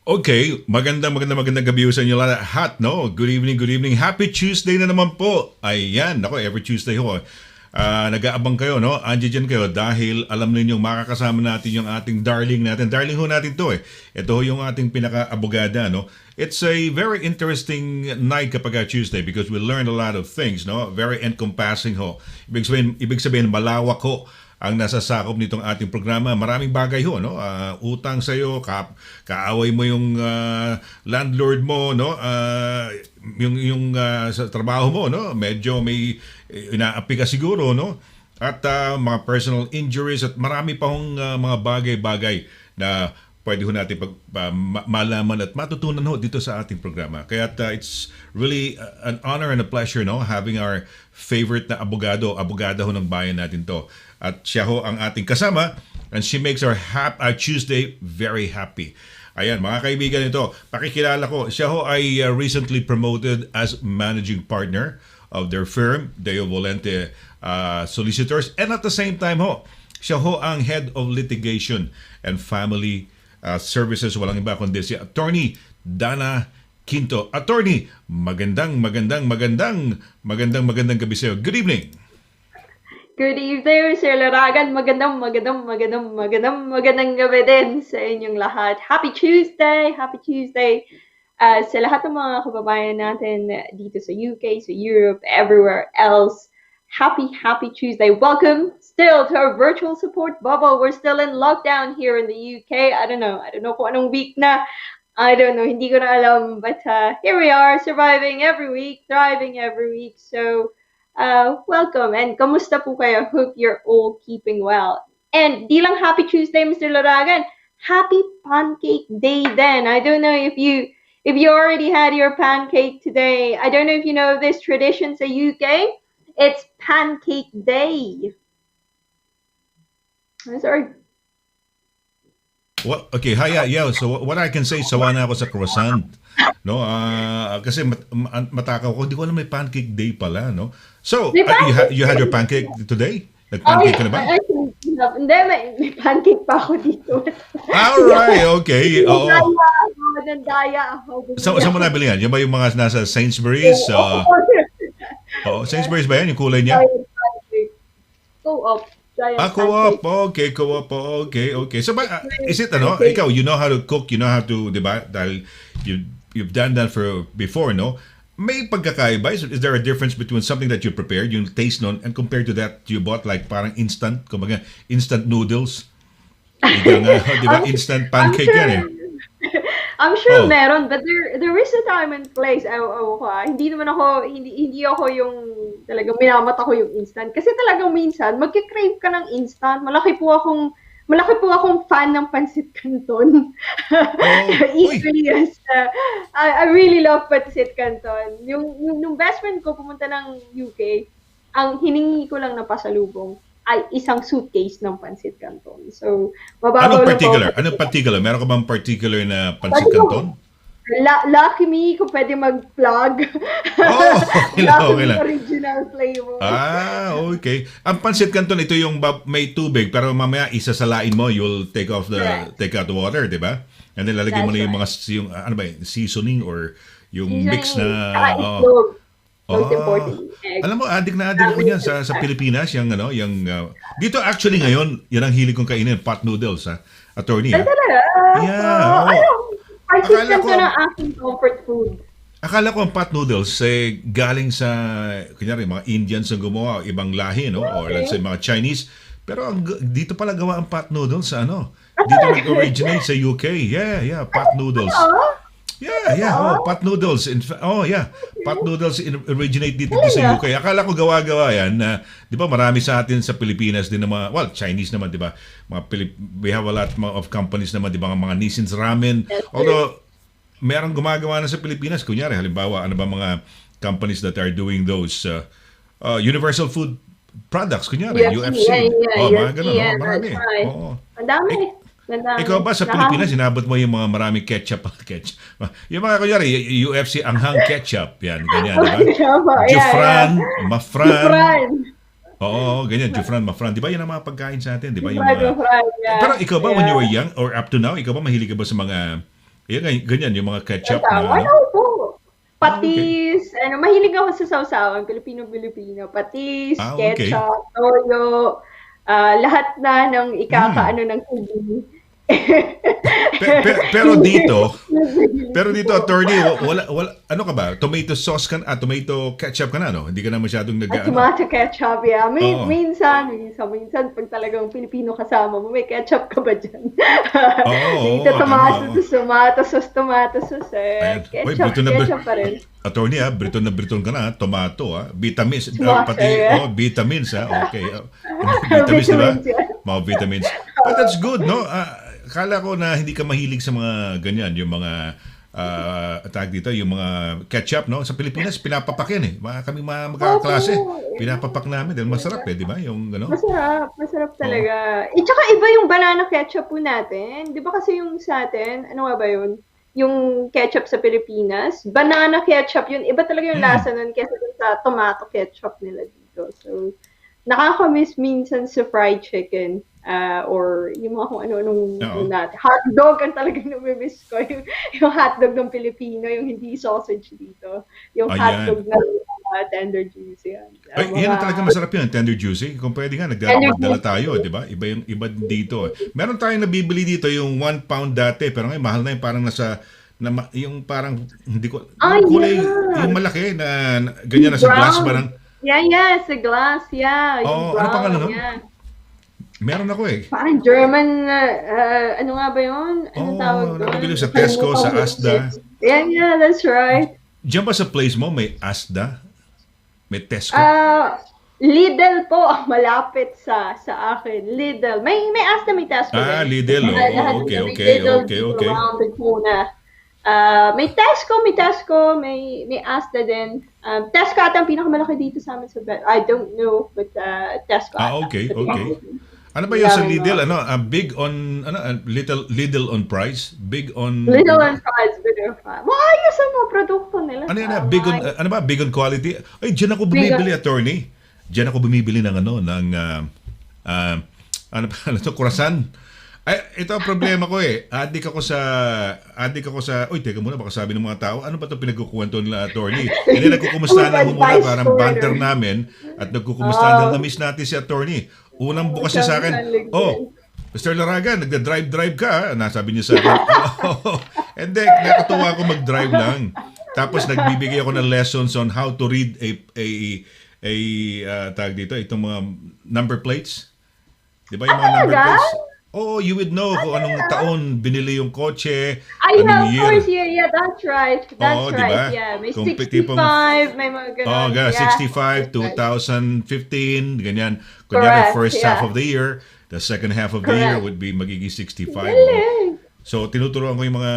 Okay, magandang gabi sa inyo lahat, no? Good evening, good evening. Happy Tuesday na naman po. Ayan, ako, every Tuesday ho. Nag-aabang kayo, no? Andiyan dyan kayo dahil alam ninyong makakasama natin yung ating darling natin. Darling ho natin to eh. Ito ho yung ating pinaka-abogada, no? It's a very interesting night kapag Tuesday because we learn a lot of things, no? Very encompassing ho. Ibig sabihin malawak ho ang nasasakop nitong ating programa. Maraming bagay ho, no? Utang sa iyo, kaaway mo yung landlord mo, no? Yung sa trabaho mo, no? Medyo may inaapi ka siguro, no? At mga personal injuries at marami pa hong mga bagay-bagay na pwede ho natin malaman at matutunan ho dito sa ating programa. Kaya it's really an honor and a pleasure, no, having our favorite na abogada ho ng bayan natin to. At siya ho ang ating kasama and she makes our Tuesday very happy. Ayan, mga kaibigan, ito, pakikilala ko, siya ho ay recently promoted as managing partner of their firm, Deo Volente Solicitors, and at the same time ho, siya ho ang head of litigation and family services, walang iba kundi si Attorney DANNA QUINTO. Attorney, magandang gabi sa iyo. Good evening. Good evening, Sir LARAGAN. Magandang gabi din sa inyong lahat. Happy Tuesday! Happy Tuesday sa lahat ng mga kababayan natin dito sa UK, sa Europe, everywhere else. Happy Tuesday. Welcome still to our virtual support bubble. We're still in lockdown here in the UK. I don't know kung anong week na. I don't know, hindi ko na alam. But here we are, surviving every week, thriving every week. So, welcome and kamusta po kayo? Hope you're all keeping well. And di lang Happy Tuesday, Mr. LARAGAN. Happy Pancake Day then. I don't know if you already had your pancake today. I don't know if you know this tradition sa UK. It's Pancake Day. I'm sorry. Well, okay, yeah. So what I can say, sawa na ako sa croissant. No, kasi matakaw ko, hindi ko alam may pancake day pala, no? So, you had your pancake today? Nag-pancake ka na ba? Hindi, may pancake pa ako dito. Alright, okay. Oo. Daya ako. Saan mo nabili yan? Yung ba yung mga nasa Sainsbury's? Sainsbury's ba yan? Yung kulay niya? Co-op. Co-op. Okay. So, is it, ikaw, you know how to cook, you know how to, di ba? Dahil you've done that before, no? May pagkakaiba? Is there a difference between something that you prepared, yung taste nun, and compared to that you bought like parang instant, kumbaga, instant noodles? Di ba? Instant pancake yan eh. I'm sure meron, but there is a time and place. Hindi ako yung talagang minamata ko yung instant. Kasi talagang minsan, magkikrave ka ng instant. Malaki po akong fan ng pancit canton. Equally as I really love pancit canton. Yung best friend ko pumunta ng UK, ang hiningi ko lang na pasalubong ay isang suitcase ng pancit canton. So, mababaw lang po. Anong particular? Meron ka bang particular na pancit canton? Lucky me kung pwede mag-plug. Okay lang. Original flavor. Okay. Ang pancit canton, ito yung may tubig, pero mamaya isasalain mo, you'll take out the water, di ba? And then lalagyan mo na yung mga seasoning or yung mix na... Most important, egg. Alam mo, adik ako niyan sa Pilipinas, dito actually ngayon, yan ang hilig kong kainin, pot noodles, attorney. Talaga? Yeah. Pancit canton ang aking comfort food. Akala ko ang pot noodles galing sa, kunyari, mga Indians ang gumawa, ibang lahi, no? Or let's say mga Chinese. Pero dito pala gawa ang pot noodles sa dito nag-originate sa UK. Yeah, pot noodles. Yeah, pot noodles. Pot noodles originate dito sa UK. Akala ko gawa-gawa yan na, di ba, marami sa atin sa Pilipinas din na mga, Chinese naman, di ba? We have a lot of companies naman, di ba, mga Nissin's Ramen. Although, merong gumagawa na sa Pilipinas. Kunyari, halimbawa, ano ba mga companies that are doing those universal food products, kunyari, UFC. Mga ganun, marami. Ang dami. Ikaw ba sa Pilipinas, inabot mo yung mga maraming ketchup? Yung mga kunyari, UFC anghang ketchup, yan, ganyan, di ba? Jufran, Mafran. Oo, ganyan, Jufran, Mafran. Di ba yan ang mga pagkain sa atin? Di ba? Yung mga... Pero ikaw ba, when you were young, or up to now, ikaw ba mahilig ka ba sa mga Ganyan, yung mga ketchup na Sausawan, ano. opo. Okay. Patis, mahilig ako sa sausawan, Pilipino-Pilipino. Patis, Okay. ketchup, toyo, lahat na ng Hmm. ikakaano ng tubig. Pero dito, attorney, wala, ano ka ba? Tomato sauce ka, tomato ketchup ka na, no? Hindi ka na masyadong At ano. tomato ketchup, yeah. Oo. Minsan, pag talagang Pilipino kasama mo, may ketchup ka ba dyan? Oo, Dito, oo, tama, oo. tomato sauce, Ayan. Oy, ketchup, ketchup pa rin. attorney Briton na Briton ka na, tomato vitamins, Tomato, pati, yeah. vitamins okay. Vitamins, di ba? Vitamins, yeah. Mga vitamins. But that's good, no? Akala ko na hindi ka mahilig sa mga ganyan, yung mga tag dito, yung mga ketchup, no? Sa Pilipinas, pinapapak yan eh. Kami mga magkakaklase, Opo, pinapapak namin dahil masarap di ba? Yung ano? masarap Oo. talaga. Tsaka iba yung banana ketchup po natin. 'Di ba kasi yung sa atin, ano nga ba yun? Yung ketchup sa Pilipinas, banana ketchup yun. Iba talaga yung Mm. lasa nun kaysa dun sa tomato ketchup nila dito. So, nakakamiss minsan sa fried chicken. Or yung mga kung ano-anong ano Oo. natin. Hotdog ang talagang namimiss ko. Yung hotdog ng Pilipino, yung hindi sausage dito. Yung hotdog Ayan. na tender juicy yan. Ay, yan ang talaga masarap yun, tender juicy. Kung pwede nga, Tender magdala tayo, juicy. di ba? Iba dito. Meron tayong nabibili dito, yung 1 pound dati, pero ngayon mahal na yung parang yung parang, hindi ko, Oh, yung kulay, yung yeah. malaki ganyan Yung na sa glass brown. parang, Yeah, sa glass. Yeah, yung ano pangalan brown. nun? Yeah. Meron ako eh. Parang German, ano nga ba yun? Anong tawag Nakabili doon? ko sa Tesco, Nakalimutan sa ko yung Asda. Yeah, that's right. Diyan ba sa place mo, may Asda? May Tesco? Lidl po ang malapit sa akin. Lidl. May Asda, may Tesco din. Lidl. Lahat Okay, may okay, Lidl okay, dito okay. around the corner. May Tesco, may Asda din. Tesco ata ang pinakamalaki dito sa amin sa I don't know, but Tesco ata. Okay, Sa okay. pinakamalaki. Ano ba Ang yung sa daming Lidl? mga Big on, little on price? Big on, Little ano ba? and fries, bitter fries. Maayos ang mga produkto nila Ano yan sa big on, maayos. ano ba? Big on quality? Ay, diyan ako Bigger. bumibili, attorney. Diyan ako bumibili ng ah, ano pa, ano to, croissant. Ay, ito ang problema ko eh. Adik ako sa, uy, teka muna, baka sabi ng mga tao, ano ba ito pinagkukuwento nila, attorney? Hindi, Food nagkukumustahan lang ho muna, advice parang banter corner. namin, at nagkukumustahan dahil Oh, na-miss natin si attorney. Unang bukas niya sa akin, salig din. oh, Mr. Laragan, nagda-drive ka, nasabi niya sa akin. Hindi, nakatuwa ako mag-drive lang. Tapos nagbibigay ako ng lessons on how to read a tag dito, itong mga number plates. Di ba yung mga number Talaga? plates? Oh, you would know kung anong taon binili yung kotse, Yeah, anong of year. course, yeah, that's right. That's Oo, di right, ba? yeah. May Kung tipong 65, may mga ganon, yeah. 65, That's right. 2015, ganyan. Kunyari, Correct, first half yeah. of the year, the second half of the year Correct. would be magiging 65. Oh. Galing. So, tinuturuan ko yung mga,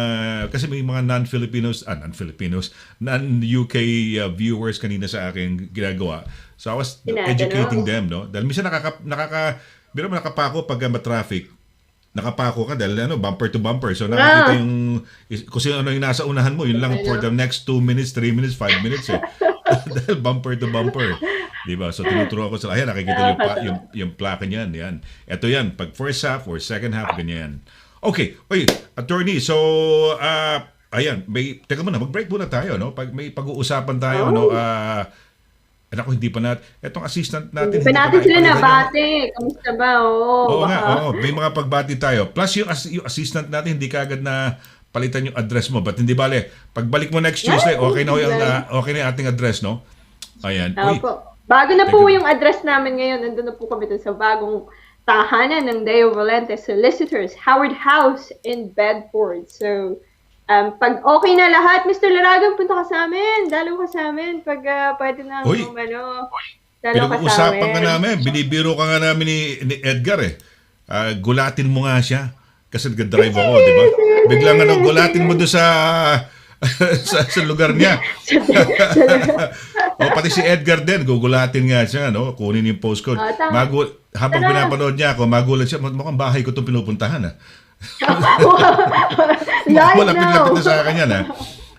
kasi may mga non-UK viewers kanina sa akin ginagawa. So, I was educating Tinatanong. them, no? Dahil minsan biro mo nakapako pag traffic, nakapako ka dahil bumper to bumper. So nakikita Ah, kung sino ano yung nasa unahan mo, yun lang for the ano. next 2 minutes, 3 minutes, 5 minutes eh. Dahil bumper to bumper. Di ba? So tinuturuan ko sila, ayan, nakikita yung, Nakakatawa. yung plaka niyan, yan. Ito yan, pag first half or second half, ganyan. Okay, oy, attorney, so, ayan, teka muna, mag-break muna tayo, no? Pag may pag-uusapan tayo, no? Oh, Ako, hindi pa etong assistant hindi natin, pa hindi pa natin sila naipalitan yung, nabate. Kamusta ba? Oo, oo nga, baka. oo. May mga pagbati tayo. Plus yung assistant natin, hindi kaagad na palitan yung address mo. But hindi bale, pagbalik mo next Yeah, Tuesday, okay na ho yung, Tuesday. okay na yung ating address, no? Ayan. Uy, Opo. Bago na po teka. yung address namin ngayon. Nandun na po kami dun sa bagong tahanan ng Deo Valente Solicitors, Howard House in Bedford. So, pag okay na lahat, Mr. Laragan, punta ka sa amin. Dalaw ka sa amin. Pag pwede na, Uy, dalaw ka sa pinag-uusapan ka amin. namin. Binibiro ka nga namin ni Edgar eh. Gulatin mo nga siya. Kasi nag-drive ako, di ba? Biglang gulatin mo doon sa sa lugar niya. O pati si Edgar din, gugulatin nga siya, no? Kunin yung postcode. Tama. Habang Tara. pinapanood niya ako, magulat siya, mukhang bahay ko itong pinupuntahan, ha? Live Malapit-lapit now. na sa akin yan, ha?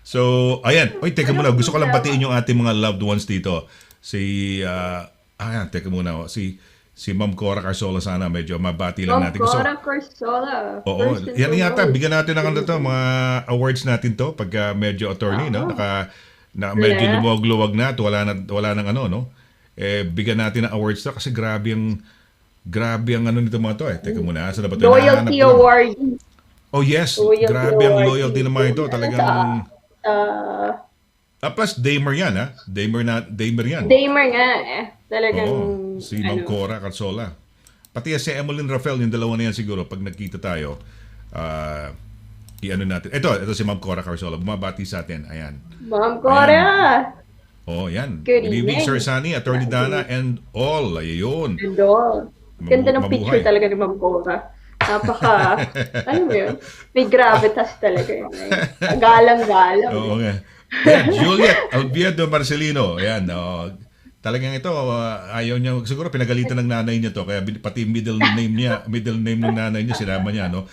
So, ayan. Oy, teka muna. Gusto ko lang batiin yung ating mga loved ones dito. Teka muna. Si Ma'am Cora Carsola sana, medyo mabati lang Ma'am natin. Gusto, Cora Corsola. oo, First and yan yata, foremost. bigyan natin ng ano to, mga awards natin to, pagka medyo attorney, no? Medyo Wala. lumuwag-luwag na, at wala nang ano, no? Bigyan natin ng awards to, kasi grabe ang ano nito mga to, eh. Teka muna, saan na ba ito? Hinahanap Loyalty ko lang. Award. Oh yes, Loyalty grabe ang Award. loyalty ng mga ito. Talagang, Sa plus Damer yan, ha? Damer yan. Damer nga eh. Talagang, Oo, si Ma'am Cora Carsola. Pati si Emmeline Rafael, yung dalawa na yan siguro, pag nagkita tayo, i-ano natin. Ito si Ma'am Cora Carsola, bumabati sa atin. Ayan. Ma'am Cora. Oh, yan. Good evening, evening. Sir Sunny, Attorney Dana, and all. Ayun. And all. Ganda ng picture Mabuhay. talaga ni Ma'am Cora. Napaka, ano mo yun? May gravitas talaga yun. Galang-galang. Oo nga. Ayan, Juliet Alviedo Marcelino. Ayan. Talagang ito, ayaw niya, siguro pinagalitan ng nanay niya to, kaya pati middle name ng nanay niya, sinama niya, no?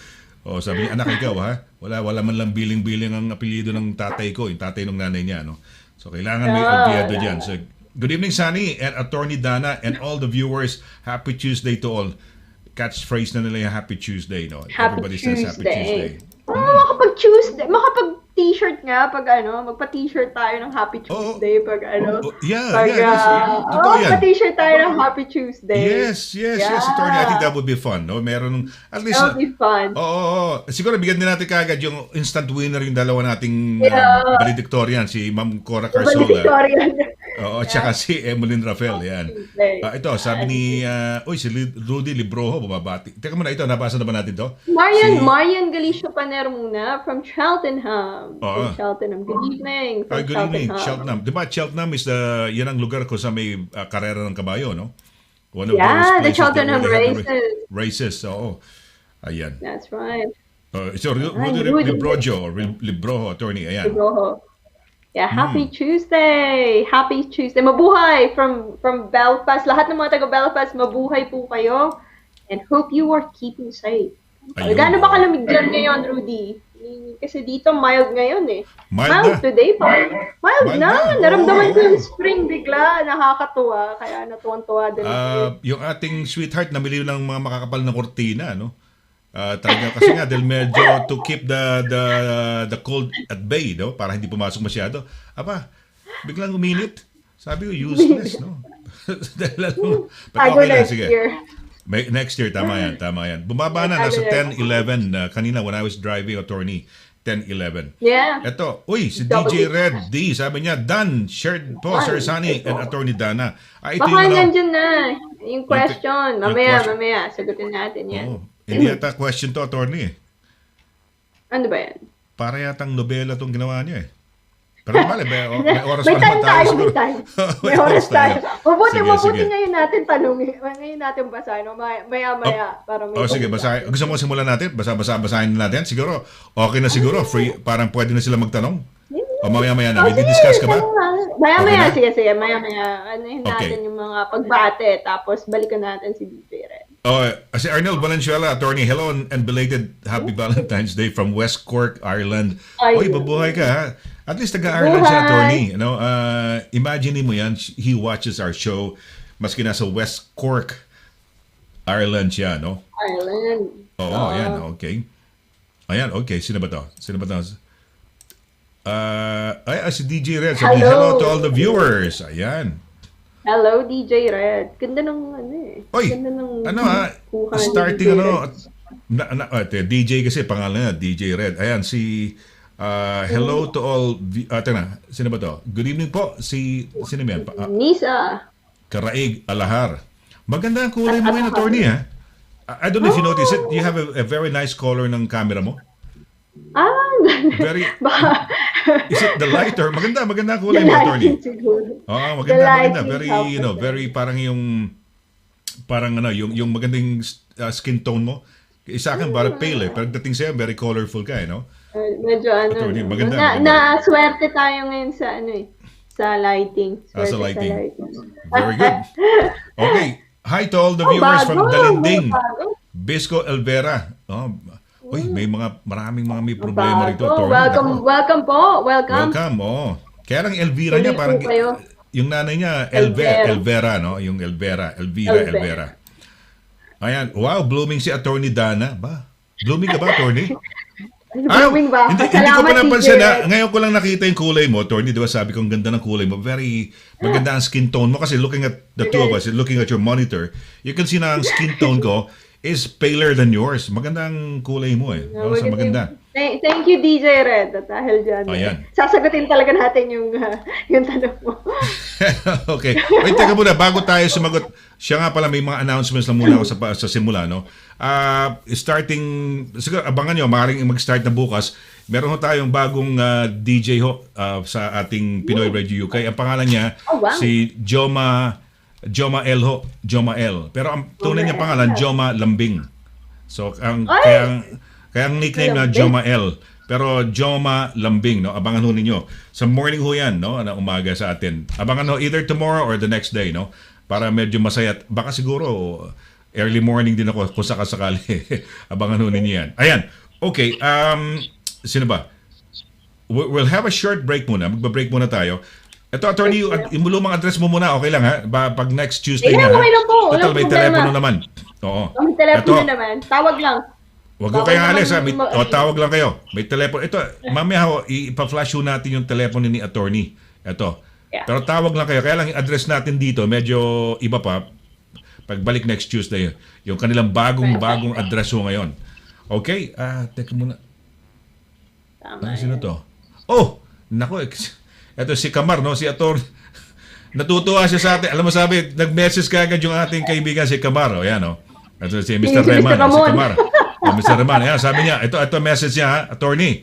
Sabi niya, anak, ikaw, ha? Wala man lang biling-biling ang apelyido ng tatay ko, yung tatay ng nanay niya, no? So, kailangan may Alviedo dyan. So, good evening, Sunny, and Attorney Dana, and all the viewers. Happy Tuesday to all. Catchphrase na nila yung Happy Tuesday, no? Happy Everybody says Happy Tuesday. Makapag-Tuesday, makapag-t-shirt nga pag magpa-t-shirt tayo ng Happy Tuesday pag magpa-t-shirt tayo ng Happy Tuesday. Yes, Attorney. I think that would be fun, no? Meron, at least, That would be fun. Oo. Siguro bigyan din natin kaagad yung instant winner yung dalawa nating valedictorian, si Ma'am Cora Carsola. Valedictorian. Oo, tsaka si Emmeline Rafael, yan. Ito, sabi ni, si Rudy Libroho, bumabati. Teka muna, ito, nabasa na ba natin to? Marian Galicio Paner muna from Cheltenham. Oo. From Cheltenham. Good evening. From Good evening, Cheltenham. Di ba Cheltenham is yan ang lugar ko sa may karera ng kabayo, no? One of those the places Cheltenham that really have races. Races, oo. Ayan. That's right. So, Rudy Libroho, attorney, ayan. Libroho. Yeah, Happy Tuesday! Happy Tuesday! Mabuhay from Belfast. Lahat ng mga taga Belfast, mabuhay po kayo. And hope you are keeping safe. Ayun. Gaano ba kalamig dyan ngayon, Rudy? Kasi dito mild ngayon eh. Mild na. Today pa. Mild na. na. Naramdaman ko yung spring bigla. Nakakatuwa. Kaya natuwan-tuwa din. Yung ating sweetheart, namili ng mga makakapal na kortina, no? Talaga kasi nga dahil medyo to keep the cold at bay, no? Para hindi pumasok masyado. Biglang uminit. Sabi ko, useless, no? Okay na, sige. Next year, tama yan. Bumaba na, nasa 10-11. Kanina when I was driving, attorney, 10-11. Yeah. Ito, si DJ Red D, sabi niya, done, shared po, Sir Sunny and Attorney Dana. Ito Baka yung nandyan na yung question. Mamaya, question. sagutin natin yan. Hindi yata question to, attorney. Ano ba yan? Para yatang nobela tong ginawa niya eh. Pero may oras May pa naman time tayo, siguro. may oras tayo. Mabuti Sige. ngayon natin tanongin. Ngayon natin basahin. Maya. Para may Sige, basahin. Gusto mo simulan natin? Basahin natin? Siguro, okay na siguro. Free, parang pwede na sila magtanong. O mamaya-maya na. May discuss ka ba? Maya-maya. Okay Sige. Maya-maya. Anuhin natin yung mga pagbate. Tapos balikan natin si DJ Red. Si Arnel Valenzuela, attorney, hello and belated happy Valentine's Day from West Cork, Ireland. Babuhay ka ha. At least taga-Ireland siya, attorney. Imagine mo yan, he watches our show, maski nasa West Cork, Ireland siya, no? Ireland. Ayan, okay. Ayan, okay. Sino ba to? Si DJ Red. Sabi, hello to all the viewers. Ayan. Hello, DJ Red. Ganda ng Ganda ng starting DJ kasi pangalan niya, DJ Red. Ayan, hello to all, sino ba to? Good evening po, sino yan? Nisa. Karaig Alahar. Maganda ang kulay mo ngayon, attorney, ha? I don't know if you notice it, you have a very nice color ng camera mo. Very, is it the lighter? Maganda ang kulay mo, attorney. Maganda. Very, very parang yung magandang skin tone mo. Sa akin, parang pale eh. Pero dating sa'yo, very colorful ka eh, no? Medyo attorney, maganda. Na-swerte tayo ngayon sa sa lighting. Sa lighting. Very good. Okay. Hi to all the viewers from Dalinding. Bisco Elvera. Maraming mga may problema rito. Welcome po. Welcome. Kaya lang Elvira niya, parang yung nanay niya, Elvera, no? Yung Elvira. Ayan. Wow, blooming si Attorney Dana. Ba? Blooming ka ba, Attorney? Blooming ba? Hindi ko pa Salamat, napansin DJ na Red. ngayon ko lang nakita yung kulay mo, Attorney. Di ba sabi ko ang ganda ng kulay mo? Very maganda ang skin tone mo kasi looking at the two of us, looking at your monitor, you can see na ang skin tone ko is paler than yours. Maganda ang kulay mo eh. Oh, so maganda. Thank you, DJ Red. At dahil dyan, Ayan. sasagutin talaga natin yung tanong mo. Okay. Wait, teka muna. Bago tayo sumagot, siya nga pala may mga announcements lang muna ako sa simula, no? Starting, siguro abangan nyo, maaaring mag-start na bukas. Meron ho tayong bagong DJ ho sa ating Pinoy Radio UK. Ang pangalan niya, si Joma L ho. Joma L. Pero ang tunay niya pangalan, Joma Lambing. So, kaya ang nickname na Joma L. Pero Joma Lambing, no? Abangan ho ninyo. Sa morning ho yan, no? Na umaga sa atin. Abangan ho either tomorrow or the next day, no? Para medyo masaya. Baka siguro early morning din ako kung sakasakali. Abangan ho ninyo yan. Ayan. Okay. Sino ba? We'll have a short break muna. Magba-break muna tayo. Ito, attorney, yung lumang address mo muna. Okay lang, ha? Pag next Tuesday na, ha? Okay lang po. Total, may telepono naman. Oo. May telepono naman. Tawag lang. Huwag ko kayo alis, ha? Tawag lang kayo. May telepono. Ito, mamaya ho, ipa-flash ho natin yung telepono ni attorney. Ito. Yeah. Pero tawag lang kayo. Kaya lang yung address natin dito, medyo iba pa. Pagbalik next Tuesday, yung kanilang bagong address ho ngayon. Okay? Teka muna. Ano sino to? Oh! Nako, ito si Kamar, no? Si Ator. Natutuwa siya sa atin. Alam mo, sabi, nag-message ka agad yung ating kaibigan si Kamar. O, yan, o. Ito si Mr. Reman. Si Kamar. Mr. Reman. Ayan, sabi niya, ito message niya, ha? Attorney.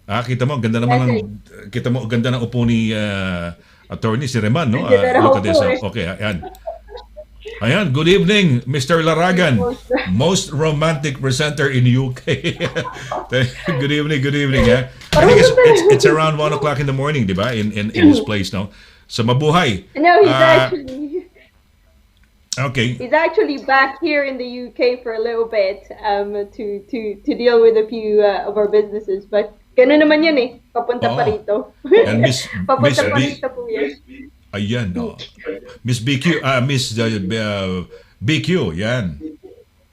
Kita mo, ganda naman ganda ng upo ni attorney, si Reman, no? Look at this. Okay, ayan. Ayan, good evening, Mr. Laragan, most romantic presenter in UK. Good evening. Ha? I think it's around 1 o'clock in the morning, di ba? In his place, no? So mabuhay. No, he's actually... Okay. He's actually back here in the UK for a little bit to deal with a few of our businesses. But gano'n naman yun eh. Papunta pa rito. And Papunta pa rito po yan. Ayan, no. Miss BQ, Miss BQ, yan.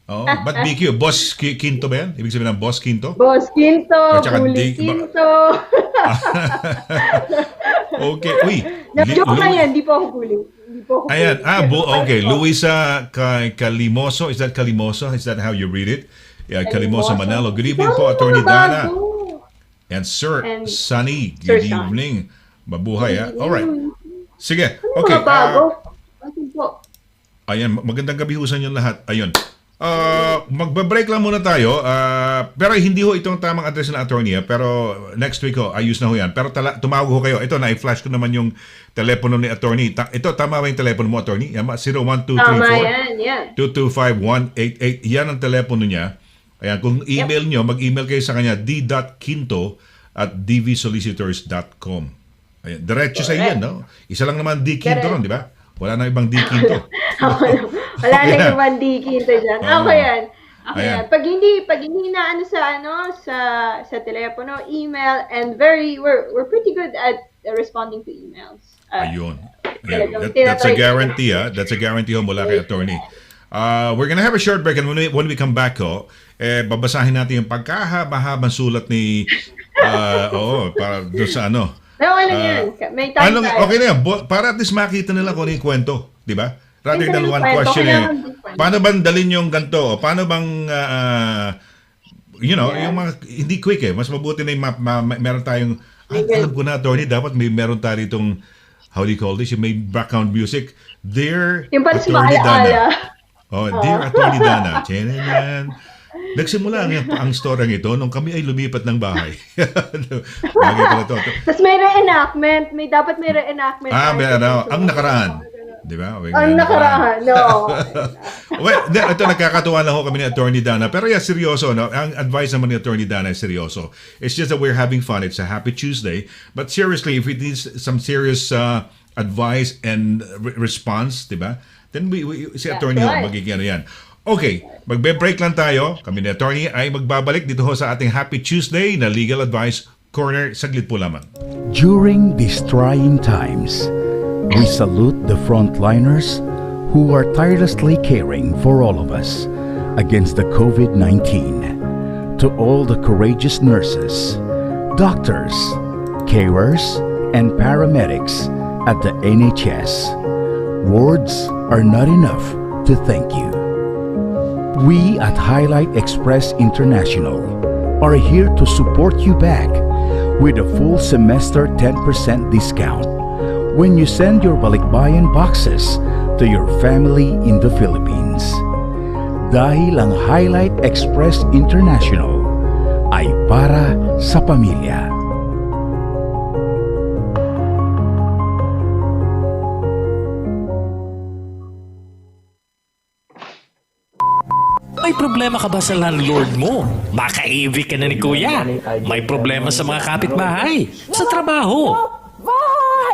Oh, but BQ, Boss Quinto ba yan? Ibig sabihin ng Boss Quinto? Boss Quinto, Huli Quinto. Okay, uy. Joke lang yan, di po ako huli. Ayan, okay. Luisa Calimoso, is that Calimoso? Is that how you read it? Yeah, Calimoso Manalo. Good evening po, Attorney Dana. And Sir Sonny, good evening. Mabuhay, ha? Alright. Sige, okay. Ayan, magandang gabi ho sa inyo lahat. Ayun. Magba-break lang muna tayo. Pero hindi ho itong tamang address ng attorney. Pero next week ho, ayos na ho yan. Pero tumawag ho kayo. Ito, na-flash ko naman yung telepono ni attorney. Ito, tama ba yung telepono mo, attorney? 01234-225-188. Yan ang telepono niya. Ayan, kung email nyo, mag-email kayo sa kanya, d.quinto@dvsolicitors.com. Ayan, diretso sa iyo, no? Isa lang naman D. Quinto ron, di ba? Wala na ibang D. Quinto. Wala na ibang D. Quinto dyan. Okay yan. Okay yan. Pag hindi na sa telepono, email, and we're pretty good at responding to emails. Ayun. Yeah, that's a guarantee, ha? That's a guarantee ho mula kay attorney. We're gonna have a short break, and when we come back ho, babasahin natin yung pagkahaba-habang sulat ni para doon sa ano. No, yan. May time tayo. Okay na yan. Para at least makita nila kung ano yung kwento. Di ba? Rather than one question paano bang dalin yung ganito? Paano bang, yung mga, hindi quick eh. Mas mabuti na yung meron tayong, alam ko na, attorney, dapat meron tayo itong, how do you call this? Yung may background music. Dear Attorney Dana. Dear Attorney Dana. Nagsimula ang storyang ito nung kami ay lumipat ng bahay. Tapos may reenactment. Dapat may reenactment. Ang nakaraan. Di ba? Ang nakaraan, no. Well, ito nagkakatuwa lang ho kami ni Attorney Dana. Pero seryoso, no? Ang advice naman ni Attorney Dana is seryoso. It's just that we're having fun. It's a happy Tuesday. But seriously, if we need some serious advice and response, di ba? Then si Attorney magiging yan. Okay, magbe-break lang tayo. Kami ni attorney ay magbabalik dito ho sa ating Happy Tuesday na Legal Advice Corner. Saglit po lamang. During these trying times, we salute the frontliners who are tirelessly caring for all of us. against the COVID-19. To all the courageous nurses, doctors, carers, and paramedics at the NHS, words are not enough to thank you. We at Highlight Express International are here to support you back with a full semester 10% discount when you send your balikbayan boxes to your family in the Philippines. Dahil ang Highlight Express International ay para sa pamilya. May problema ka ba sa landlord mo? Maka-EV ka na ni Kuya. May problema sa mga kapitbahay, sa trabaho.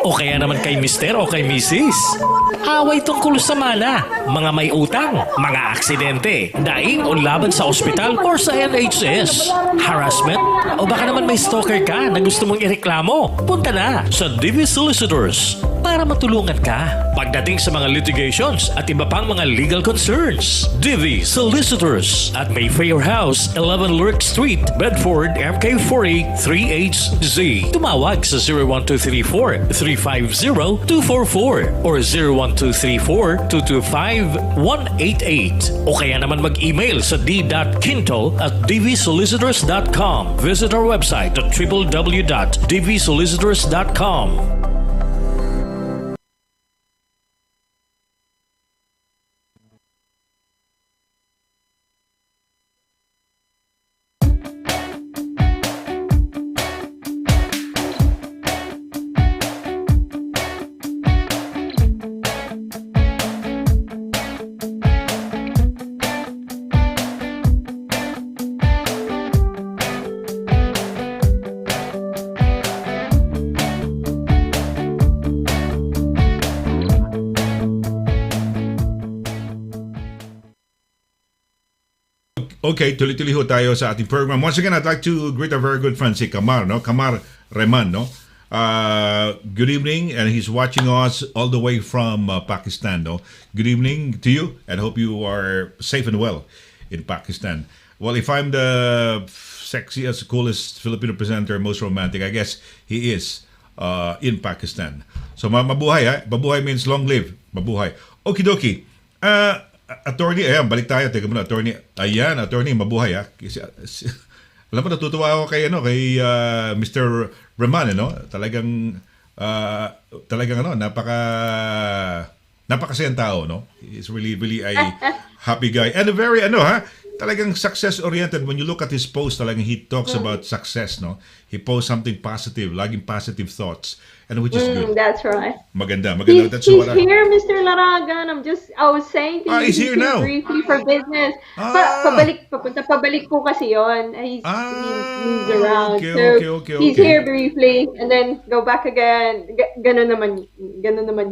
O kaya naman kay Mister o kay Mrs. Away tungkol sa mana, mga may utang, mga aksidente, daing o laban sa ospital or sa NHS, harassment, o baka naman may stalker ka na gusto mong ireklamo. Punta na sa DV Solicitors para matulungan ka pagdating sa mga litigations at iba pang mga legal concerns. DV Solicitors at Mayfair House, 11 Lurk Street, Bedford, MK40 3HZ. Tumawag sa 01234-350-244 or 01234-225-188 o kaya naman mag-email sa d.quinto@dvsolicitors.com. Visit our website at www.dvsolicitors.com. Okay, tuloy-tuloy ho tayo sa ating program. Once again, I'd like to greet our very good friend, si Kamar, no? Kamar Reman, no? Good evening, and he's watching us all the way from Pakistan, no? Good evening to you, and hope you are safe and well in Pakistan. Well, if I'm the sexiest, coolest Filipino presenter, most romantic, I guess he is in Pakistan. So, mabuhay, ha? Mabuhay means long live. Mabuhay. Okidoki. Attorney, ayan, balik tayo. Teka muna, attorney. Ayan, attorney, mabuhay, ha? Alam mo, natutuwa ako kay Mr. Reman, no? Talagang napakasayang tao, no? He's really a happy guy. And a very, talagang success-oriented. When you look at his post, talagang he talks about success, no? He posts something positive, laging positive thoughts, and which is good. That's right. Maganda. He's That's what here, Mr. Laragan. I was saying to you, he's here now. Briefly for business. Pabalik po kasi yon. He moves around. Okay. He's here briefly, and then go back again. Ganun naman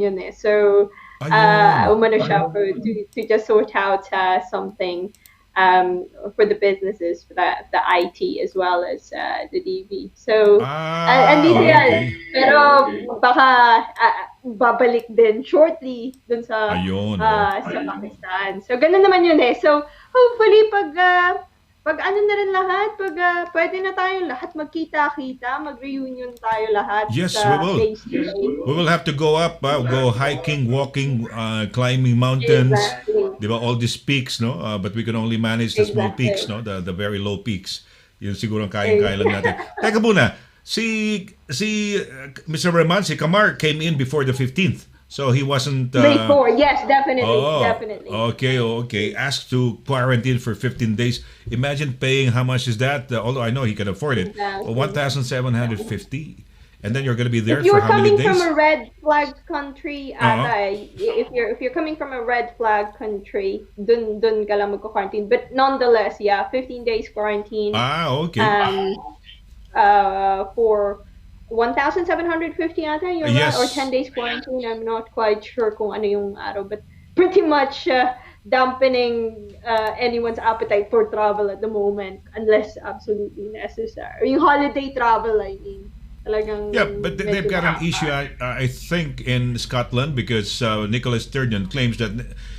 yun eh. So, umano siya to just sort out something. For the businesses, for the IT as well as the DV. So, andito yan. Pero baka babalik din shortly dun sa Pakistan. So, ganun naman yun eh. So, hopefully, pag ano na rin lahat, pwede na tayo lahat magkita-kita, mag-reunion tayo lahat. Yes, sa we will. We will have to go up, go hiking, walking, climbing mountains. Exactly. Diba, all these peaks, no? But we can only manage the small peaks, no? The very low peaks. Yun siguro ang kaya lang natin. Teka muna, si Mr. Reman, si Kamar came in before the 15th. So he wasn't... Before, yes, definitely. Definitely. Okay. Asked to quarantine for 15 days. Imagine paying, how much is that? Although I know he can afford it. Exactly. 1,750. And then you're going to be there if you're for how many coming days? from a red flag country, if you're coming from a red flag country, dun ka lang magko-quarantine. But nonetheless, 15 days quarantine. Okay. For 1,750 ata yung Yes. or 10 days quarantine. I'm not quite sure kung ano yung araw, but pretty much dampening anyone's appetite for travel at the moment unless absolutely necessary. Yung holiday travel, I mean. talagang Yeah, but they've medyo got an issue, I think, in Scotland because Nicola Sturgeon claims that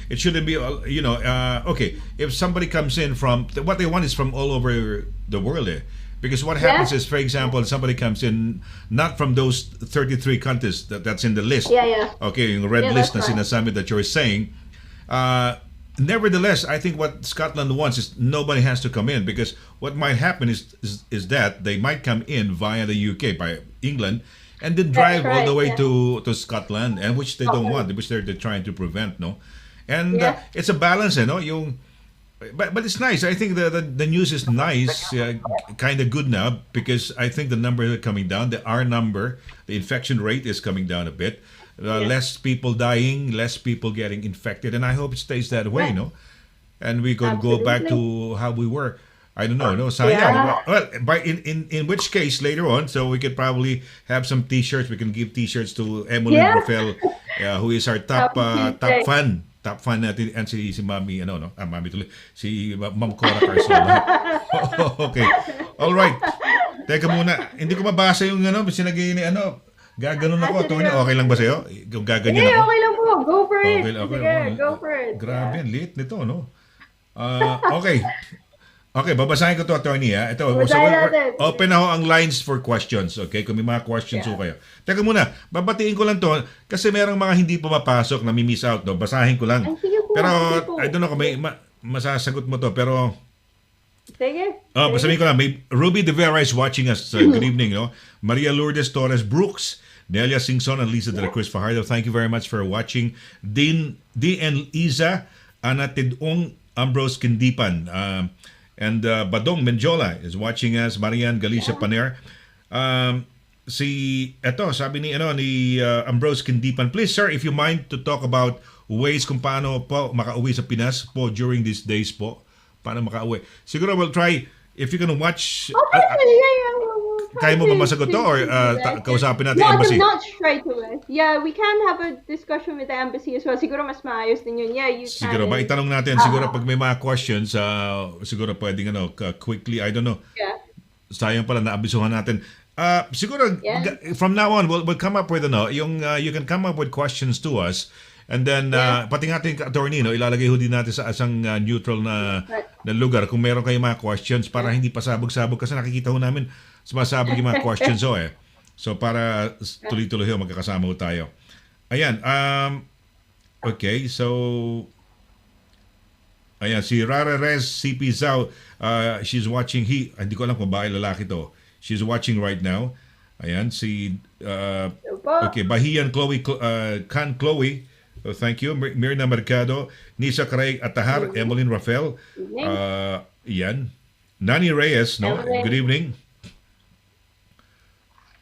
it shouldn't be, okay, if somebody comes in from, what they want is from all over the world. Because what happens is, for example, somebody comes in not from those 33 countries that's in the list. Yeah. Okay, yung red list na that's right. sinasabi that you're saying. Nevertheless, I think what Scotland wants is nobody has to come in, because what might happen is that they might come in via the UK, by England, and then drive all the way to Scotland, and which they don't want, which they're trying to prevent, no? And it's a balance, yung. But it's nice. I think the news is nice, kind of good now, because I think the numbers are coming down. The R number, the infection rate is coming down a bit. Less people dying, less people getting infected, and I hope it stays that way, no? And we could go back to how we were. I don't know, no? Sayang. Well, in which case later on, so we could probably have some T-shirts. We can give T-shirts to Emily Rafael, who is our top fan. Top fan natin, and si Mami, Mami tuloy, si Ma'am Cora Carsola. Okay. All right. Teka muna, hindi ko mabasa yung sinagay ni gaganon ako, Tony. Okay lang ba sa'yo? Kung gaganyan ako? Okay lang po. Go for it. Okay. Sige, go for it. Grabe, ang liit nito, no? Okay. Okay, babasahin ko to, Attorney, ha? Ito, open na ho ang lines for questions, okay? Kung may mga questions ho kayo. Teka muna, babatiin ko lang to, kasi merong mga hindi pumapasok, namimiss out, no? Basahin ko lang. Sige po, Pero, sige po. I don't know kung may masasagot mo to, pero... Sige. Basahin ko lang. May Ruby De Vera is watching us. Good evening, no? Maria Lourdes Torres Brooks, Nelia Singson, and Lisa de la Cruz Fajardo. Thank you very much for watching. D. and Iza, Anatidong Ambrose Kindipan, and Badong Menjola is watching us. Marian Galicia Paner. Sabi ni Ambrose Kindipan, please sir, if you mind to talk about ways kung paano po makauwi sa Pinas po during these days po. Paano makauwi? Siguro we'll try, if you can watch... Kaya mo ba masagot to, or kausapin natin embassy? Not straight away. Yeah, we can have a discussion with the embassy as well. Siguro mas maayos din yun. Yeah, you can. Siguro ba itanong natin, siguro pag may mga questions, siguro pwedeng quickly, I don't know. Yeah. Sayang pala, naabisuhan natin. Siguro from now on, we'll come up with you can come up with questions to us, and then pati nga ating attorney, ilalagay ho din natin sa isang neutral na lugar kung meron kayong mga questions, para hindi pasabog-sabog, kasi nakikita ho namin sumasabog yung mga questions so para tuloy-tuloy ho magkakasama ho tayo. Ayan, okay, so ayan, si Rara Rez CP Zhao, she's watching, hindi ko alam kung babae lalaki to. She's watching right now. Ayan, si okay, Bahian Chloe, Can Chloe, thank you. Mirna Mercado, Nisa Craig Atahar, Emmeline Rafael, yan. Nani Reyes, no? Good evening.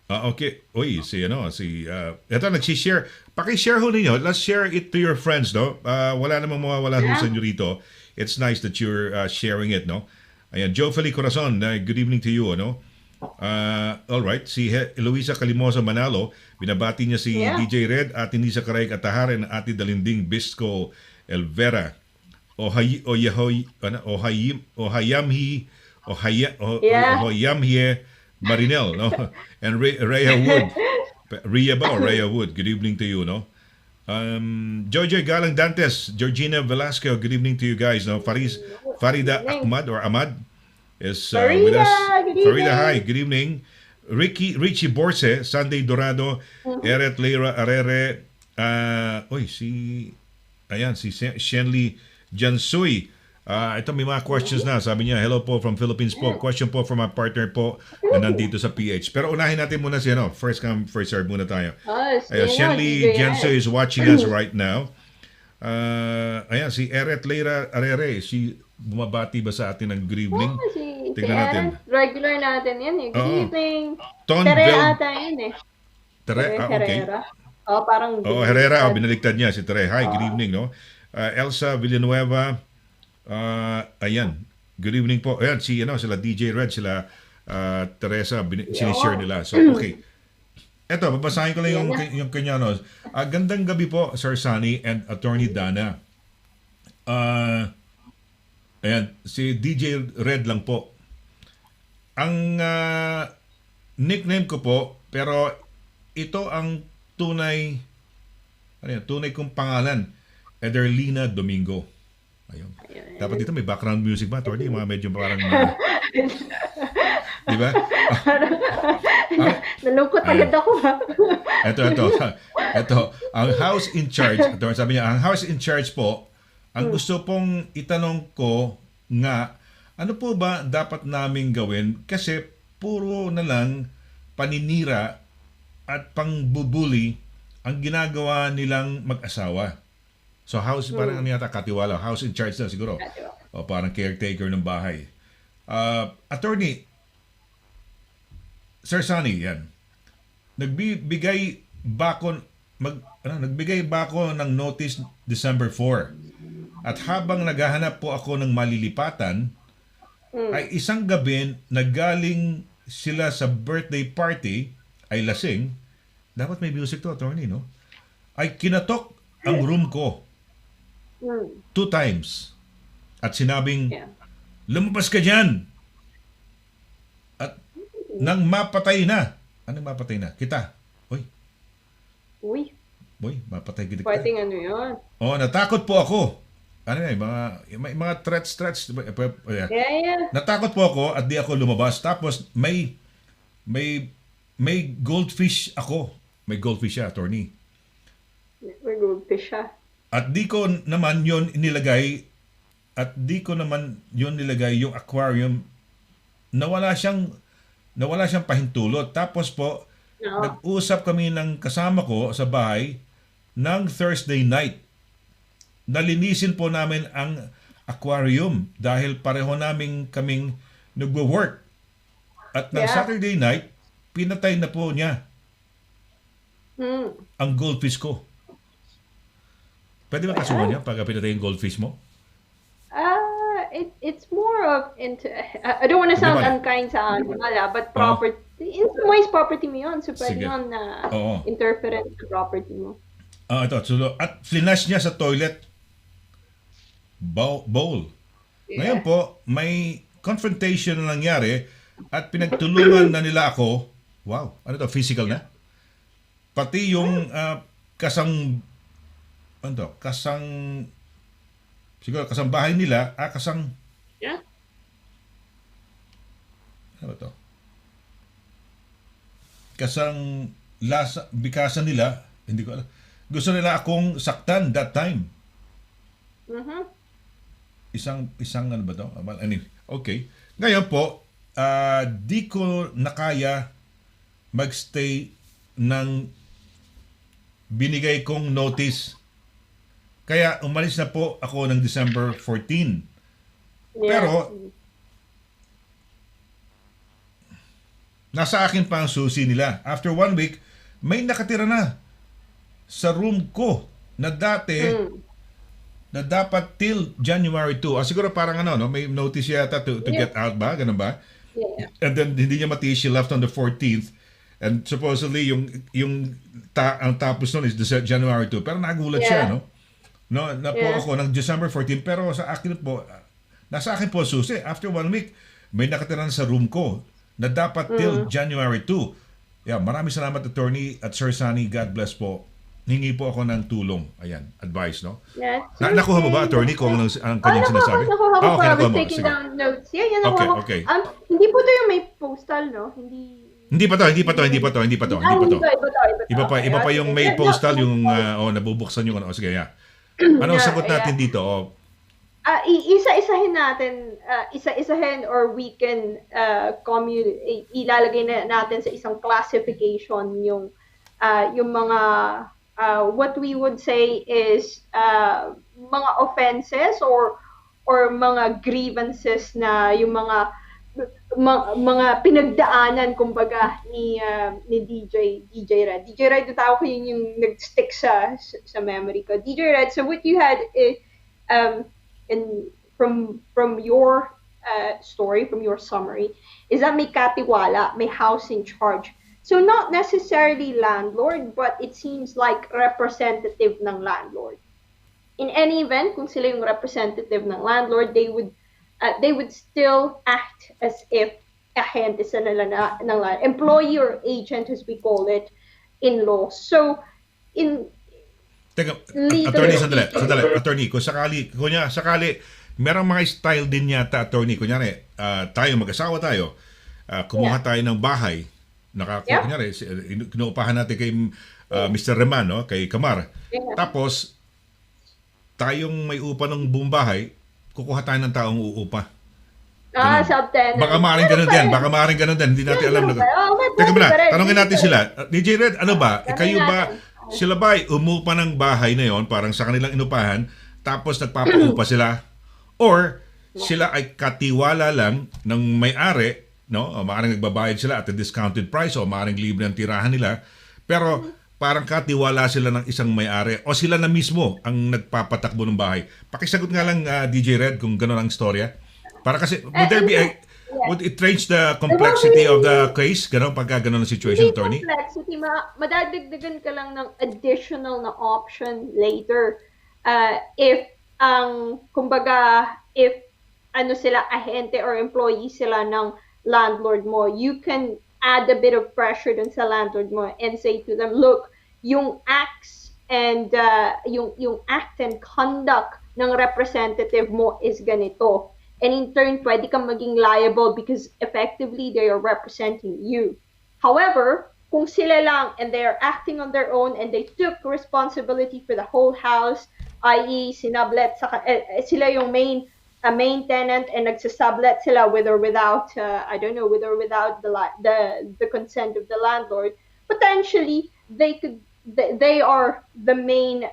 Okay. Uy, ito nagsi-share. Paki-share ho ninyo. Let's share it to your friends, no? Wala namang mawawala ho sa inyo rito. It's nice that you're sharing it, no? Ayan, Joe Feli Corazon, good evening to you, no? All right, si Eloisa Calimosa Manalo, binabati niya si DJ Red, Ate Nisa Caray Atahar, and Ate Dalinding Bisco Elvera. Ohayamhie Marinel, no? And Rhea Wood. Rhea Wood, good evening to you, no? Jojo Galang Dantes, Georgina Velasco, good evening to you guys, no? Farida Ahmad is with us. Farida, hi, good evening. Richie Borse, Sunday Dorado, Eret Leira Arere, si Shenli Jansoy. Ito may mga questions na. Sabi niya, hello po from Philippines po. Question po from my partner po na nandito sa PH. Pero unahin natin muna si first come, first serve muna tayo. Shenli Jansoy is watching us right now. Ayan, si Eret Leira Arere, bumabati ba sa atin ng good evening? Tingnan natin. Regular natin yan eh. Good evening. Tere ata yun eh. Tere? Okay. Parang... Herrera, binaligtad niya si Tere. Hi, good evening, no? Elsa Villanueva, ayan. Good evening po. Ayan, sila DJ Red, sila Teresa, sinishare nila. So, okay. Eto, babasahin ko lang yung kanya, no? Gandang gabi po, Sir Sonny and Attorney Dana. Ayan, si DJ Red lang po. Ang nickname ko po, Pero ito ang tunay, tunay kong pangalan, Ederlina Domingo. Ayun. Dapat dito may background music ba, attorney? Mga medyo parang, di ba? Nalungkot agad ako. Ito. Ang house in charge, sabi niya, ang house in charge po, ang gusto pong itanong ko nga, ano po ba dapat naming gawin? Kasi puro na lang paninira at pangbubuli ang ginagawa nilang mag-asawa. So house, parang ano yata, katiwala, house in charge na siguro. O parang caretaker ng bahay. Attorney, Sir Sonny, yan. Nagbigay ba ako ng notice December 4. At habang naghahanap po ako ng malilipatan, ay isang gabi naggaling sila sa birthday party, ay lasing. Dapat may music to, attorney, no? Ay kinatok ang room ko 2 times. At sinabing, lumabas ka dyan! At nang mapatay na. Anong mapatay na? Kita. Uy, mapatay kita. Parting ano yun? Natakot po ako. Ano yan, may mga threats. Yeah. Natakot po ako at di ako lumabas. Tapos may goldfish ako. May goldfish siya, attorney. May goldfish siya. At di ko naman yon nilagay yung aquarium. Nawala siyang pahintulot. Tapos po, nag-usap kami ng kasama ko sa bahay ng Thursday night. Nalinisin po namin ang aquarium dahil pareho kaming nagwo-work. At ng Saturday night, pinatay na po niya ang goldfish ko. Pwede ba kasuhan niya pag pinatay yung goldfish mo? It's more of into. I don't want to sound unkind sa animal, but property. In some ways, property mo yun. So, pwede yun na interference sa property mo. Ito. At flush niya sa toilet bowl. Ngayon po, may confrontation na nangyari at pinagtulungan na nila ako. Wow, ano to? Physical na? Pati yung siguro kasang bahay nila, ano ba to? Kasang bikasan nila, hindi ko alam. Gusto nila akong saktan that time. Isang ano ba to? Anyway, okay. Ngayon po, di ko nakaya magstay ng binigay kong notice. Kaya umalis na po ako ng December 14. Pero nasa akin pa ang susi nila. After 1 week, may nakatira na sa room ko na dati na dapat till January 2. Ang parang may notice yata to get out ba? Ganun ba? Yeah. And then hindi niya matiis, she left on the 14th. And supposedly ang tapos nun is January 2. Pero nagulat siya, no? Na po ako ng December 14, pero sa akin po, nasa akin po susi. After 1 week, may nakatira na sa room ko na dapat till January 2. Yeah, maraming salamat, attorney at Sir Sonny. God bless po. Hingi po ako ng tulong. Ayan, advice, no? Yes. Nakuha mo ba, attorney, kung ang kanyang sinasabi? Nakuha ko. I was mo. taking Sige. down notes. Yeah, nakuha ko. Okay. Hindi po to yung may postal, no? Hindi pa to. Iba pa yung may postal, yung nabubuksan yung sige, yeah. Ano sagot natin dito? Isa-isahin natin, isa-isahin or we can ilalagay natin sa isang classification yung mga what we would say is mga offenses or mga grievances na yung mga pinagdaanan kumbaga ni DJ Red. DJ Red, yung tao ko yung nag-stick sa memory ko. DJ Red, so what you had is from your story, from your summary, is that may katiwala, may house in charge. So not necessarily landlord, but it seems like representative ng landlord. In any event, kung sila yung representative ng landlord, they would still act as if ahente sa nila ng employee or agent as we call it in law. So in Teka, legal attorney, sandali. Attorney, kung sakali, merong mga style din yata, attorney. Kunyari, tayo, mag-asawa tayo, kumuha tayo ng bahay, kunyari, kinuupahan natin kay Mr. Reman, no? Kay Kamar. Tapos, tayong may upa ng buong bahay, kukuha tayo ng taong uupa. Subtenant. Baka maaaring ganun din. Hindi natin alam. Teka muna, tanongin natin sila. DJ Red, ano ba? Kayo ba, sila ba ay umupa ng bahay na yon, parang sa kanilang inupahan, tapos nagpapaupa sila? Or sila ay katiwala lang ng may-ari, no? O maaaring nagbabayad sila at a discounted price o maaaring libre ang tirahan nila, pero parang katiwala sila ng isang may-ari o sila na mismo ang nagpapatakbo ng bahay. Pakisagot nga lang, DJ Red, kung gano'n ang storya. Para kasi, would it change the complexity of the case? Gano'n, pagka gano'n ang situation, attorney? Complexity, madadagdagan ka lang ng additional na option later. If sila, ahente or employee sila ng landlord mo, you can add a bit of pressure dun sa landlord mo and say to them, look, yung acts and yung act and conduct ng representative mo is ganito. And in turn, pwede kang maging liable because effectively they are representing you. However, kung sila lang and they are acting on their own and they took responsibility for the whole house, i.e. sinablet sila yung main tenant and nagsasublet sila with or without the consent of the landlord, potentially they are the main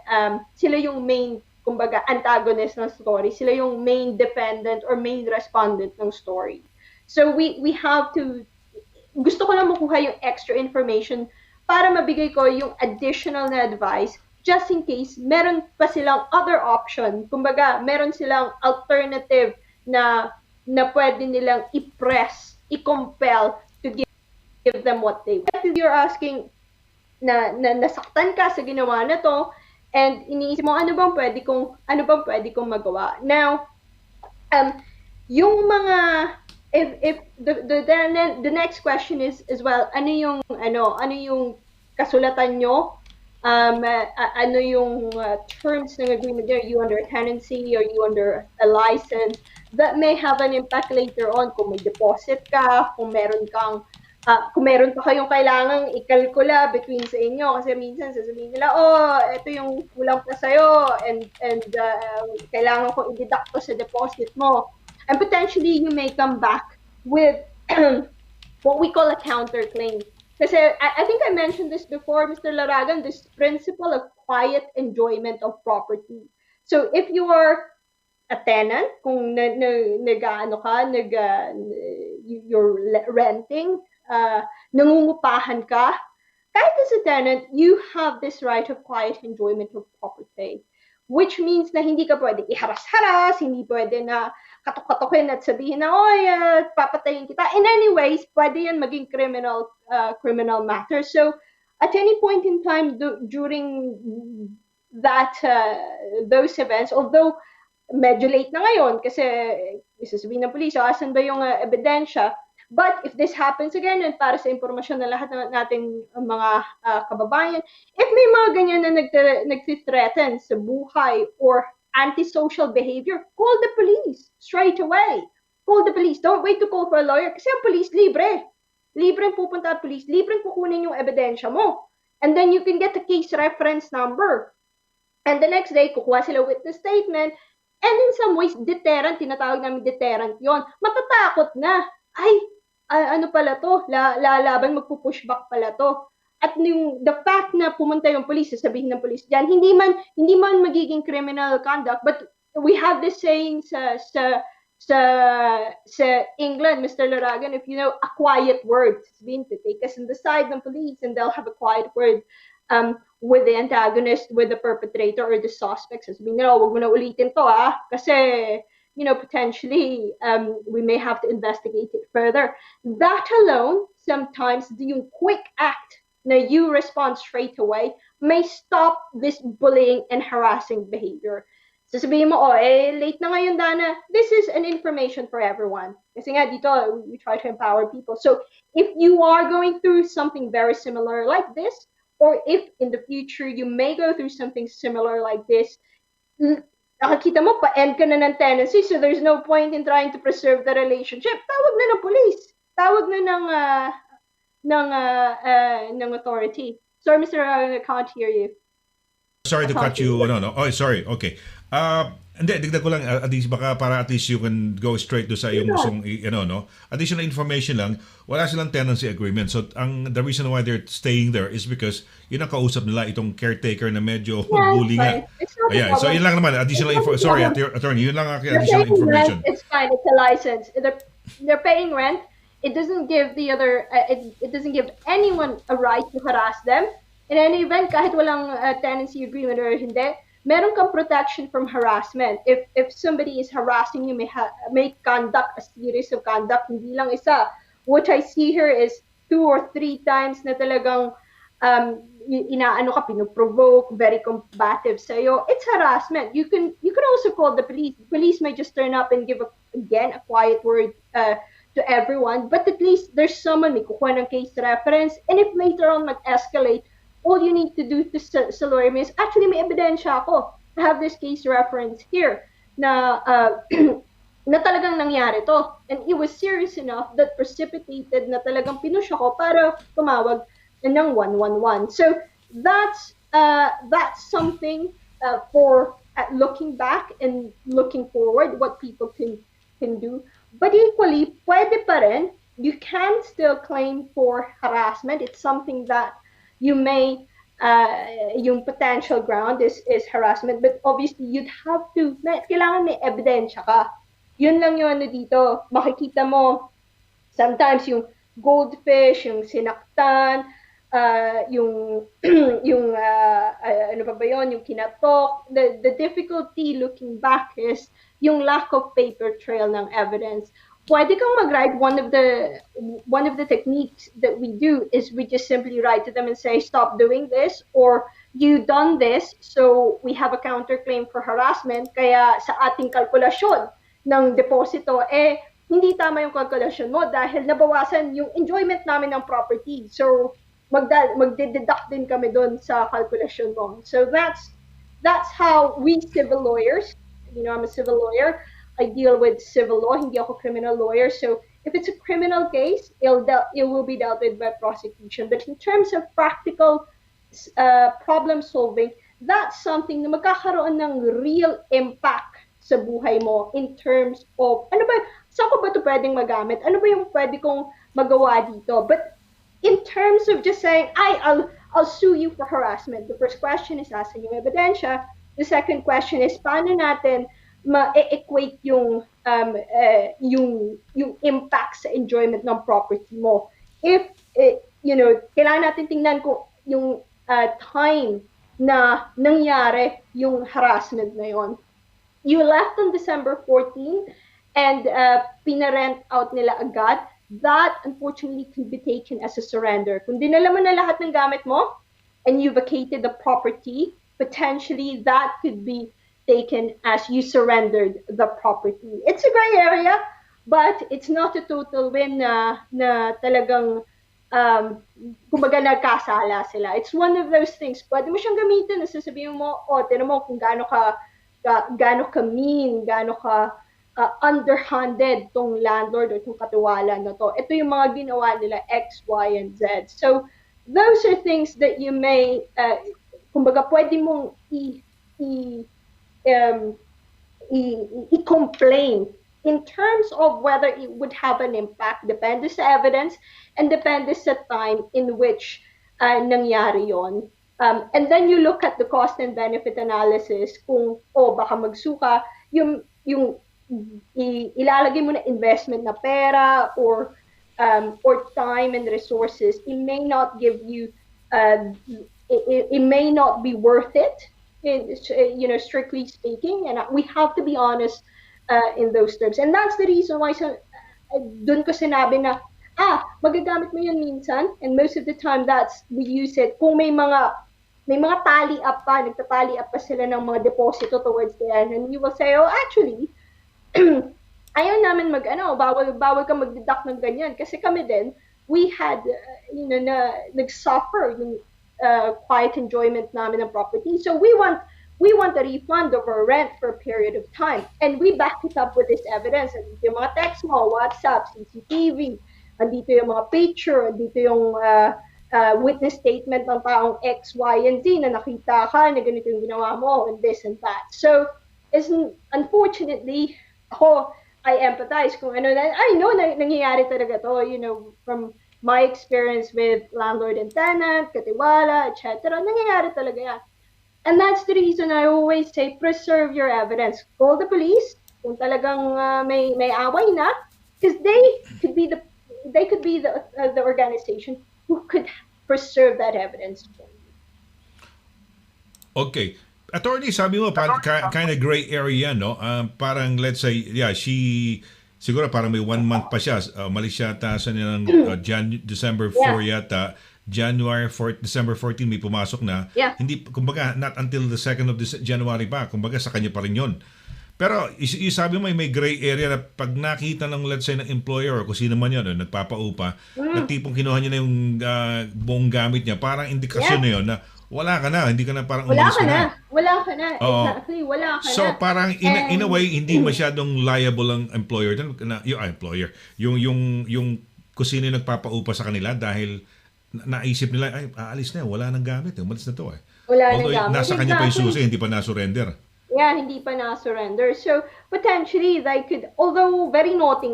sila yung main, kumbaga, antagonist ng story. Sila yung main defendant or main respondent ng story. So we have to, gusto ko lang makuha yung extra information para mabigay ko yung additional na advice just in case meron pa silang other option. Kumbaga, meron silang alternative na pwede nilang i-press, i-compel to give them what they want. If you're asking na nasaktan ka sa ginawa na to, and iniisip mo, ano bang pwede kong magawa? Now, yung mga, if the next question is as well, ano yung kasulatan nyo? Ano yung terms ng agreement there? Are you under a tenancy? Are you under a license? That may have an impact later on kung may deposit ka, kung meron pa kayong kailangang ikalkula between sa inyo, kasi minsan sasabihin nila, ito yung kulang pa sa'yo and kailangan ko i-deduct to sa deposit mo. And potentially, you may come back with what we call a counterclaim. Kasi I think I mentioned this before, Mr. Laragan, this principle of quiet enjoyment of property. So if you are a tenant, kung you're renting, nangungupahan ka, kahit as a tenant, you have this right of quiet enjoyment of property. Which means na hindi ka pwede iharas-haras, hindi pwede na katok-katokin at sabihin na, papatayin kita. In any ways, pwede yan maging criminal matter. So, at any point in time during those events, although medyo late na ngayon kasi isasabihin ng police, asan ba yung ebidensya? But if this happens again, and para sa impormasyon na lahat ng nating mga kababayan, if may mga ganyan na nag-threaten sa buhay or antisocial behavior, call the police straight away. Call the police. Don't wait to call for a lawyer. Kasi ang police, libre. Libre ang pupunta ang police. Libre ang kukunin yung ebidensya mo. And then you can get a case reference number. And the next day, kukuha sila witness statement. And in some ways, deterrent, tinatawag namin deterrent yon. Matatakot na. Ano pala to? Lalaban, magpupushback pala to. At the fact na pumunta yung police, sasabihin ng police dyan, hindi man magiging criminal conduct, but we have this saying sa England, Mr. Laragan, if you know, a quiet word. Sabihin to take us in the side ng police and they'll have a quiet word with the antagonist, with the perpetrator or the suspect. Sabihin nila, wag mo na ulitin to kasi potentially we may have to investigate it further. That alone, sometimes the quick act na you respond straight away may stop this bullying and harassing behavior. sasabihin mo, oh, late na ngayon, Dana. This is an information for everyone. Kasi nga dito, we try to empower people. So if you are going through something very similar like this, or if in the future you may go through something similar like this, nakakita mo, pa-end ka na ng tenancy, so there's no point in trying to preserve the relationship. Tawag na ng police. Tawag na ng authority. Sorry, Mr. I can't hear you. Sorry to cut you. No. Oh, sorry. Okay. Hindi, digdag ko lang, at least baka para at least you can go straight to sa iyong gustong, no? Additional information lang, wala silang tenancy agreement. So, the reason why they're staying there is because yun ang kausap nila, itong caretaker na medyo bully nga. Ayan, so yun lang naman, additional information. Sorry, attorney, yun lang ang additional information. Rent, it's fine, it's a license. They're paying rent. It doesn't give it doesn't give anyone a right to harass them. In any event, kahit walang tenancy agreement or hindi, meron kang protection from harassment. If somebody is harassing you, may conduct, a series of conduct, hindi lang isa. What I see here is 2 or 3 times na talagang inaano ka, pinoprovoke, very combative sa'yo. It's harassment. You can also call the police. The police may just turn up and give a quiet word to everyone, but at least there's someone, may kukuha ng case reference, and if later on mag-escalate, all you need to do sa lawyer is, actually may ebidensya ako. I have this case reference here na na talagang nangyari to. And it was serious enough that precipitated na talagang pinush ako para tumawag ng 111. So that's something for looking back and looking forward, what people can do. But equally, pwede pa rin, you can still claim for harassment. It's something that you may, yung potential ground is harassment, but obviously you'd have to, kailangan may ebidensya ka. Yun lang yung ano dito, makikita mo, sometimes yung goldfish, yung sinaktan, yung ano pa ba yun, yung kinatok. The difficulty looking back is yung lack of paper trail ng evidence. Pwede kang mag-write, one of the techniques that we do is we just simply write to them and say, stop doing this, or you done this, so we have a counterclaim for harassment, kaya sa ating kalkulasyon ng deposito, hindi tama yung kalkulasyon mo dahil nabawasan yung enjoyment namin ng property. So, magde-deduct din kami doon sa kalkulasyon mo. So that's how we civil lawyers, I'm a civil lawyer, I deal with civil law, hindi ako criminal lawyer. So if it's a criminal case, it will be dealt with by prosecution. But in terms of practical problem solving, that's something na magkakaroon ng real impact sa buhay mo in terms of, saan ko ba ito pwedeng magamit? Ano ba yung pwede kong magawa dito? But in terms of just saying, I'll sue you for harassment, the first question is, asan yung ebidensya? The second question is, paano natin ma-equate yung impact sa enjoyment ng property mo? If, kailangan natin tingnan kung yung time na nangyari yung harassment na yon. You left on December 14 and pinarent out nila agad. That, unfortunately, can be taken as a surrender. Kung dinala mo na lahat ng gamit mo and you vacated the property, potentially that could be taken as you surrendered the property. It's a gray area, but it's not a total win na talagang kumbaga nagkasala sila. It's one of those things. Pwede mo siyang gamitin, sasabihin mo, tinan mo kung gaano ka mean, gaano ka underhanded tong landlord or tong katiwala na to. Ito yung mga ginawa nila X, Y, and Z. So those are things that you may, kumbaga pwede mong i-complain in terms of whether it would have an impact. Depende sa evidence and depende sa time in which nangyari yon. And then you look at the cost and benefit analysis kung baka magsuka, yung ilalagay mo na investment na pera or time and resources, it may not give you it may not be worth it, strictly speaking, and we have to be honest in those terms. And that's the reason why dun ko sinabi na magagamit mo yun minsan, and most of the time we use it kung may mga may mga nagtatali up pa sila ng mga deposito towards the end, and you will say, oh, actually, ayaw namin bawal ka mag-deduct ng ganyan. Kasi kami din, we had, nag-suffer yung quiet enjoyment namin ng property. So we want a refund of our rent for a period of time. And we back it up with this evidence. Andito yung mga text mo, WhatsApp, CCTV, andito yung mga picture, andito yung witness statement ng taong X, Y, and Z na nakita ka na ganito yung ginawa mo and this and that. So, unfortunately, I empathize kung ano na, I know na nangyayari talaga to, from my experience with landlord and tenant, katiwala, etc. Nangyayari talaga yan. And that's the reason I always say, preserve your evidence. Call the police kung talagang may away na, because they could be the organization who could preserve that evidence for you. Okay. Attorney, sabi mo, kind of gray area, no? Parang, let's say, yeah, siguro parang may 1 month pa siya. Umalis siya sa nilang December 4 yata. January 4, December 14 may pumasok na. Yeah. Hindi, kumbaga, not until the 2nd of January pa. Kumbaga, sa kanya pa rin yun. Pero, sabi mo, may gray area na pag nakita ng, let's say, ng employer or kung sino man yun, nagpapaupa, na tipong kinuha niya na yung buong gamit niya, parang indikasyon na yun na wala ka na, hindi ka na parang umalis ka na. Wala ka na. Exactly, wala ka na. So parang in a way hindi masyadong liable ang employer yung kung sino nagpapaupa sa kanila dahil naisip nila ay aalis na, wala nang gamit, umalis na to . Wala Although nang gamit. Nasa kanya pa yung susi, hindi pa na-surrender. Yeah, hindi pa na-surrender. So potentially they could, although very naughty,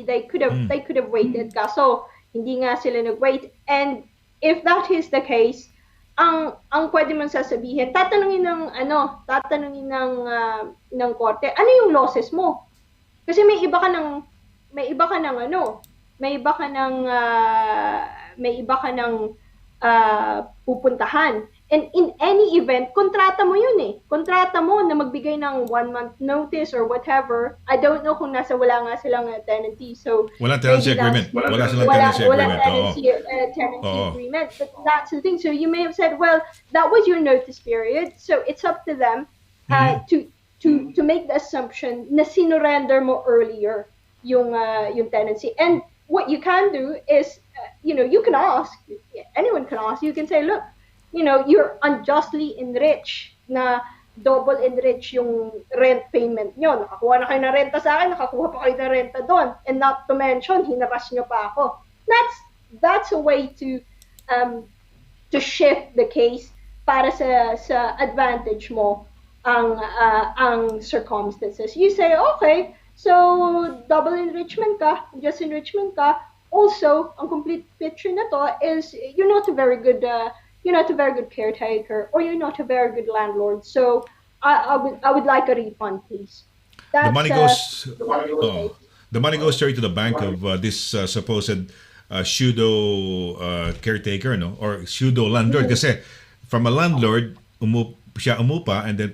they could have waited. Kaso hindi nga sila nag-wait. And if that is the case, ang pwede mong sasabihin, tatanungin ng korte, ano yung losses mo? Kasi may iba ka ng pupuntahan. And in any event, kontrata mo yun eh. Kontrata mo na magbigay ng 1 month notice or whatever. I don't know kung wala nga silang tenancy. So Walang tenancy agreement. Wala silang tenancy agreement. Tenancy agreement. But that's the thing. So you may have said, well, that was your notice period. So it's up to them to make the assumption na sinurrender mo earlier yung tenancy. And what you can do is, you can ask, anyone can ask, you can say, look, you're unjustly enriched, na double enriched yung rent payment nyo. Nakakuha na kayo ng renta sa akin, nakakuha pa kayo ng renta doon. And not to mention, hinaras nyo pa ako. That's a way to shift the case para sa advantage mo ang circumstances. You say, okay, so double enrichment ka, just enrichment ka. Also, ang complete picture na to is you're not a very good caretaker, or you're not a very good landlord. So I would like a refund, please. The money goes straight to the bank of this supposed pseudo caretaker, no, or pseudo landlord. Kasi from a landlord, siya umupa and then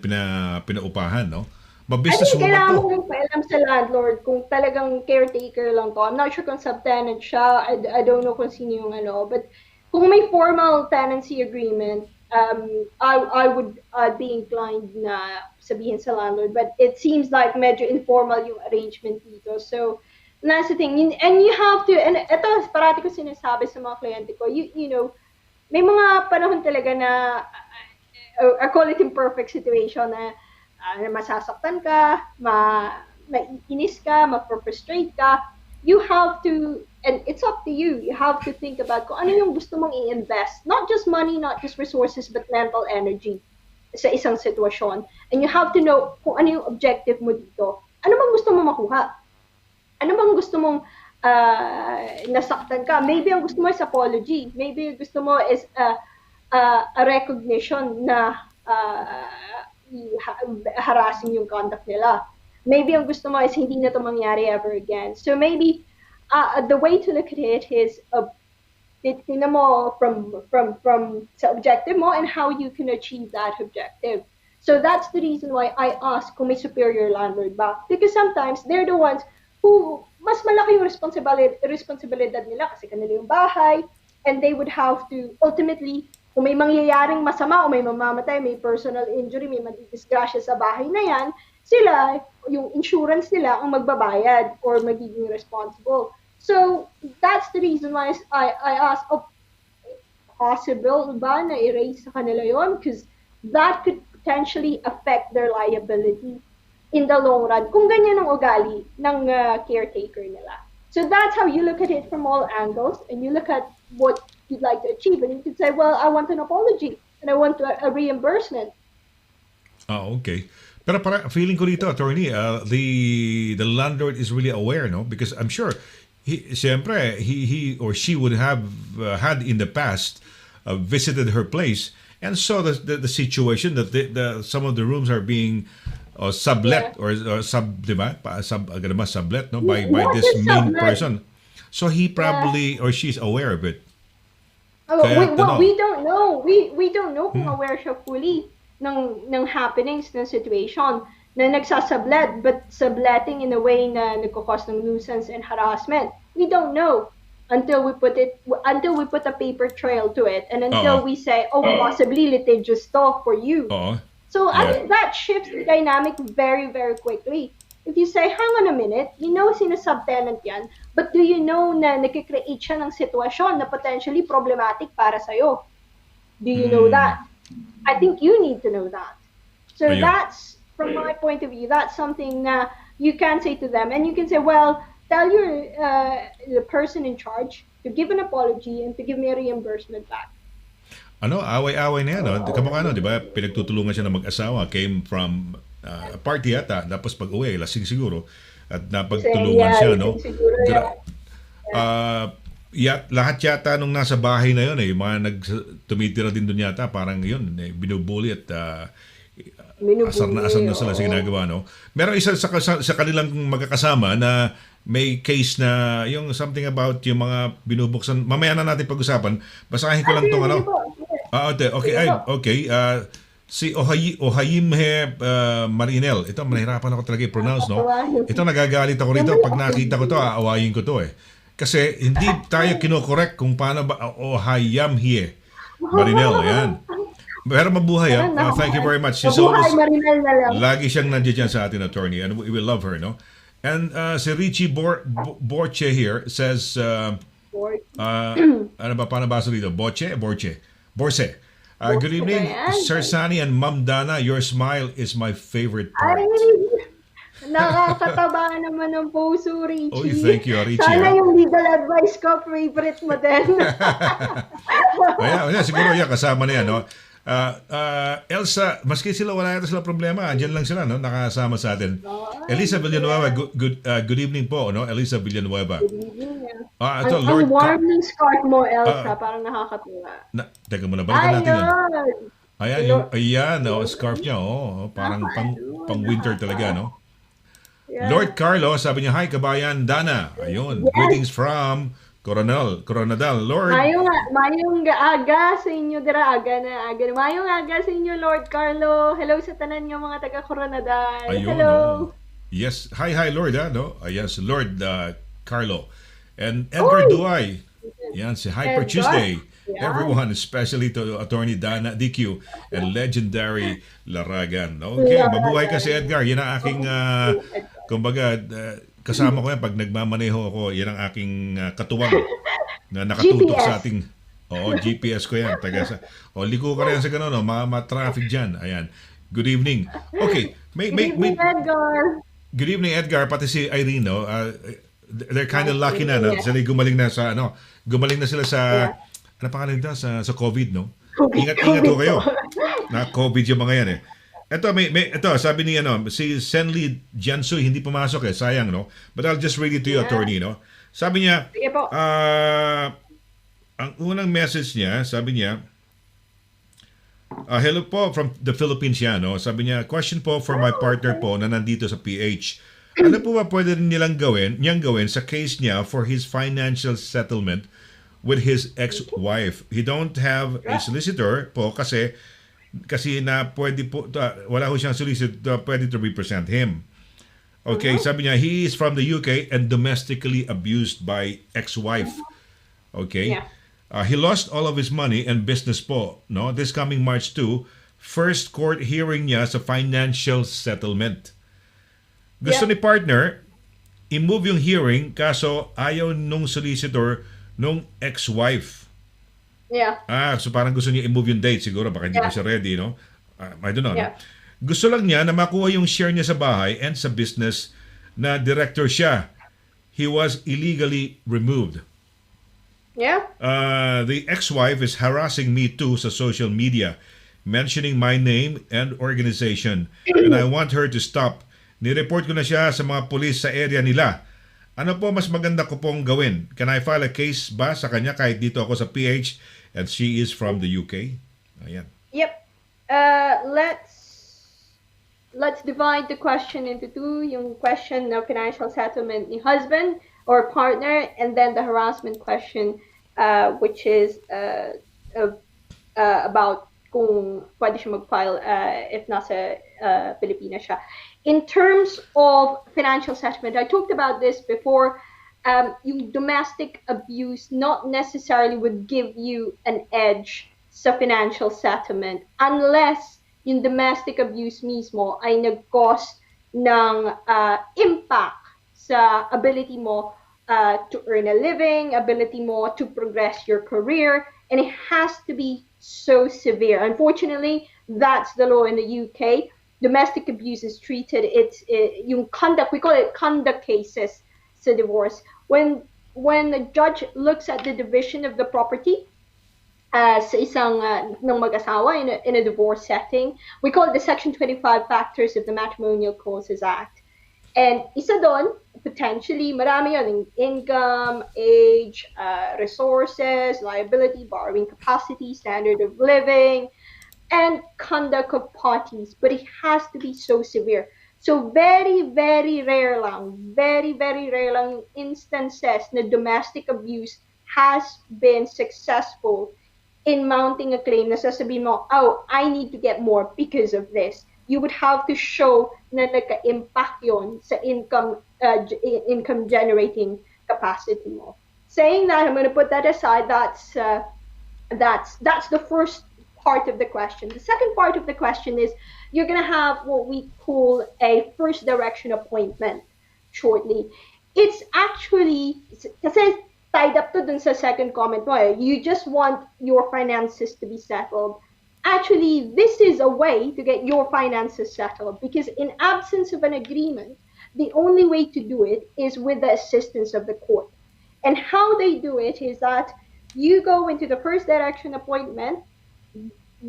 pinaupahan, no. Business woman to. Kailangan mo paalam sa landlord kung talagang caretaker lang to. I'm not sure kung subtenant siya. I don't know kung sino yung but kung may formal tenancy agreement, I'd be inclined na sabihin sa landlord. But it seems like medyo informal yung arrangement dito. So, that's the thing. And you have to, and ito, parati ko sinasabi sa mga kliyente ko, may mga panahon talaga na, I call it imperfect situation na masasaktan ka, maiinis ka, ma-frustrate ka. You have to, and it's up to you, you have to think about kung ano yung gusto mong i-invest. Not just money, not just resources, but mental energy sa isang sitwasyon. And you have to know kung ano yung objective mo dito. Ano bang gusto mong makuha? Ano bang gusto mong nasaktan ka? Maybe ang gusto mo is apology. Maybe ang gusto mo is a recognition na harassing yung conduct nila. Maybe ang gusto mo is hindi na to mangyari ever again. So maybe the way to look at it is tingnan mo from sa objective mo and how you can achieve that objective. So that's the reason why I ask kung may superior landlord ba. Because sometimes they're the ones who mas malaki yung responsibilidad nila kasi kanila yung bahay, and they would have to ultimately, kung may mangyayaring masama o may mamamatay, may personal injury, may madidisgrasya sa bahay na yan, sila, yung insurance nila ang magbabayad or magiging responsible. So, that's the reason why I asked, oh, possible ba na erase sa kanila yon? Because that could potentially affect their liability in the long run kung ganyan ang ugali ng caretaker nila. So that's how you look at it from all angles, and you look at what you'd like to achieve, and you could say, well, I want an apology and I want a reimbursement. Okay. Pero para feeling ko dito, attorney, the landlord is really aware, no? Because I'm sure siyempre, he or she would have had in the past visited her place and saw the situation that some of the rooms are being sublet or diba? Sublet, no? By this main person. So he probably or she's aware of it. We don't know. We don't know kung aware siya fully ng happenings, ng situation na nagsasublet, but subletting in a way na nagkakos ng nuisance and harassment. We don't know until we put a paper trail to it, and until we say, oh, possibly litigious to for you. So I think that shifts the dynamic very, very quickly. If you say, hang on a minute, you know sinasubtenant yan, but do you know na nakikreate siya ng sitwasyon na potentially problematic para sa'yo? Do you know that? I think you need to know that. So that's, from my point of view, that's something na you can say to them, and you can say, well, tell the person in charge to give an apology and to give me a reimbursement back. Away-away na yan, no? Kamukha, di ba? Pinagtutulungan siya ng mag-asawa, came from party yata, tapos pag-uwi, lasing siguro, at napagtulungan siya, no? Lahat yata nung nasa bahay na yun, yung mga tumitira din doon yata, parang yun, binubuli at asar na sila sa ginagawa, no? Meron isa sa kanilang magkakasama na may case na yung something about yung mga binubuksan. Mamaya na natin pag-usapan. Basahin ko lang itong ano. Okay. Si Ohayimhe Marinel. Ito, manahirapan ako talaga i-pronounce, no? Ito, nagagalit ako rito. Pag nakita ko to, aawayin ko to, eh. Kasi hindi tayo kinokorek kung paano ba Ohayimhe Marinel. Ayan. Pero mabuhay, thank you very much. She's always, lagi siyang nandiyan sa atin, attorney, and we will love her, no? And si Richie Borche here says, ano ba, paano basa dito? Borche? Good evening, Sir Sonny and Ma'am Dana. Your smile is my favorite part. Nakakataba naman ng puso, Richie. Oh, thank you, Richie. Sana yung legal advice ko, favorite mo din. Siguro kasama na yan, no? Elsa, maski sila wala yata sila problema, andyan lang sila, no? Nakasama sa atin. Elisa Villanueva, good evening po, no? Elisa Villanueva. Good evening. Ito, Ang Lord warm ng scarf mo, Elsa, parang nakakatuwa. Teka muna, balikan natin yan. Ayan, scarf niya, parang pang winter talaga, no? Yeah. Lord Carlo, sabi niya, hi kabayan, Dana. Ayun, greetings from Coronadal. Lord. Mayong aga sa inyo, aga. Mayong aga sa inyo, Lord Carlo. Hello sa tanan ng mga taga Coronadal. Ayun, hello. Yes, hi Lord, no? Yes, Lord Carlo. And Edgar Duay. Yan, si Hyper Tuesday. Yeah. Everyone, especially to Attorney Dana DQ and legendary Laragan. Okay, mabuhay ka si Edgar. Yan ang aking, kumbaga, kasama ko yan pag nagmamaneho ako. Yan ang aking katuwang na nakatutok sa ating GPS ko yan. Liko ka rin sa gano'n, ma-traffic dyan. Ayan. Good evening. Okay. Good evening, Edgar. Good evening, Edgar. Pati si Irene, no? They're kind of lucky na, no? Sila gumaling na sila sa, ano pangalan nito? Sa COVID, no? Ingat-ingat ko kayo. Na COVID yung mga yan, eh. Ito, sabi ni si Senli Jansu, hindi pumasok, sayang, no? But I'll just read it to you, attorney, no? Sabi niya, ang unang message niya, sabi niya, hello po from the Philippines yan, no? Sabi niya, question po for my partner po na nandito sa PH. Ano po ba pwede niyang gawin sa case niya for his financial settlement with his ex-wife? He don't have a solicitor po kasi na pwede po, wala ho siyang solicitor pwede to represent him. Okay, sabi niya, he is from the UK and domestically abused by ex-wife. Okay? He lost all of his money and business po, no? This coming March 2, first court hearing niya sa financial settlement. Gusto Yeah. ni partner i-move yung hearing kaso ayaw nung solicitor nung ex-wife. Yeah. So parang gusto niya i-move yung date siguro baka hindi pa Yeah. siya ready, no? I don't know. No? Yeah. Gusto lang niya na makuha yung share niya sa bahay and sa business na director siya. He was illegally removed. Yeah. The ex-wife is harassing me too sa social media, mentioning my name and organization, and I want her to stop. Nireport ko na siya sa mga pulis sa area nila. Ano po mas maganda ko pong gawin? Can I file a case ba sa kanya kahit dito ako sa PH and she is from the UK? Ayan. Yep. Let's divide the question into two. Yung question of financial settlement ni husband or partner, and then the harassment question, which is about kung pwede siya mag-file if nasa Pilipinas siya. In terms of financial settlement, I talked about this before. Yung domestic abuse not necessarily would give you an edge sa financial settlement unless yung domestic abuse mismo ay nag-cause ng impact sa ability mo to earn a living, ability mo to progress your career, and it has to be so severe. Unfortunately, that's the law in the UK. Domestic abuse is treated, yung conduct, we call it conduct cases sa divorce. When the judge looks at the division of the property sa isang ng mag-asawa in a divorce setting, we call it the Section 25 Factors of the Matrimonial Causes Act. And isa doon, potentially, marami yun, income, age, resources, liability, borrowing capacity, standard of living, and conduct of parties. But it has to be so severe. So very, very rare lang instances na domestic abuse has been successful in mounting a claim na sasabihin mo, oh, I need to get more because of this. You would have to show na nagka-impact yun sa income generating capacity mo. Saying that, I'm going to put that aside. That's the first part of the question. The second part of the question is you're going to have what we call a first direction appointment shortly. It's actually, kasi tied up to dun sa second comment mo, you just want your finances to be settled. Actually, this is a way to get your finances settled because in absence of an agreement, the only way to do it is with the assistance of the court. And how they do it is that you go into the first direction appointment,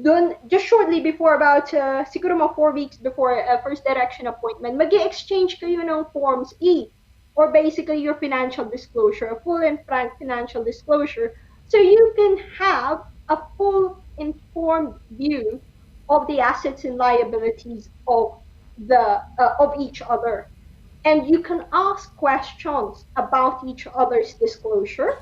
dun, just shortly before about, siguro mga 4 weeks before a first direction appointment, mag-exchange kayo ng Forms E, or basically your financial disclosure, a full and frank financial disclosure, so you can have a full informed view of the assets and liabilities of each other. And you can ask questions about each other's disclosure,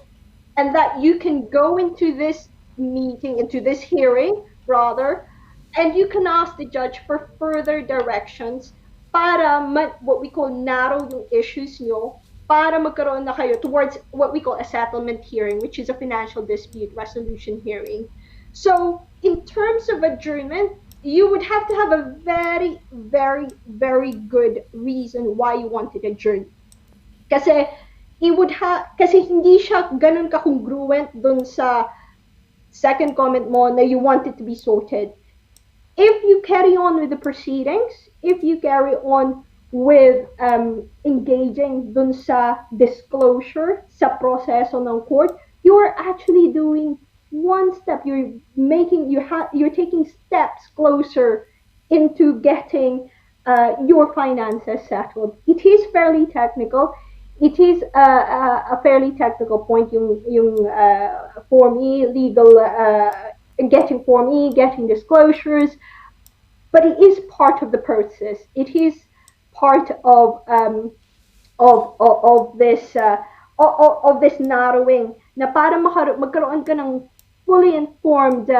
and that you can go into this meeting, into this hearing, rather, and you can ask the judge for further directions para what we call narrow yung issues nyo, para magkaroon na kayo towards what we call a settlement hearing, which is a financial dispute resolution hearing. So in terms of adjournment, you would have to have a very, very, very good reason why you wanted to adjourn. Kasi hindi siya ganun ka-congruent dun sa second comment mo na you want it to be sorted. If you carry on with the proceedings, if you carry on with engaging dun sa disclosure sa proseso ng court, you are actually doing one step. You're taking steps closer into getting your finances settled. It is fairly technical. It is a fairly technical point. Yung Form E, legal, getting Form E, getting disclosures, but it is part of the process. It is part of this narrowing na para magkaroon ka ng fully informed,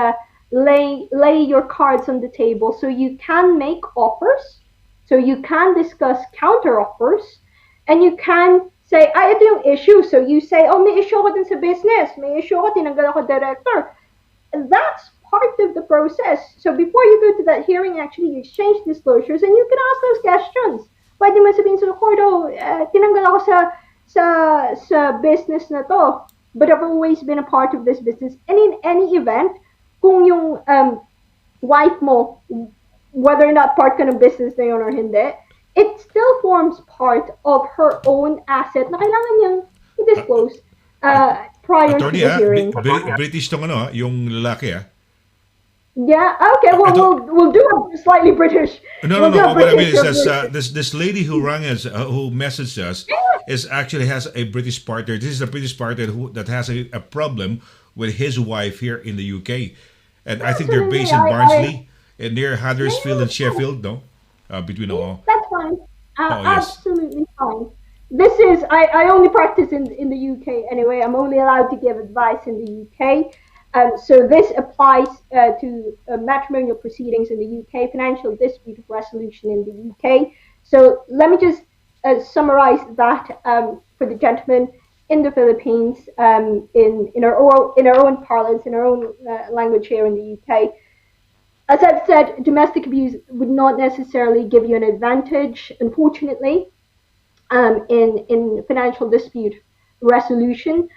lay your cards on the table so you can make offers, so you can discuss counter offers, and you can say, ay, ito yung issue. So you say, oh, may issue ako din sa business. May issue ako, tinanggal ako director. And that's part of the process. So before you go to that hearing, actually, you exchange disclosures and you can ask those questions. Pwede mo sabihin sa court, oh, tinanggal ako sa business na to. But I've always been a part of this business. And in any event, kung yung wife mo, whether or not part ka ng business na yun or hindi, it still forms part of her own asset na kailangan niyang i-disclose prior Attorney, to the hearing. British tong yung lalaki, Yeah, okay, well, we'll do a slightly British. No. We'll do a What I mean British is version. this lady who rang us, who messaged us, is actually has a British partner. This is a British partner that has a problem with his wife here in the UK, and I think they're based in Barnsley, near Huddersfield and Sheffield. No, between all. That's fine. Yes. Absolutely fine. This is, I only practice in the UK anyway. I'm only allowed to give advice in the UK. So this applies to matrimonial proceedings in the UK, financial dispute resolution in the UK. So let me just summarize that for the gentleman in the Philippines, in our own parlance, in our own language here in the UK. As I've said, domestic abuse would not necessarily give you an advantage, unfortunately, in financial dispute resolution.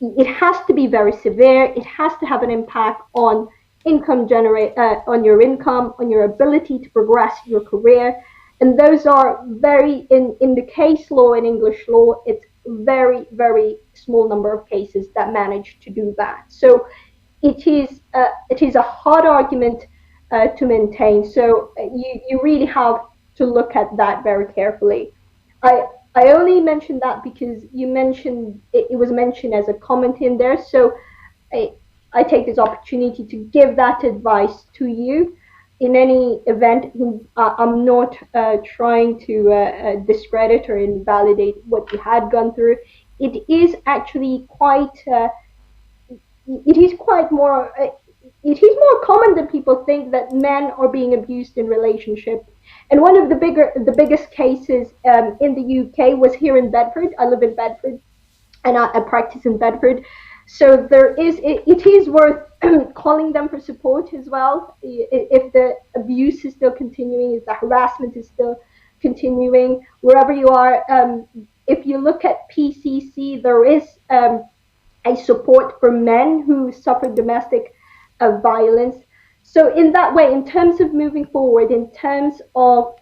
It has to be very severe. It has to have an impact on on your income, on your ability to progress your career. And those are very, in the case law, in English law, it's very, very small number of cases that manage to do that. So it is a hard argument to maintain. So you really have to look at that very carefully. I only mentioned that because you mentioned it was mentioned as a comment in there. So I take this opportunity to give that advice to you. In any event, I'm not trying to discredit or invalidate what you had gone through. It is actually quite. It is more common than people think that men are being abused in relationship. And one of the biggest cases in the UK was here in Bedford. I live in Bedford, and I practice in Bedford. So it is worth calling them for support as well. If the abuse is still continuing, if the harassment is still continuing, wherever you are, if you look at PCC, there is a support for men who suffer domestic violence. So in that way, in terms of moving forward, in terms of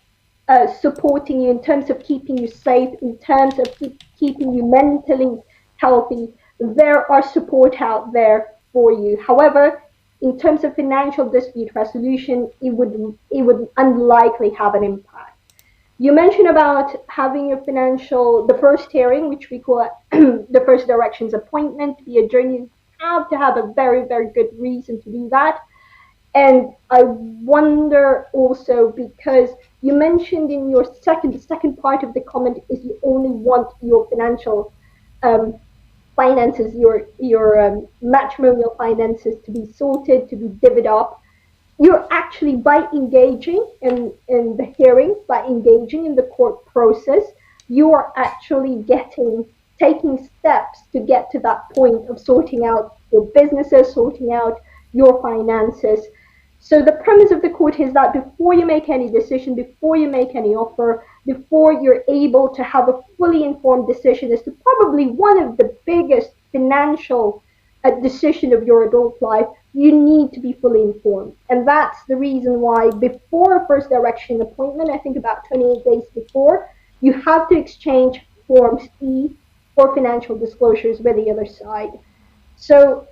supporting you, in terms of keeping you safe, in terms of keeping you mentally healthy, there are support out there for you. However, in terms of financial dispute resolution, it would unlikely have an impact. You mentioned about having the first hearing, which we call the first directions appointment, to be adjourned. You have to have a very, very good reason to do that. And I wonder also, because you mentioned in your the second part of the comment is you only want your financial finances, your matrimonial finances to be sorted, to be divvied up. You're actually, by engaging in the hearing, by engaging in the court process, you are actually taking steps to get to that point of sorting out your businesses, sorting out your finances. So the premise of the court is that before you make any decision, before you make any offer, before you're able to have a fully informed decision as to probably one of the biggest financial decision of your adult life, you need to be fully informed. And that's the reason why before a first direction appointment, I think about 28 days before, you have to exchange Forms E for financial disclosures with the other side. So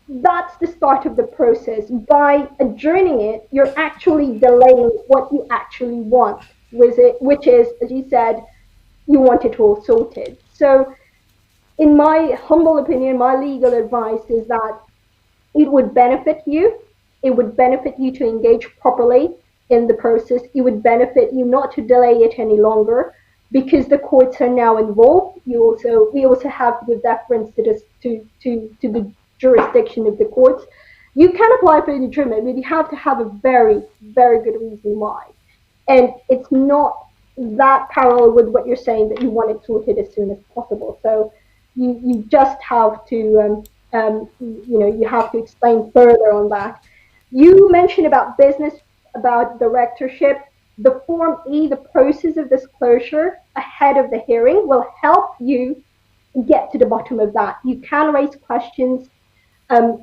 that's the start of the process. By adjourning it, you're actually delaying what you actually want with it, which is, as you said, you want it all sorted. So in my humble opinion, my legal advice is that it would benefit you. It would benefit you to engage properly in the process. It would benefit you not to delay it any longer, because the courts are now involved. We also have to give deference to the jurisdiction of the courts. You can apply for an adjournment, but you have to have a very, very good reason why. And it's not that parallel with what you're saying, that you want it sorted as soon as possible. So you just have to you have to explain further on that. You mentioned about business, about directorship. The Form E, the process of disclosure ahead of the hearing, will help you get to the bottom of that. You can raise questions,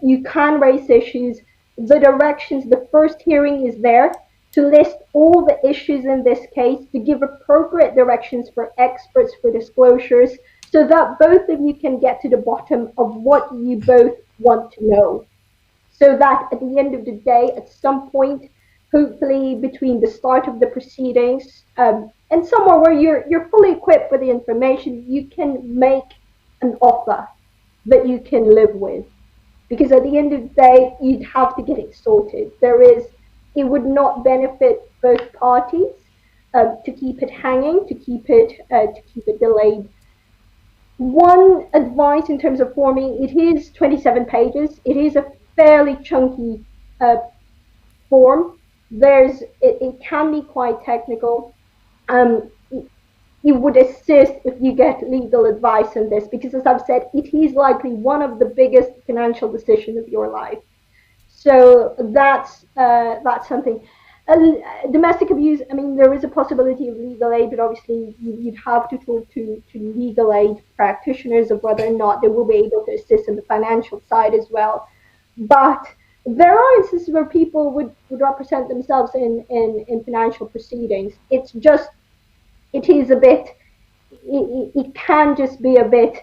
you can raise issues. The directions, the first hearing is there to list all the issues in this case, to give appropriate directions for experts for disclosures, so that both of you can get to the bottom of what you both want to know. So that at the end of the day, at some point, hopefully between the start of the proceedings and somewhere where you're fully equipped with the information, you can make an offer that you can live with. Because at the end of the day, you'd have to get it sorted. It would not benefit both parties to keep it hanging, to keep it delayed. One advice in terms of forming, it is 27 pages. It is a fairly chunky form. It can be quite technical. It would assist if you get legal advice on this, because as I've said, it is likely one of the biggest financial decisions of your life. So that's something. Domestic abuse, I mean, there is a possibility of legal aid, but obviously you'd have to talk to legal aid practitioners of whether or not they will be able to assist on the financial side as well. But there are instances where people would represent themselves in financial proceedings. It is a bit, it can just be a bit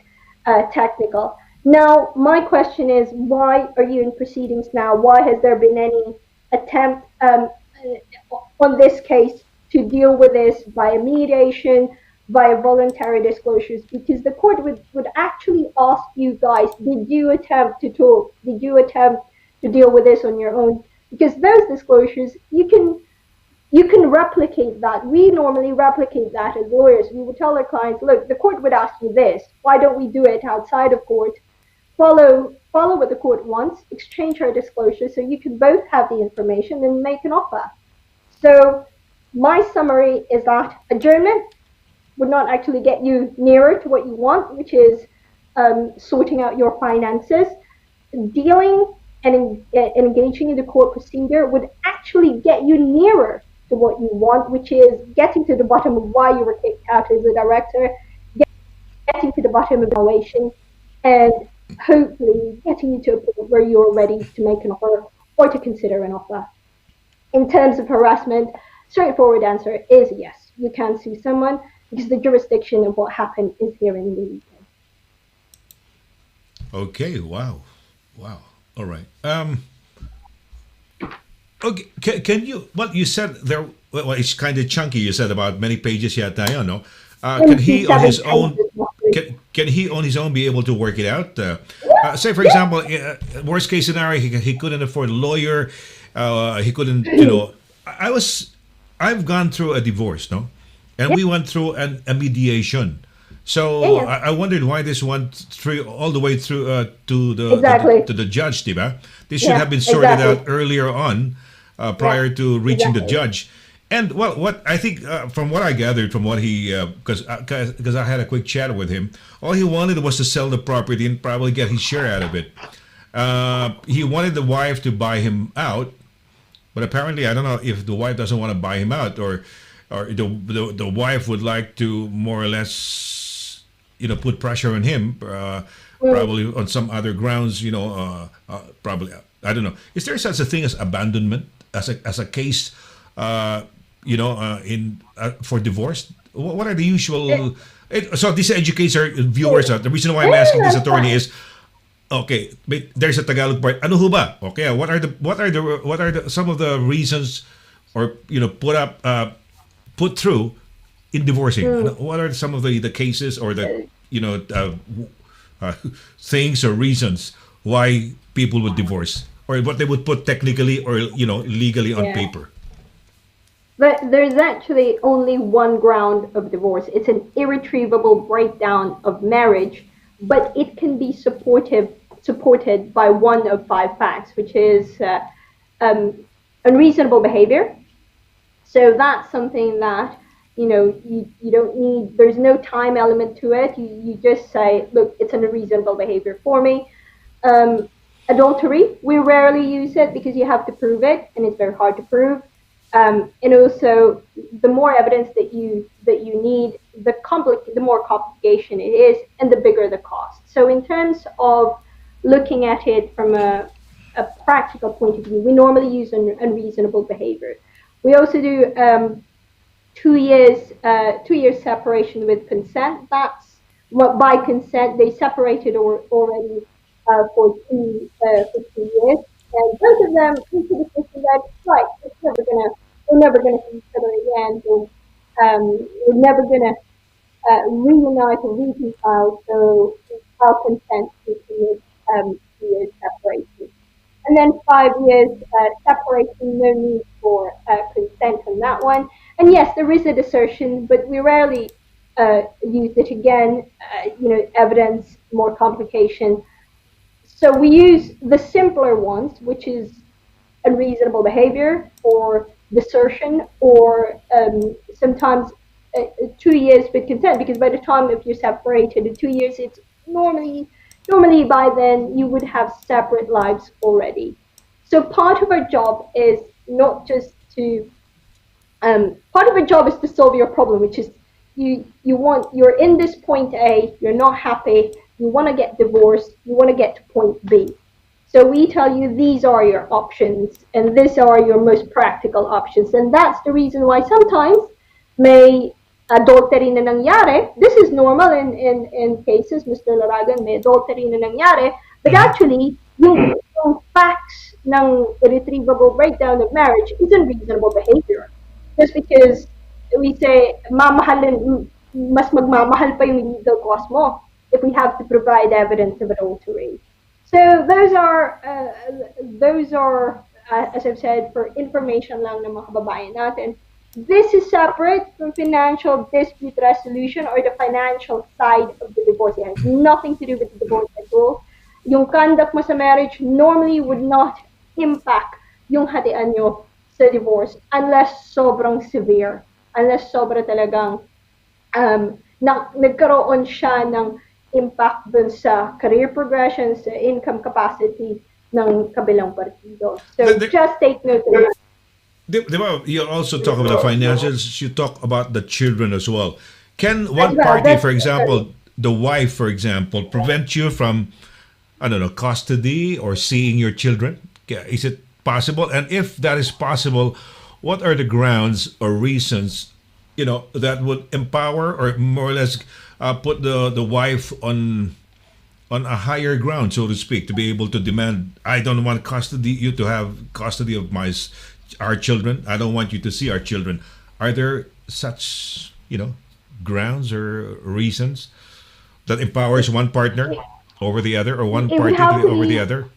technical. Now, my question is, why are you in proceedings now? Why has there been any attempt on this case to deal with this via mediation, via voluntary disclosures? Because the court would actually ask you guys, did you attempt to talk? Did you attempt to deal with this on your own? Because those disclosures, you can replicate that. We normally replicate that as lawyers. We would tell our clients, look, the court would ask you this. Why don't we do it outside of court? Follow what the court wants, exchange our disclosure so you can both have the information and make an offer. So my summary is that adjournment would not actually get you nearer to what you want, which is sorting out your finances. Dealing and engaging in the court procedure would actually get you nearer to what you want, which is getting to the bottom of why you were kicked out as a director, getting to the bottom of the evaluation, and hopefully getting you to a point where you're ready to make an offer or to consider an offer. In terms of harassment, straightforward answer is yes. You can sue someone because the jurisdiction of what happened is here in the UK. Okay, wow. All right. Okay, can you, well, you said there, well, it's kind of chunky, you said about many pages yata yun, no? Can he on his own, can he on his own be able to work it out? Say, for example, worst case scenario, he couldn't afford a lawyer, he couldn't, I've gone through a divorce, no? And we went through a mediation. So I wondered why this went through all the way through to the judge, diba? This should have been sorted out earlier on, prior to reaching the judge. And well, what I think from what I gathered from what he, because I had a quick chat with him, all he wanted was to sell the property and probably get his share out of it. He wanted the wife to buy him out, but apparently I don't know if the wife doesn't want to buy him out, or the wife would like to more or less, put pressure on him, probably on some other grounds, probably, I don't know. Is there such a thing as abandonment as a case, in for divorce? What are the usual? So this educates our viewers. The reason why I'm asking this attorney is, okay, there's a Tagalog part. Ano ho ba? Okay, what are some of the reasons, or put through in divorcing? What are some of the cases or the things or reasons why people would divorce, or what they would put technically or legally on paper? But there's actually only one ground of divorce. It's an irretrievable breakdown of marriage, but it can be supported by one of 5 facts, which is unreasonable behavior. So that's something that you don't need, there's no time element to it. You just say, look, it's an unreasonable behavior for me. Adultery, we rarely use it because you have to prove it, and it's very hard to prove. And also, the more evidence that you need, the more complication it is, and the bigger the cost. So, in terms of looking at it from a practical point of view, we normally use unreasonable behavior. We also do 2 years separation with consent. That's what, by consent they separated already for 2 years, and both of them into the decision that right, we're never gonna see each other again. So we're never gonna reunite or reconcile. So I'll consent to 2 years separation. And then 5 years separation, no need for consent on that one. And yes, there is a desertion, but we rarely use it again. Evidence, more complication. So we use the simpler ones, which is unreasonable behavior or desertion, or sometimes 2 years with consent, because by the time if you're separated in 2 years, it's normally by then you would have separate lives already. So part of our job is not just to part of our job is to solve your problem, which is you're in this point A, you're not happy, you want to get divorced, you want to get to point B. So we tell you these are your options, and these are your most practical options, and that's the reason why sometimes may adultery na nangyari. This is normal in cases, Mr. Laragan, may adultery na nangyari, but actually, yung facts ng irretrievable breakdown of marriage is unreasonable behavior. Just because we say, mas magmamahal pa yung legal cost mo if we have to provide evidence of adultery. So those are, as I've said, for information lang ng mga kababayan natin. This is separate from financial dispute resolution or the financial side of the divorce. It has nothing to do with the divorce at all. Yung conduct mo sa marriage normally would not impact yung hatian nyo sa divorce unless sobrang severe, unless sobra talagang nagkaroon siya ng impact dun sa career progression, sa income capacity ng kabilang partido. So just take note of that. You also talk about the financials. You talk about the children as well. Can one party, for example, the wife, for example, prevent you from, I don't know, custody or seeing your children? Is it possible? And if that is possible, what are the grounds or reasons, that would empower or more or less put the wife on a higher ground, so to speak, to be able to demand, I don't want you to have custody of our children. I don't want you to see our children. Are there such, grounds or reasons that empowers one partner over the other, or one party over the other?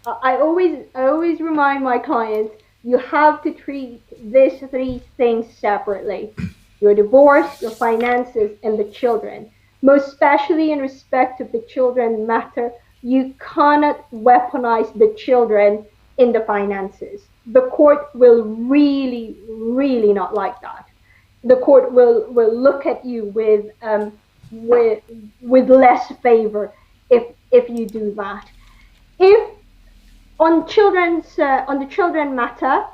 I always remind my clients, you have to treat these three things separately. Your divorce, your finances, and the children. Most especially in respect of the children matter, you cannot weaponize the children in the finances. The court will really, really not like that. The court will look at you with less favor if you do that. If on the children matter,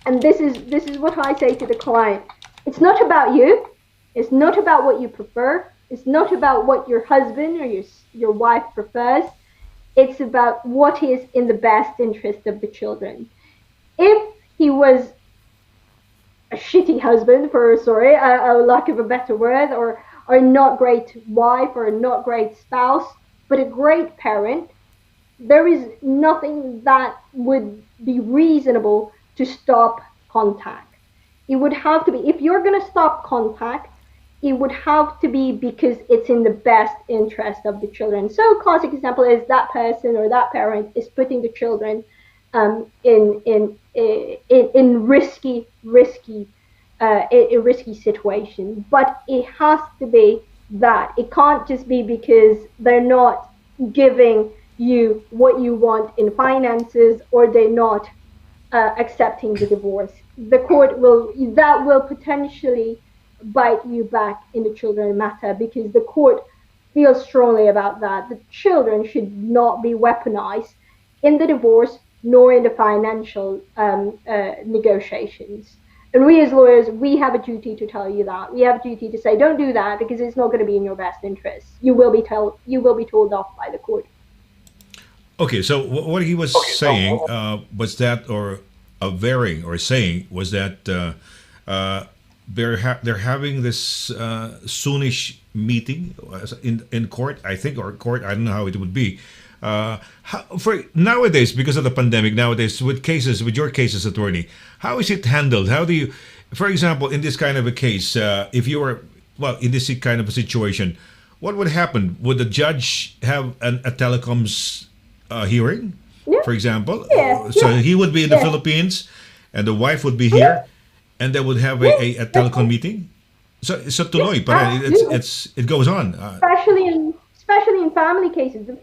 and this is what I say to the client, it's not about you, it's not about what you prefer, it's not about what your husband or your wife prefers, it's about what is in the best interest of the children. If he was a shitty husband, for a lack of a better word, or not great wife or not great spouse, but a great parent, there is nothing that would be reasonable to stop contact. It would have to be, if you're going to stop contact, it would have to be because it's in the best interest of the children. So a classic example is that person or that parent is putting the children in risky situation. But it has to be that. It can't just be because they're not giving you what you want in finances, or they're not accepting the divorce. The court will potentially bite you back in the children matter, because the court feels strongly about that. The children should not be weaponized in the divorce nor in the financial negotiations. And we as lawyers, we have a duty to tell you that. We have a duty to say, don't do that because it's not going to be in your best interest. You will be told off by the court. Okay, so what he was saying was that, or varying or saying was that they're having this soonish meeting in court, I think, or court. I don't know how it would be. For nowadays, because of the pandemic, nowadays with your cases, attorney, how is it handled? How do you, for example, in this kind of a case, if you were in this kind of a situation, what would happen? Would the judge have a telecoms hearing, for example? So he would be in the Philippines, and the wife would be here, and they would have a telecom meeting. So tuloy, but it goes on. Especially in family cases, the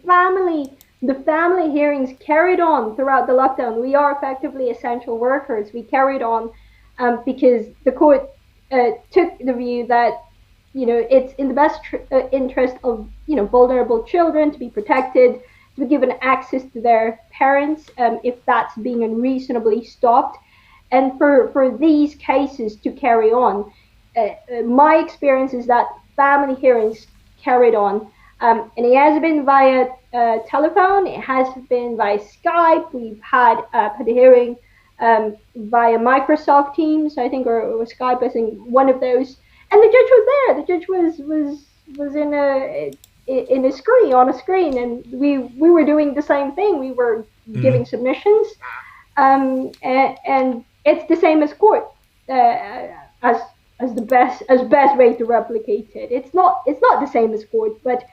family hearings carried on throughout the lockdown. We are effectively essential workers. We carried on because the court took the view that it's in the best interest of vulnerable children to be protected, to be given access to their parents if that's being unreasonably stopped, and for these cases to carry on. My experience is that family hearings carried on. And it has been via telephone, it has been via Skype. We've had a hearing via Microsoft Teams, I think, or Skype, I think, one of those. And the judge was there. The judge was in a screen, on a screen, and we were doing the same thing. We were giving submissions, and it's the same as court, as best way to replicate it. It's not the same as court, but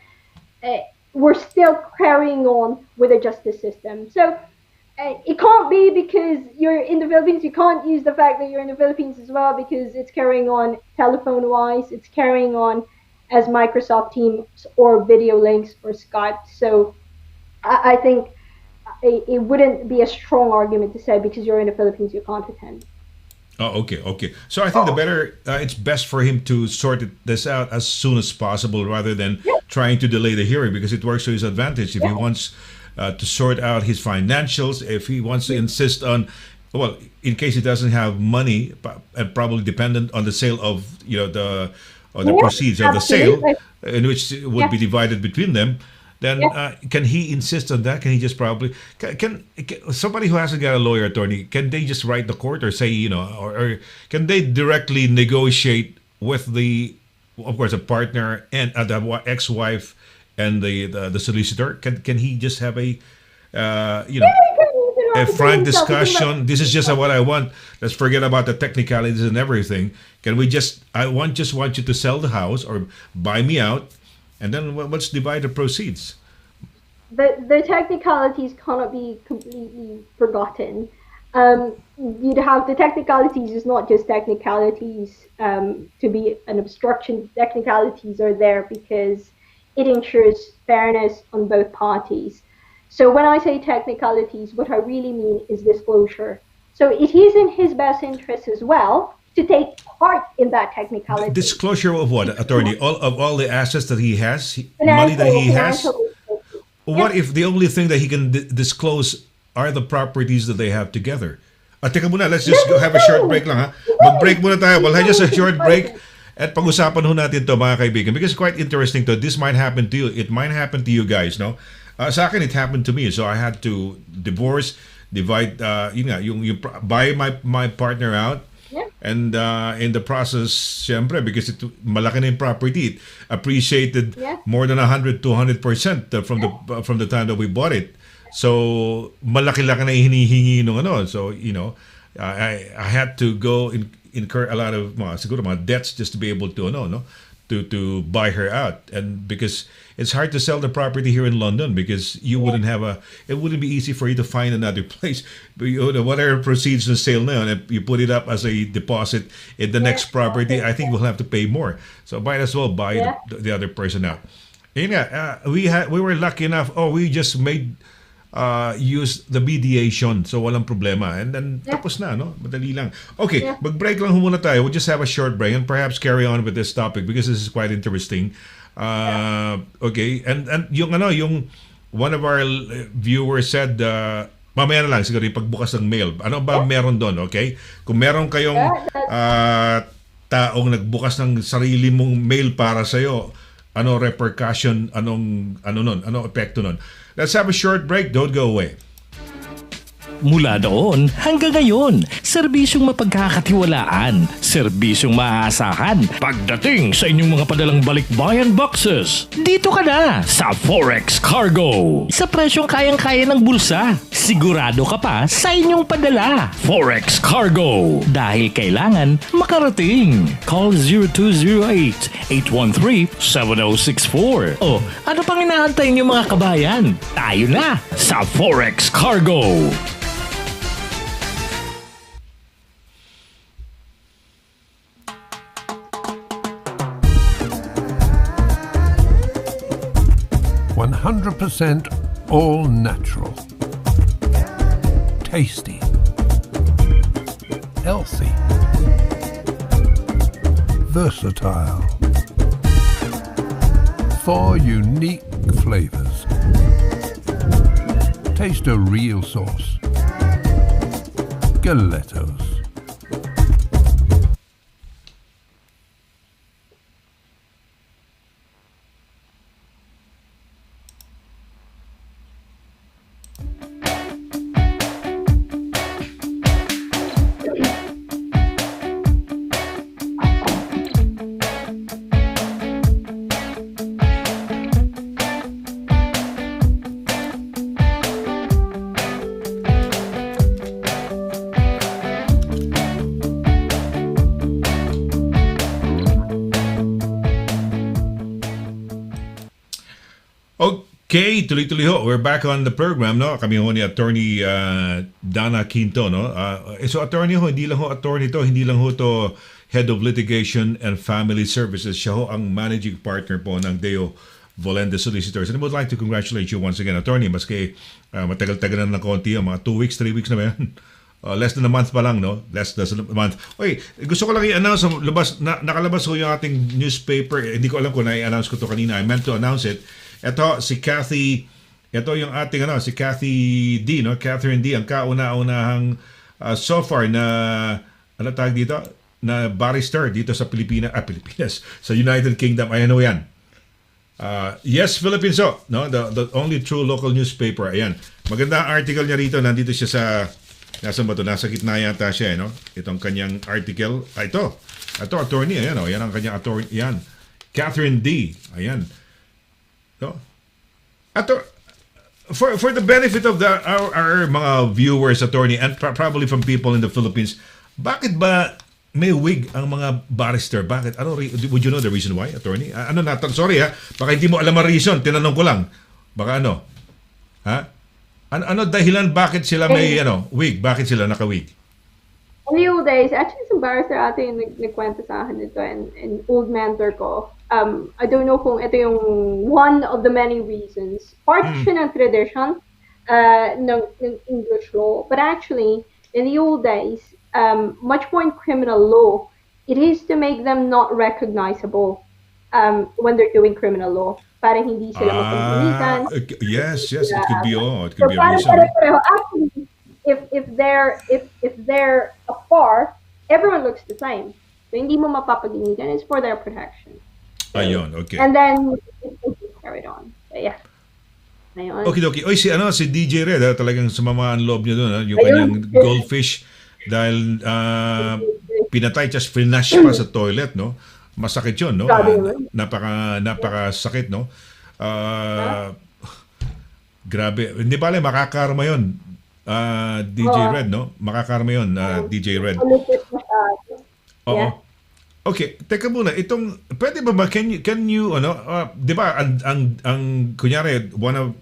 we're still carrying on with the justice system. So it can't be because you're in the Philippines. You can't use the fact that you're in the Philippines as well, because it's carrying on telephone-wise. It's carrying on as Microsoft Teams or video links or Skype. So I think it wouldn't be a strong argument to say because you're in the Philippines you can't attend. Oh, okay. So I think it's best for him to sort this out as soon as possible rather than trying to delay the hearing, because it works to his advantage. If he wants to sort out his financials, if he wants to insist on, in case he doesn't have money, and probably dependent on the sale of the proceeds of the sale, in which it would be divided between them. Then can he insist on that? Can he just probably can somebody who hasn't got a lawyer, attorney, can they just write the court or say or can they directly negotiate with of course a partner and the ex-wife and the solicitor? Can he just have a frank discussion? This is just what I want. Let's forget about the technicalities and everything. Can we just want you to sell the house or buy me out? And then let's divide the proceeds. The technicalities cannot be completely forgotten. You'd have the technicalities is not just technicalities to be an obstruction. Technicalities are there because it ensures fairness on both parties. So when I say technicalities, what I really mean is disclosure. So it is in his best interest as well to take part in that technicality. Disclosure of what, attorney? All the assets that he has, money that he has? What if the only thing that he can disclose are the properties that they have together? Teka muna, let's just have a short break lang, ha? Mag-break muna tayo. We'll have just a short break at pag-usapan ho natin to, mga kaibigan, because it's quite interesting to. This might happen to you. It might happen to you guys, no? Sa akin, it happened to me. So I had to divide, buy my partner out. And in the process, syempre, because malaki na yung property, it appreciated more than 100-200% from the time that we bought it. So malaki-laki na hinihingi nung ano. So I had to go incur a lot of siguro mga debts just to be able to buy her out, and because it's hard to sell the property here in London because you wouldn't have it wouldn't be easy for you to find another place. But whatever proceeds the sale now, and if you put it up as a deposit in the next property, I think we'll have to pay more. So might as well buy the other person out. And we were lucky enough. We just made use the mediation. So walang problema. And then tapos na, no? Madali lang. Okay, mag-break lang muna tayo. We'll just have a short break and perhaps carry on with this topic because this is quite interesting. Okay, and yung one of our viewers said, mamaya na lang siguro pagbukas ng mail. Ano ba meron doon, okay? Kung meron kayong taong nagbukas ng sarili mong mail para sa iyo, ano repercussion, anong epekto nun? Let's have a short break. Don't go away. Mula doon hanggang ngayon, serbisyong mapagkakatiwalaan, serbisyong maaasahan pagdating sa inyong mga padalang balikbayan boxes. Dito ka na sa Forex Cargo. Sa presyong kayang-kaya ng bulsa, sigurado ka pa sa inyong padala. Forex Cargo. Dahil kailangan makarating. Call 0208-813-7064. O, ano pang inaantay niyo mga kabayan? Tayo na sa Forex Cargo. 100% all natural, tasty, healthy, versatile, 4 unique flavors. Taste a real sauce. Galettos. Okay, tuloy-tuloy ho. We're back on the program, no? Kami ho ni Attorney DANNA Quinto, no? So attorney ho, hindi lang ho attorney to, hindi lang ho to Head of Litigation and Family Services. Siya ho ang managing partner po ng Deo Volenda Solicitors. And I would like to congratulate you once again, attorney. Maski matagal-tagal na ng konti, mga 2 weeks, 3 weeks na ba yan? Less than a month pa lang, no? Less than a month. Okay, gusto ko lang i-announce, nakalabas ho yung ating newspaper. Hindi ko alam kung na-i-announce ko to kanina. I meant to announce it. Ito si Kathy, ito yung ating si Kathy D, no? Catherine D, ang kauna-unahang so far na ano tawag dito? Na barrister dito sa Pilipinas, sa United Kingdom. Ayan ho yan. Yes, Philippines, no? The only true local newspaper. Ayan. Maganda ang article niya rito. Nandito siya sa nasa ba to? Nasa gitna yata siya, no? Itong kanyang article. Ito, attorney. Ayan, yan ang kanyang attorney. Ayan. Catherine D. Ayan. No? For the benefit of our mga viewers, attorney, and probably from people in the Philippines, bakit ba may wig ang mga barrister? Bakit? Would you know the reason why, attorney? Sorry baka hindi mo alam ang reason, tinanong ko lang. Baka ano? Ha? Ano dahilan bakit sila may wig? Bakit sila naka-wig? In the old days, actually some barrister atin nagkwento sa akin ito and old mentor ko. I don't know kung ito yung one of the many reasons. Part siya ng tradition ng English law. But actually, in the old days, much more in criminal law, it is to make them not recognizable when they're doing criminal law. Para hindi sila mapagalitan. Yes, it could be it could be a reason. Actually, if they're afar, everyone looks the same. So hindi mo mapapagalitan. It's for their protection. Ayun, okay. And then it carried on. So, yeah. Ayun. Okay. Oy, si DJ Red, talagang sumama ang loob niya doon, yung kanyang goldfish dahil pinatay, just finash pa sa toilet, no? Masakit 'yon, no? Napaka-sakit, no? Grabe. Hindi pala makakarma 'yon. DJ Red, no? Makakarma 'yon, DJ Red. Oo. Okay, teka muna, pwede ba can you di ba ang kunyari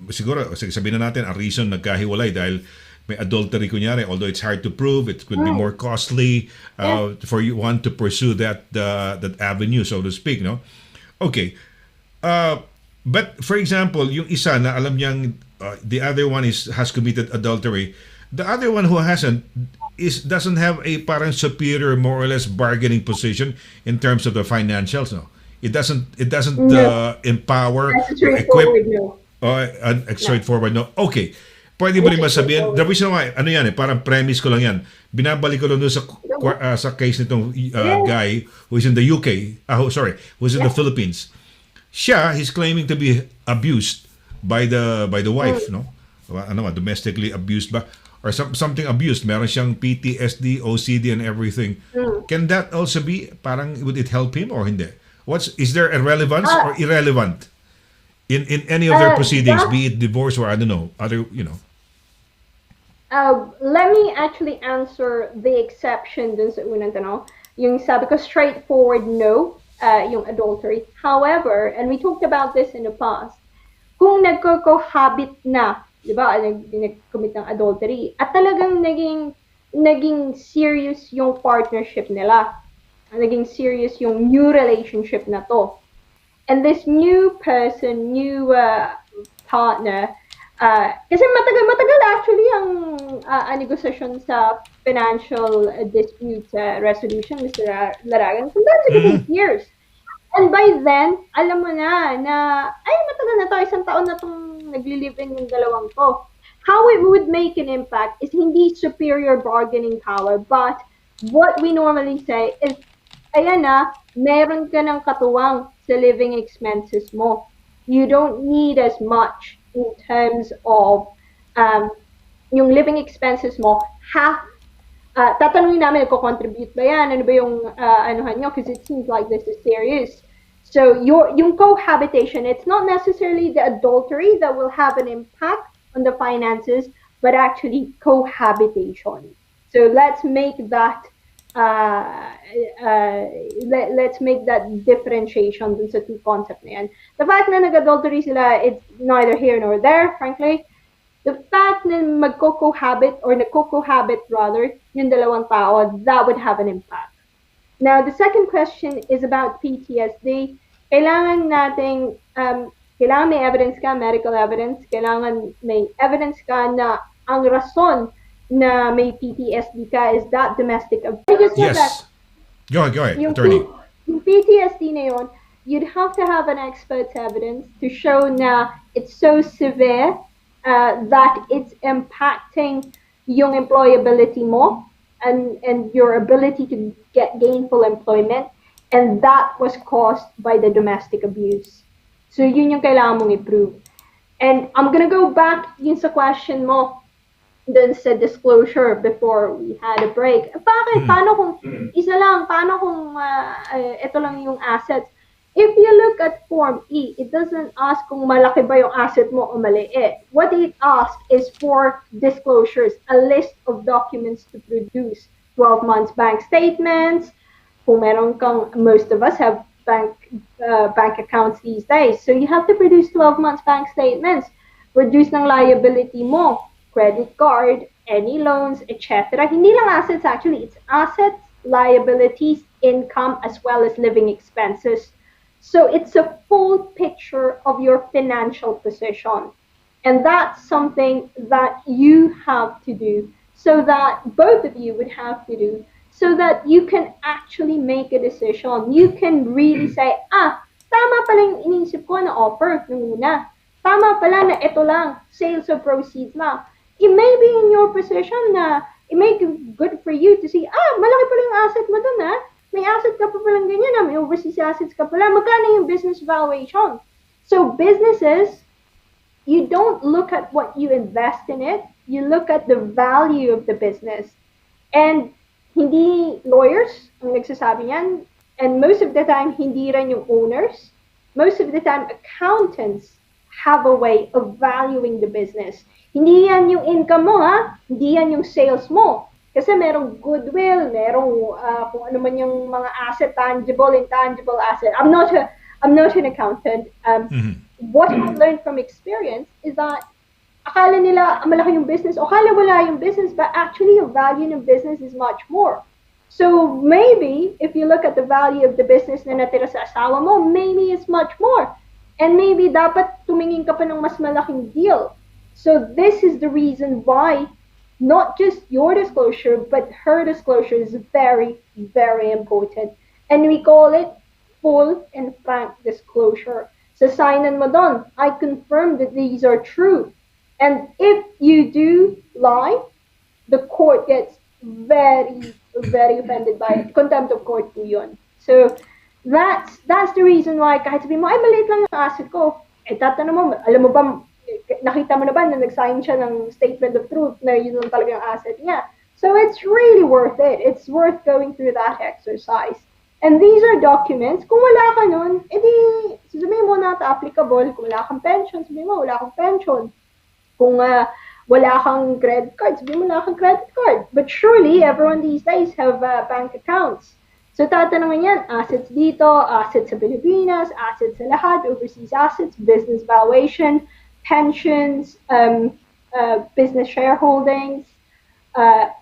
siguro sabihin na natin ang reason nagkahiwalay dahil may adultery kunyari, although it's hard to prove, it could be more costly for you want to pursue that avenue, so to speak, no? Okay. But for example, yung isa na alam niyang the other one has committed adultery. The other one who hasn't doesn't have a parang superior, more or less, bargaining position in terms of the financials. No, it doesn't No. empower That's a or equip. straightforward no. Straightforward, no? Okay. Pwede mo rin masabihin, the reason why, ano yan parang premise ko lang yan. Binabalik ko lang doon sa case nitong guy who is in the UK, who's in the Philippines. He's claiming to be abused by the wife, no? Domestically abused ba? Or something abused. Meron siyang PTSD, OCD, and everything. Can that also be, parang, would it help him or hindi? Is there a relevance or irrelevant in any of their proceedings, be it divorce or I don't know, other, Let me actually answer the exception dun sa unang tanong. Yung sabi ko straightforward no, yung adultery. However, and we talked about this in the past, kung nagko-cohabit na, di ba, nag-commit ng adultery, at talagang naging serious yung partnership nila, naging serious yung new relationship na to. And this new person, new partner, kasi matagal actually ang negosasyon sa financial dispute resolution, Mr. Laragan. Sometimes it can take years. And by then, alam mo na matagal na to, isang taon na itong nagli-live-in yung dalawang to. How it would make an impact is hindi superior bargaining power, but what we normally say is, ayan na, meron ka ng katuwang sa living expenses mo. You don't need as much in terms of yung living expenses mo. Tatanungin namin, nagko-contribute ba yan? Ano ba yung anuhan nyo? Because it seems like this is serious. So yung cohabitation, it's not necessarily the adultery that will have an impact on the finances, but actually cohabitation. So let's make that differentiation dun sa two concept na yan. The fact na nag-adultery sila, it's neither here nor there, frankly. The fact na magko-cohabit or nagko-cohabit rather, yung dalawang tao, that would have an impact. Now, the second question is about PTSD. Kailangan may evidence ka, medical evidence. Kailangan may evidence ka na ang rason na may PTSD ka is that domestic abuse. Yes. Go ahead, attorney. Yung PTSD na yun, you'd have to have an expert's evidence to show na it's so severe that it's impacting yung employability mo and your ability to get gainful employment, and that was caused by the domestic abuse. So yun yung kailangan mong i-prove. And I'm gonna go back yun sa question mo dun sa disclosure before we had a break. Bakit? Paano kung isa lang? Paano kung ito lang yung assets? If you look at Form E, it doesn't ask kung malaki ba yung asset mo o maliit. What it asks is for disclosures, a list of documents to produce. 12 months bank statements. Kung meron kang, most of us have bank accounts these days. So you have to produce 12 months bank statements. Reduce ng liability mo. Credit card, any loans, etc. Hindi lang assets actually, it's assets, liabilities, income, as well as living expenses. So it's a full picture of your financial position. And that's something that you have to do, so that both of you would have to do, so that you can actually make a decision. You can really say, tama pala yung iniisip ko na offer nung una. Tama pala na ito lang, sales or proceeds lang. It may be in your position na it may be good for you to see, malaki pala yung asset mo dun May asset ka pa palang ganyan may overseas assets ka pala. Magkano yung business valuation? So businesses, you don't look at what you invest in it. You look at the value of the business. And hindi lawyers ang nagsasabi yan. And most of the time, hindi rin yung owners. Most of the time, accountants have a way of valuing the business. Hindi yan yung income mo, Hindi yan yung sales mo. Kasi merong goodwill, merong kung ano man yung mga asset, tangible, intangible asset. I'm not an accountant. What I learned from experience is that akala nila malaki yung business, o akala wala yung business, but actually yung value ng business is much more. So maybe if you look at the value of the business na natira sa asawa mo, maybe it's much more. And maybe dapat tumingin ka pa ng mas malaking deal. So this is the reason why not just your disclosure, but her disclosure is very, very important. And we call it full and frank disclosure. So sign mo doon, I confirm that these are true. And if you do lie, the court gets very, very offended by it. Contempt of court po yun. So that's the reason why kahit sabihin mo, ay maliit lang yung asset ko, eh tatanong mo, alam mo ba, nakita mo na ba na nag-sign siya ng statement of truth na yun lang talaga yung asset niya. So it's really worth it. It's worth going through that exercise. And these are documents. Kung wala ka nun, edi sabihin mo not applicable. Kung wala kang pension, sabihin mo wala kang pension. Kung wala kang credit card, sabihin mo wala kang credit card. But surely, everyone these days have bank accounts. So tatanungin yan, assets dito, assets sa Pilipinas, assets sa lahat, overseas assets, business valuation, pensions, business shareholdings,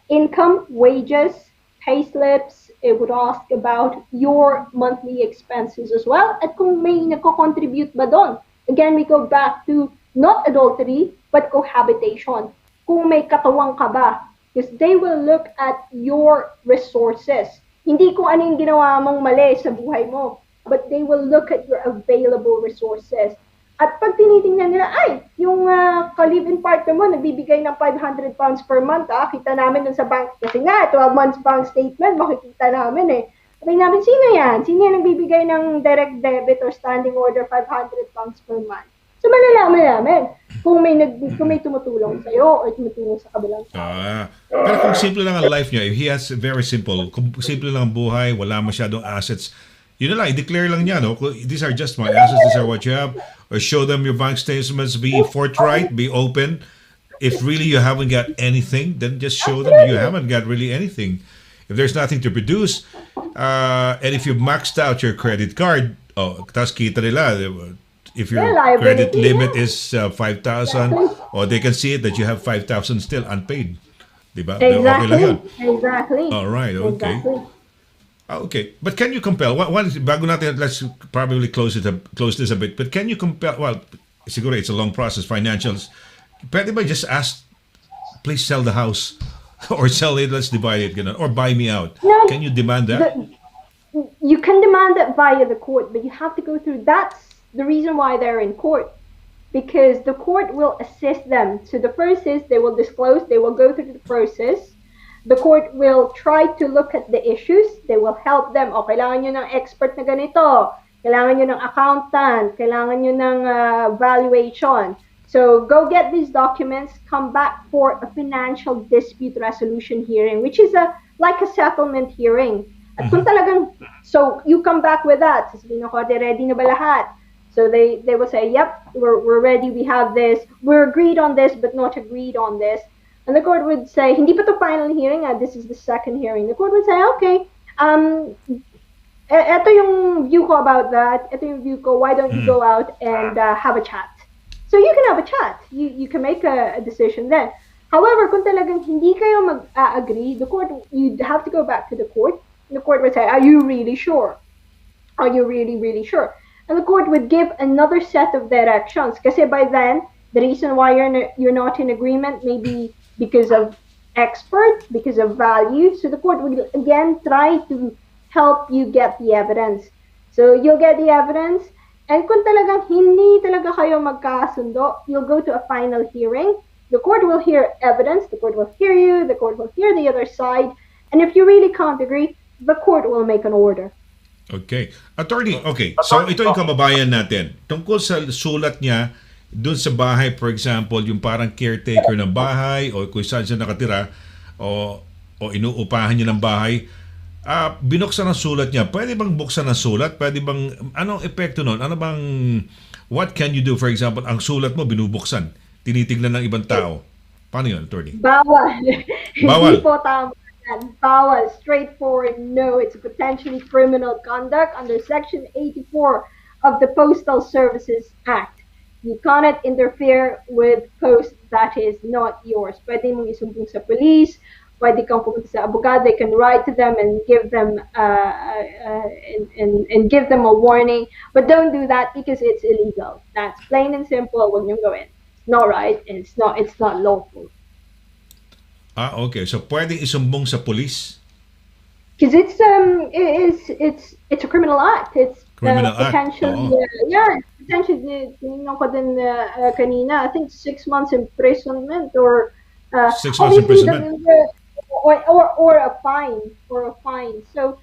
income, wages, payslips. It would ask about your monthly expenses as well. At kung may nagko-contribute ba doon. Again, we go back to not adultery, but cohabitation. Kung may katawang ka ba. Because they will look at your resources. Hindi kung ano yung ginawa mong mali sa buhay mo, but they will look at your available resources. At pag tinitingnan nila, ay, yung ka-live-in partner mo, nagbibigay ng 500 pounds per month, kita namin dun sa bank. Kasi nga, 12 months bank statement, makikita namin eh. Sabi namin, sino yan? Sino yan nagbibigay ng direct debit or standing order 500 pounds per month? So malalaman namin kung may tumutulong sa'yo or tumutulong sa kabilang tao. Pero kung simple lang ang life niya, if he has very simple, kung simple lang ang buhay, wala masyadong assets, yun na lang, i-declare lang niya, no? These are just my assets, these are what you have. Or show them your bank statements, be forthright, be open. If really you haven't got anything, then just show them you haven't got really anything. If there's nothing to produce, and if you've maxed out your credit card, tas kita nila, if your credit limit is 5,000, or they can see it that you have 5,000 still unpaid. Diba? Exactly. Okay lang yun. Exactly. All right, okay. Exactly. Okay, but can you compel? Bago natin, let's probably close this a bit. But can you compel? Well, siguro it's a long process. Financials. Pwede ba just ask, please sell the house, or sell it, let's divide it, or buy me out? No, can you demand that? You can demand that via the court, but you have to go through. That's the reason why they're in court, because the court will assist them. So the first is they will disclose. They will go through the process. The court will try to look at the issues. They will help them. O, kailangan nyo ng expert na ganito. Kailangan nyo ng accountant. Kailangan nyo ng valuation. So, go get these documents. Come back for a financial dispute resolution hearing, which is like a settlement hearing. At kung talagang, so, you come back with that. Sasabihin ako, ready na ba lahat? So, they will say, yep, we're ready. We have this. We're agreed on this, but not agreed on this. And the court would say, hindi pa to final hearing, this is the second hearing. The court would say, okay, eto yung view ko about that, eto yung view ko, why don't you go out and have a chat? So you can have a chat. You can make a decision then. However, kung talagang hindi kayo mag-agree, the court, you'd have to go back to the court. The court would say, are you really sure? Are you really, really sure? And the court would give another set of directions. Kasi by then, the reason why you're not in agreement may be because of expert, because of value. So the court will again try to help you get the evidence. So you'll get the evidence, and kung talagang hindi talaga kayo magkasundo, you'll go to a final hearing. The court will hear evidence, the court will hear you, the court will hear the other side, and if you really can't agree, the court will make an order. Okay. Attorney, okay. So ito yung kababayan natin. Tungkol sa sulat niya, doon sa bahay, for example, yung parang caretaker ng bahay o kung saan siya nakatira o inuupahan niya ng bahay, binuksan ang sulat niya. Pwede bang buksan ang sulat? Pwede bang, anong epekto nun? Ano bang, what can you do? For example, ang sulat mo binubuksan. Tinitignan ng ibang tao. Paano yun, attorney? Bawal. Bawal. Hindi po tama yan. Bawal. Straightforward, no. It's potentially criminal conduct under Section 84 of the Postal Services Act. You cannot interfere with post that is not yours. Pwede mong isumbong sa police, pwede kang pumunta sa abogado, they can write to them and give them and give them a warning. But don't do that because it's illegal. That's plain and simple. Huwag niyong gawin. not right and it's not lawful. Okay. So, pwedeng isumbong sa police? Because it's a criminal act. It's Criminal act. potentially Oo. potentially tinignan ko din kanina. I think 6 months imprisonment or 6 months obviously imprisonment. or a fine. So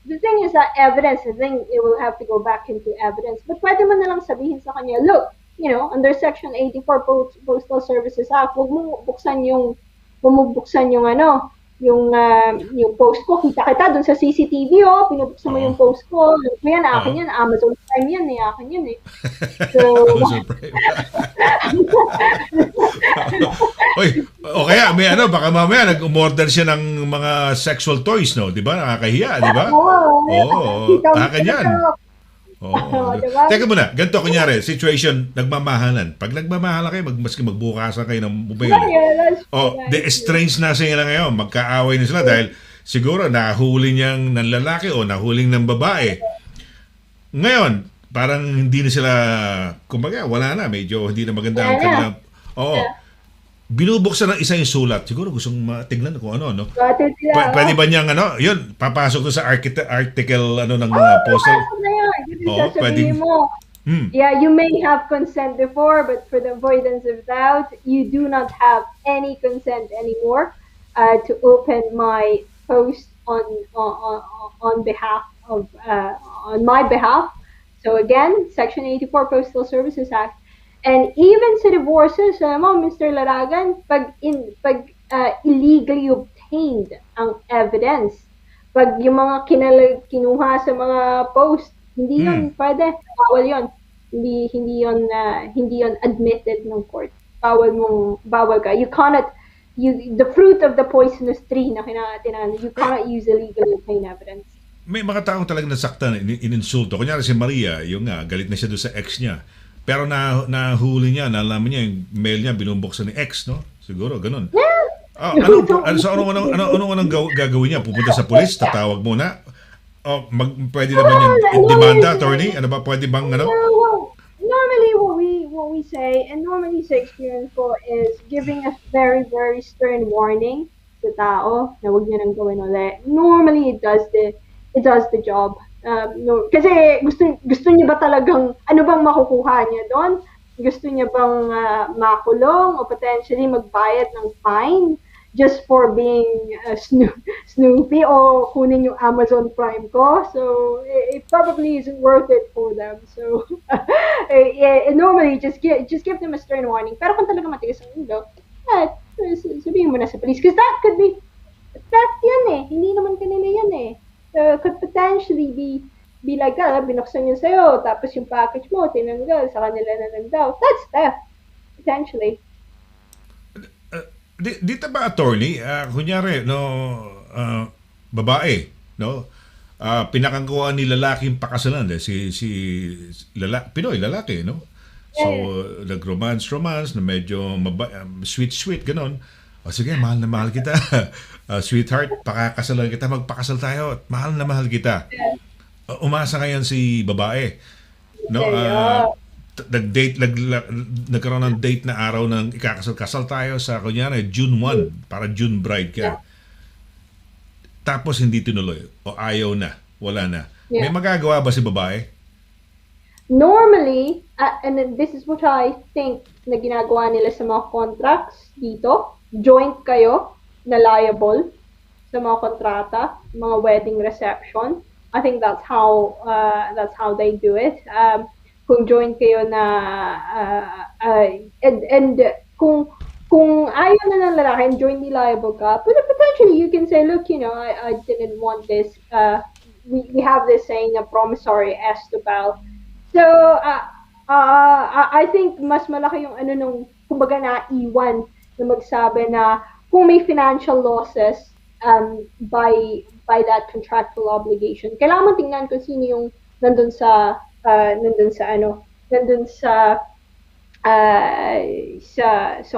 the thing is that evidence. I think it will have to go back into evidence. But pwede mo na lang sabihin sa kanya, look, under Section 84 Postal Services Act, huwag mo buksan yung yung post ko, kita dun sa CCTV, pinubuksan mo yung post ko, yan, akin yan, Amazon Prime yan, akin yan eh. So, Amazon Prime. Oy, o kaya may baka mamaya nag-umorder siya ng mga sexual toys, no? 'Di ba? Nakakahiya, 'di ba? Oo. Akin yan. Oo. Diba? Teka muna, ganito kunyari, situation, nagmamahalan. Pag nagmamahalan kayo, maski magbukasan kayo ng mobile. Estranged na sila ngayon, magkaaway na sila dahil siguro nahuli niyang ng lalaki o nahuling ng babae. Ngayon, parang hindi na sila, kumbaga, wala na, medyo hindi na maganda ang kanilang. Oo. Binubuksan ng isa yung sulat. Siguro gustong matignan kung ano, no? Pwede ba niyang, yun, papasok to sa article, ng postal. Pwede mo. Yeah, you may have consent before, but for the avoidance of doubt, you do not have any consent anymore to open my post on behalf of on my behalf. So again, Section 84 Postal Services Act. And even sa divorces, Mr. Laragan, pag illegally obtained ang evidence, pag yung mga kinuha sa mga post, hindi yun pwede, bawal yun. Hindi yun admitted ng court. Bawal ka. You cannot the fruit of the poisonous tree na you cannot use illegally obtained evidence. May mga taong talagang nasaktan, ininsulto. Kunyari si Maria, yung galit na siya doon sa ex niya. Pero nahuli niya, nalaman niya yung mail niya binumbuksan ni ex, no? Siguro ganun. Anong gagawin niya? Pupunta sa pulis, tatawag muna. Pwede na ba niya demanda, attorney? Ano ba pwede bang Normally what we say, and normally sa experience ko, is giving a very, very stern warning sa tao na huwag niya nang gawin ulit. Normally it does the job. Kasi gusto niya ba talagang, ano bang makukuha niya doon? Gusto niya bang makulong o potentially magbayad ng fine just for being snoopy o kunin yung Amazon Prime ko? So it probably isn't worth it for them. So normally just give them a stern warning. Pero kung talaga matigas ang ulo, sabihin mo na sa police, because that could be theft yan eh. Hindi naman kanila yan eh. So, could potentially be like that, binuksan yun sa'yo, tapos yung package mo, tinanggal, sa kanila na lang daw. That's theft, potentially. Dito ba, attorney, kunyari, babae, no? Pinakangkuhan ni lalaking pakasalan, Pinoy, lalaki, no? So, nag-romance, na medyo sweet, ganon. O sige, mahal na mahal kita. Sweetheart, pakakasalan kita, magpakasal tayo. Mahal na mahal kita. Umasa ngayon si babae. No? Nagkaroon ng date na araw ng ikakasal tayo sa kunyari June 1 para June bride ka. Tapos hindi tinuloy o ayaw na, wala na. May magagawa ba si babae? Normally, and this is what I think na ginagawa nila sa mga contracts dito, joint kayo na liable sa mga kontrata, mga wedding reception. I think that's how they do it. Kung joint kayo na and kung ayaw na ng lalaki and jointly liable ka, but potentially you can say, look, I didn't want this. We have this saying na promissory estoppel. So I think mas malaki yung nung kumbaga naiwan na magsabi na kung may financial losses by that contractual obligation, kailangan mo tingnan kung sino yung nandun sa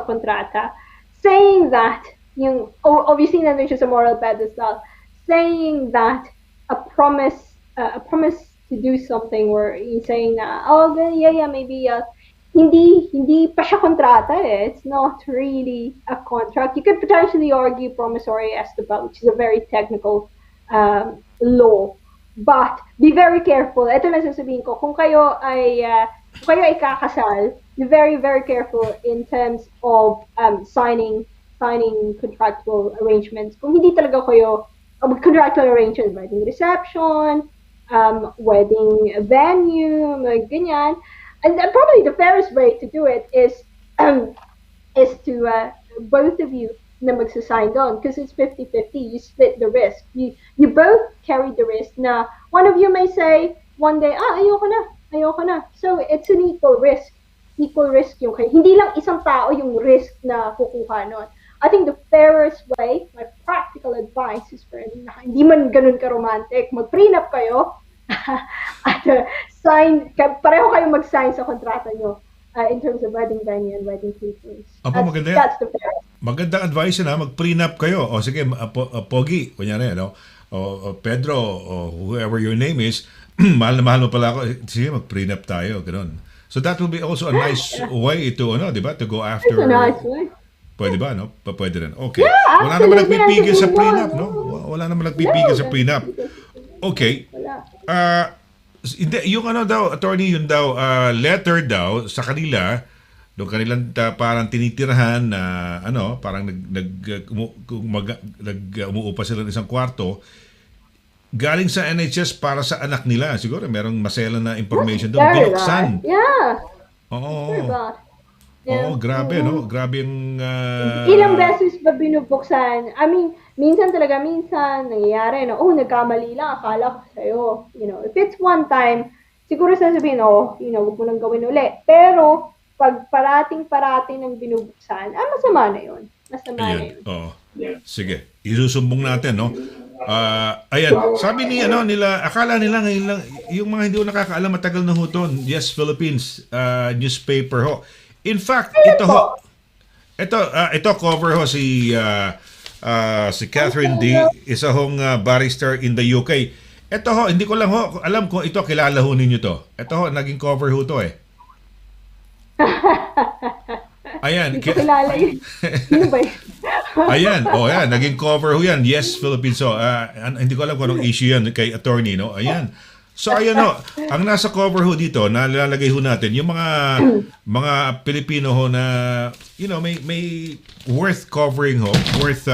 kontrata, saying that yung obviously nandun siya sa moral pedestal, saying that a promise to do something where he's saying na maybe hindi pa siya kontrata eh. It's not really a contract. You could potentially argue promissory estoppel, which is a very technical law. But be very careful. Ito na sasabihin ko, kung kayo ay kakasal, be very, very careful in terms of signing contractual arrangements. Kung hindi talaga kayo, contractual arrangements, wedding reception, wedding venue, mga ganyan. And probably the fairest way to do it is to both of you na magsasign doon because it's 50-50. You split the risk. You both carry the risk na one of you may say one day, ayoko na. So it's an equal risk. Equal risk yung kayo. Hindi lang isang tao yung risk na kukuha nun. I think the fairest way, my practical advice is for hindi man ganun ka-romantic, mag-prenup kayo at pareho kayo mag-sign sa kontrata nyo in terms of wedding venue and wedding papers. Maganda yan. That's the fairest. Magandang advice na mag-prenup kayo. O sige, Pogi, kunyari, no? O Pedro, o whoever your name is, mahal na mahal mo pala ako. Sige, mag-prenup tayo, ganun. So that will be also a nice way to, di ba, to go after. It's a nice way. Pwede ba, no? Pwede rin. Okay. Yeah, Wala naman nagpipigil sa absolutely. prenup, no? Wala naman nagpipigil sa prenup. Okay. Wala. Yung attorney, yun daw, letter daw sa kanila, doon kanilang parang tinitirahan na, parang umuupa sila ng isang kwarto, galing sa NHS para sa anak nila. Siguro, merong masela na information doon. Binuksan. Yeah. Oo. Sure about. Oo, grabe, no? Grabe yung... Ilang beses ba binubuksan? I mean, minsan nangyayari na, nagkamali lang, akala ko sa'yo. If it's one time, siguro sasabihin, huwag mo nang gawin uli. Pero, pag parating ng binubuksan, masama na yun. Masama na yun. Oo. Sige, isusumbong natin, no? Ayan, sabi nila, akala nila ngayon lang, yung mga hindi ko nakakaalam, matagal na ho to, Yes Philippines newspaper ho. In fact, ito cover ho si Catherine D, isa hong barrister in the UK. Ito ho, hindi ko lang ho alam kung ito kilala ho ninyo to. Ito ho, naging cover ho to eh. Ayan. Hindi ko kilala yun. Sino ba yun? Ayan, naging cover ho yan. Yes, Philippines. So, hindi ko alam kung anong issue yan kay attorney, no? Ayan. So, ayan ho, ang nasa cover ho dito, nalalagay ho natin, yung mga Pilipino ho na, may worth covering ho, worth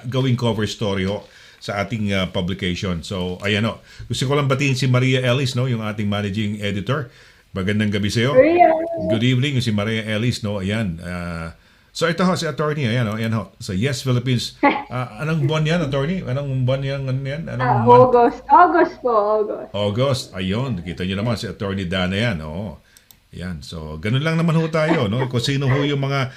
gawing cover story ho sa ating publication. So, ayan ho. Gusto ko lang batiin si Maria Ellis, no? Yung ating managing editor. Magandang gabi sa iyo. Good evening, si Maria Ellis, no? Ayan. So ito ho, si attorney, ayan ho. So Yes Philippines. Anong buwan yan, attorney? Anong buwan yan? August po. August. Ayun, kita nyo naman si attorney DANNA yan. Oo. Ayan. So, ganun lang naman ho tayo, no? Kung sino ho yung mga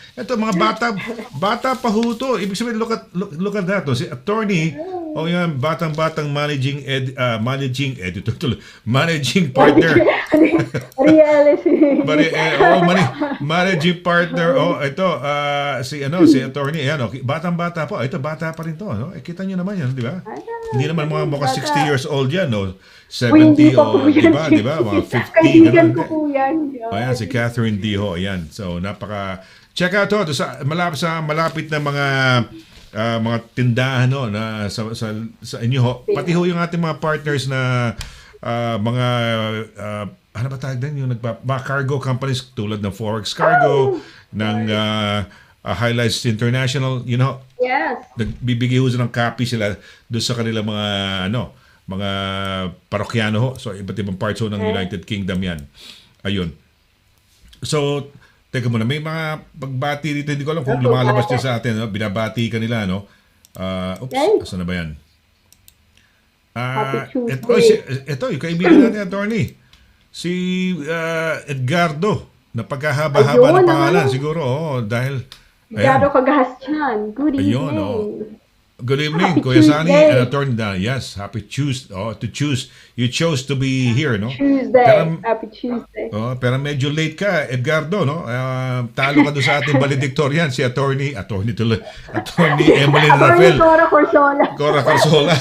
bata pa ho to. Ibig sabihin, look at that. Si attorney, yan, batang managing editor, managing partner. Managing partner. Ito si attorney, ayan, batang-bata po. Ito bata pa rin to, no? Kita niyo naman yan, di ba? Hindi naman mga mukha 60 years old yan, no? 70 o di ba? Mga 50 kaibigan ko po yan. Ayan, si Catherine D ho, ayan. So, check out to sa malapit na mga tindahan no na sa inyo ho. Pati ho yung ating mga partners na mga ano ba tawag din yung mga cargo companies tulad ng Forex Cargo, ng Highlights International, Yes. Nagbibigay ho ng copy sila doon sa kanilang mga parokyano ho. So, iba't ibang parts ho ng United Kingdom yan. Ayun. So, teka muna, may mga pagbati dito, hindi ko alam kung lumalabas niya sa atin, no? Binabati ka nila, no? Asan na ba yan? Ito, yung kaibigan natin, attorney. Si Edgardo, na pagkahaba-haba ng pangalan, siguro, dahil... Edgardo Kagahastian, good evening. Ayun, Good evening, Kuya Sonny and Attorney DANNA. Yes, happy Tuesday. To choose. You chose to be here, no? Happy Tuesday. Pero medyo late ka, Edgardo, no? Talo ka doon sa ating valedictorian, si Attorney Emeline Rafael. Cora Corsola.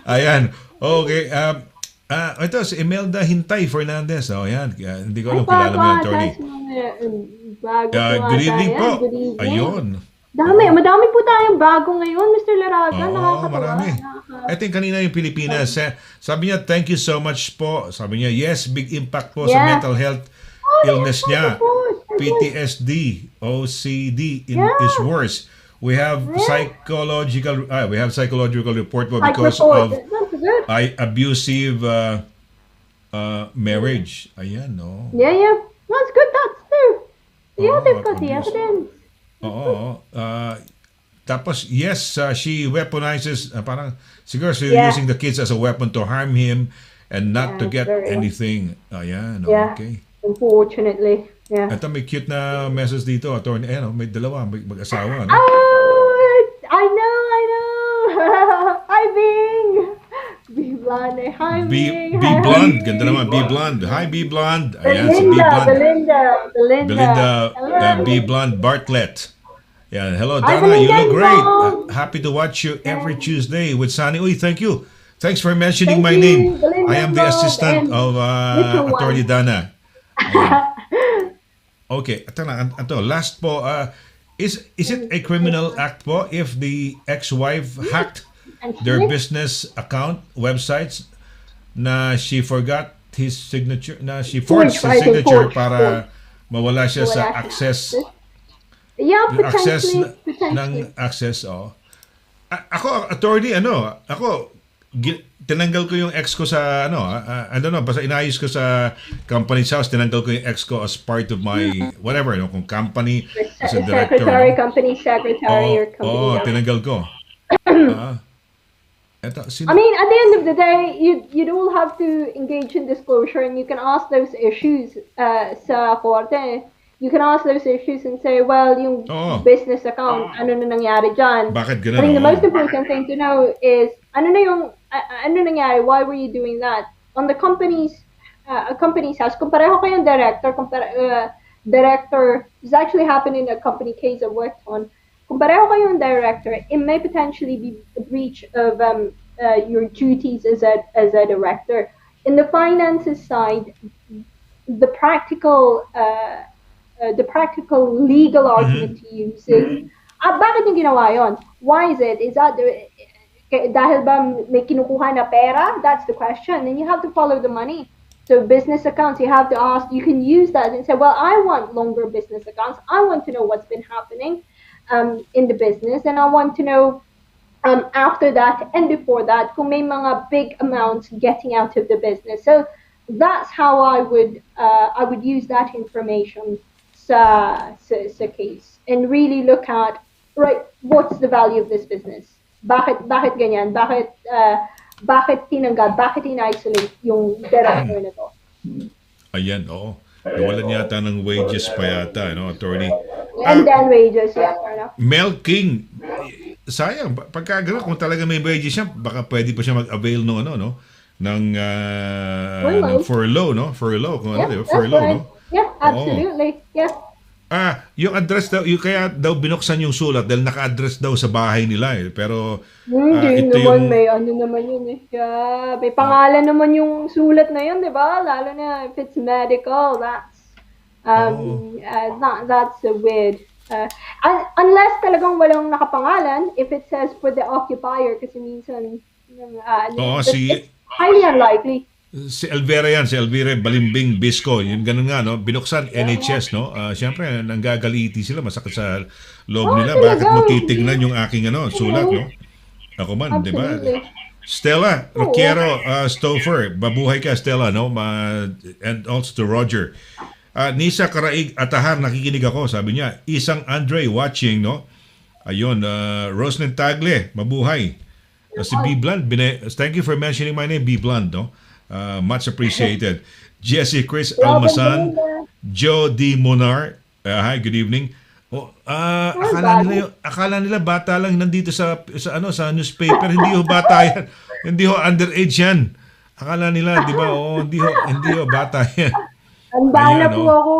Ayan. Okay. Ito si Imelda Hintay Fernandez. Oh, yan. Hindi ko Ay, alam kilala bago mo yan, ata attorney. si bago po Good ata evening yan. po. Good evening. Ayun. Madami po tayong bago ngayon, Mr. Laragan. Oo, Nakakatawa. marami. Ito yung kanina yung Pilipinas. Sabi niya, thank you so much po. Sabi niya, yes, big impact po sa Yeah. mental health illness niya. PTSD, OCD is worse. We have psychological report po because of That's good. abusive marriage. Ayan, no. Yeah. That's good. That's true. Yeah, they've got the abuse. evidence. Oo. Tapos, yes, she weaponizes, parang, siguro she's Yeah. using the kids as a weapon to harm him and not to get very- anything. Ayan, Yeah. okay. Unfortunately. Yeah. Ito, may cute na message dito, attorney. Ayan, may dalawa, mag-asawa. No? Oh, I know. Hi, Bing. Be blonde. Hi, Bing. Be blonde. Ganda naman, be blonde. Hi, be blonde. Ayan, si be blonde. Belinda. Belinda, be blonde Bartlett. Yeah, hello, Hi, Donna. You Belinda look great. Blonde. Happy to watch you every Tuesday with Sonny. Uy, thank you. Thanks for mentioning Thank my you, name. Belinda I am the Blonde assistant and of little one. Attorney Dana. Ayan. Okay, ito, last po. Is it a criminal act po if the ex-wife hacked their business account websites na she forgot his signature, na she forged his signature para mawala siya sa access Yeah, access potentially. ng access. Ako attorney tinanggal ko yung ex ko sa I don't know, basta inayos ko sa company's house, tinanggal ko yung ex ko as part of my whatever, kung company as a director. Secretary, company secretary, or company. Tinanggal ko. Eto, I mean, at the end of the day, you'd all have to engage in disclosure, and you can ask those issues sa korte. You can ask those issues and say, well, yung business account, ano na nangyari dyan? Bakit ganun? I think the most important thing to know is, ano nangyari? Why were you doing that? On the company's house, kung pareho kayong director, director, this actually happened in a company case I worked on. Kung pareho kayong director, it may potentially be a breach of your duties as a director. In the finances side, the practical legal argument to use is, bakit yung ginawa yun? Why is it? Is that dahil ba may kinukuha na pera? That's the question. And you have to follow the money. So business accounts, you have to ask, you can use that and say, well, I want longer business accounts. I want to know what's been happening in the business. And I want to know after that and before that, kung may mga big amounts getting out of the business. So that's how I would use that information sa case and really look at, right, what's the value of this business? Bakit ganyan? Bakit tinanggal? Bakit in-isolate yung director na to? Ayan, oo. Nawalan yata ng wages pa yata, attorney. And then wages, yeah, fair enough. Mel King, sayang, pagka gano'n, kung talaga may wages siya, baka pwede pa siya mag-avail ng furlough, Furlough, kung Yeah, furlough, right. Yeah, absolutely. Yeah. Yung address daw, yung kaya daw binuksan yung sulat dahil naka-address daw sa bahay nila Pero Hindi ito naman, yung may ano naman yun Yeah, may pangalan naman yung sulat na yun, di ba? Lalo na if it's medical, that's that's weird. Unless talagang walang nakapangalan, if it says for the occupier, kasi minsan it's highly unlikely. Si Elvira Balimbing Bisco, yun ganun nga, binuksan NHS, siyempre, nanggagaliti sila, masakit sa loob nila, bakit mo titignan yung aking sulat, Ako man, di ba? Stella Roquero Stouffer, babuhay ka, Stella, and also to Roger. Nisa Karaig Atahar, nakikinig ako, sabi niya, Isang Andre watching, Ayun, Roslyn Tagle, mabuhay. Si B. Blunt, thank you for mentioning my name, B. Blunt, much appreciated. Jesse Chris Almasan, Joe D. Monar, hi, good evening. Akala nila bata lang nandito sa newspaper, hindi ho bata yan. Hindi ho underage yan. Akala nila, di ba? Hindi ho bata yan. Handa na po ako.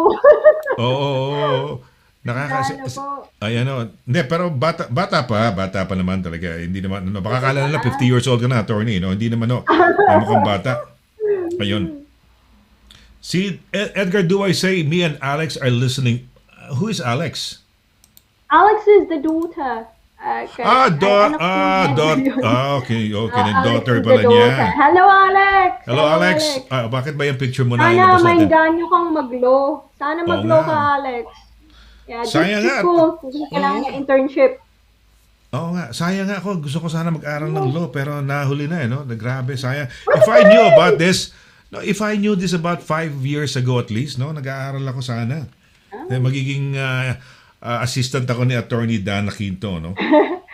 Ayan Hindi, pero bata pa naman talaga. Hindi naman, baka akala nila 50 years old ka na, attorney, hindi naman, mukhang bata. Ayun. Si Edgar, do I say me and Alex are listening? Who is Alex? Alex is the daughter. Anak ko yun. Okay. Yung Alex daughter is the pala daughter. niya. Hello, Alex! Hello, Alex. Bakit ba yung picture mo na Sana ilabas may natin? ganyo kang maglo. Sana maglo nga. ka, Alex. Yeah, just Sayang nga. school. Kung kailangan ng internship. Oo nga. Sayang nga ako. Gusto ko sana mag-aral ng law pero nahuli na no? Grabe, sayang. If I knew about this, no, if I knew this about 5 years ago at least, no, nag-aaral ako sana. Magiging assistant ako ni Attorney DANNA QUINTO, no?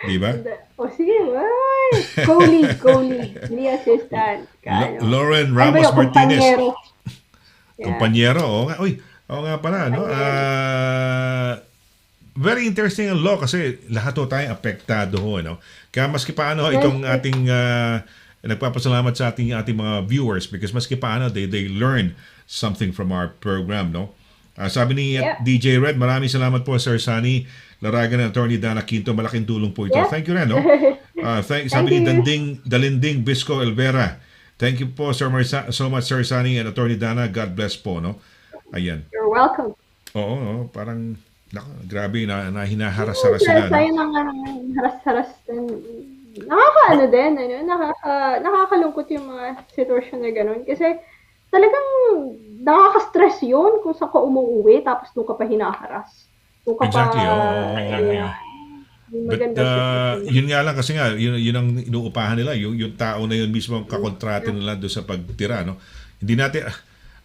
Di ba? O sige, ay. Co-lead. Ni assistant. Lauren Ano ba Ramos yung Martinez. kumpanyero? Kumpanyero, oo nga. Uy, oo nga pala, no? Very interesting ang law kasi lahat ho tayong apektado ho, no? Kaya maski paano itong ating nagpapasalamat sa ating mga viewers because maski paano they learn something from our program, no? Sabi ni DJ Red, maraming salamat po Sir Sonny, Laragan and Attorney DANNA QUINTO, malaking tulong po ito. Thank you rin, no? Sabi ni Dalinding Bisco Elvera, thank you po so much Sir Sonny and Attorney DANNA, God bless po, no? Ayan. You're welcome. Oo, parang grabe na hinaharas-haras sila. Sayang ng haras-haras din. Nakakaano din, nakakalungkot yung mga sitwasyon na gano'n. Kasi talagang nakaka-stress yun kung saan ka umuwi tapos nung ka pa hinaharas. Exactly, But yun nga lang kasi nga, yun ang inuupahan nila. Yung tao na yun mismo ang kakontrate nila doon sa pagtira. No? Hindi natin,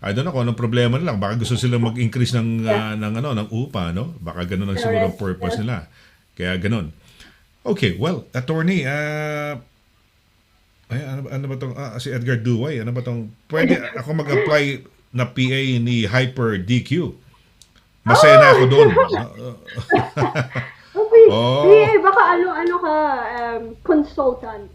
I don't know kung anong problema nila. Baka gusto silang mag-increase ng upa. No? Baka ganun ang siguro ang purpose nila. Kaya ganun. Okay, well, attorney, ano ba tong si Edgar Duway, ano ba tong pwede ako mag-apply na PA ni Hyper DQ? Masaya na ako doon. Okay. Baka ano ka, consultant.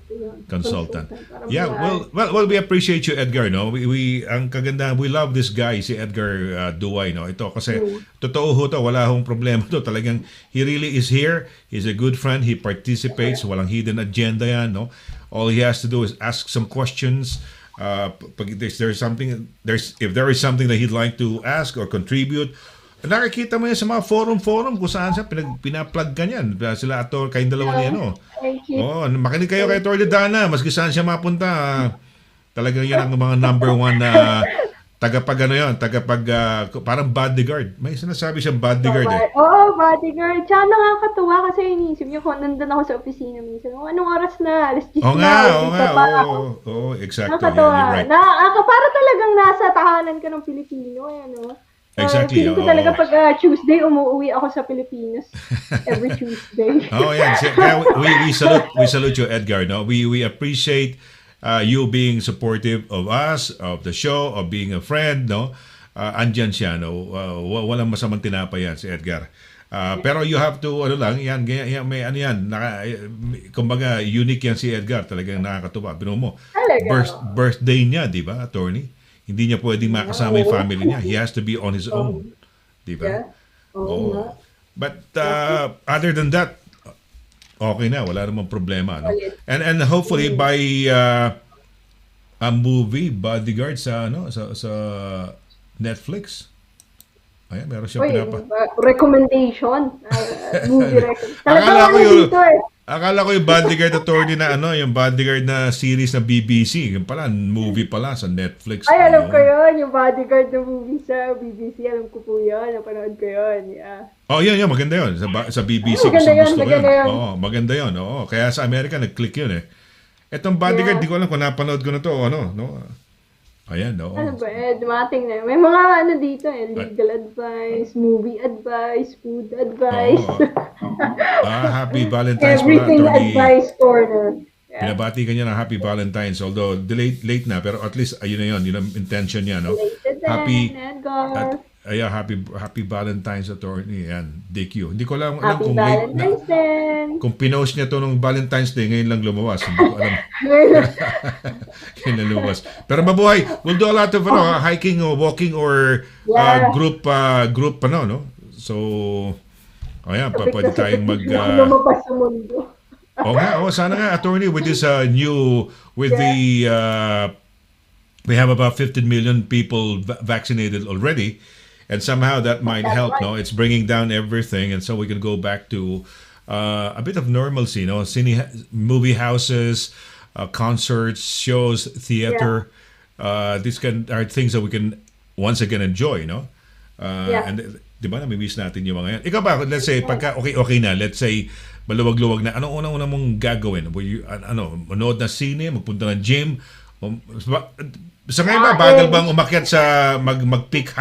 Consultant. Yeah, well, we appreciate you, Edgar, no? We ang kagandahan, we love this guy, si Edgar Duway, no? Ito kasi totoo ho to, wala hong problema to. Talagang he really is here. He's a good friend. He participates. Walang hidden agenda yan, no? All he has to do is ask some questions. If there is something that he'd like to ask or contribute, nakikita mo yan sa mga forum kung saan siya pinaplug ka niyan. Sila ato kayong dalawa niya, no? Makinig kayo kay Attorney DANNA, maski saan siya mapunta. Talagang yan ang mga number one na parang bodyguard. May sinasabi siyang bodyguard eh. Oo, bodyguard. Tsaka nakakatuwa kasi inisip niyo kung nandun ako sa opisina minsan. Anong oras na? Alas 10 na. Oo, exactly. Nakakatuwa. Yeah, right. Para talagang nasa tahanan ka ng Pilipino. Ano? Exactly. Feeling ko talaga pag Tuesday, umuwi ako sa Pilipinas. Every Tuesday. Yan. Kaya we salute you, Edgar. No? We appreciate you being supportive of us, of the show, of being a friend. No? Andyan siya. No? Walang masamang tinapay yan si Edgar. Pero you have to, may kumbaga, unique yan si Edgar. Talagang nakakatuwa. Bino mo, birthday niya, di ba, attorney? Hindi niya pwedeng makasama yung family niya. He has to be on his own. Di ba? Yeah. But other than that, okay na. Wala namang problema. No? And hopefully by a movie, Bodyguard, sa Netflix. Ayan, meron siya recommendation. Movie recommendation. Akala ko yung Bodyguard attorney na yung Bodyguard na series na BBC. Yung pala, movie pala sa Netflix. Ay, alam ko yun. Yung Bodyguard na movie sa BBC. Alam ko po yun. Napanood ko yun. Yeah. Yun. Maganda yun. Sa BBC. Maganda yun. Maganda yun. Kaya sa Amerika, nag-click yun eh. Etong Bodyguard, di ko alam kung napanood ko na to. Ayan, Ano ba dumating na. May mga dito legal advice, movie advice, food advice. Happy Valentine's. Everything advice corner. Yeah. Pinabati ka niya ng Happy Valentine's. Although, late na. Pero at least, ayun na yun. Yun ang intention niya, no? Happy Valentine's, attorney. Yan, DQ. Hindi ko alam kung kung pinost niya to nung Valentine's Day, ngayon lang lumawas. Hindi ko alam. Ngayon lang lumawas. Pero mabuhay. We'll do a lot of hiking or walking or group no? So, ayan, pwede tayong lumabas sa mundo. Sana nga, attorney, with this with the we have about 15 million people vaccinated already, and somehow that might help. right. No, it's bringing down everything, and so we can go back to a bit of normalcy. No, movie houses, concerts, shows, theater. These are things that we can once again enjoy. No, Yeah. and di ba nami-miss natin yung mga yan. Ikaw ba, let's say, pagka okay na, let's say, maluwag-luwag na, anong unang-una mong gagawin? Will you, manood na sine, magpunta ng gym? Sa ngayon ba, bagal bang umakyat sa mag-peak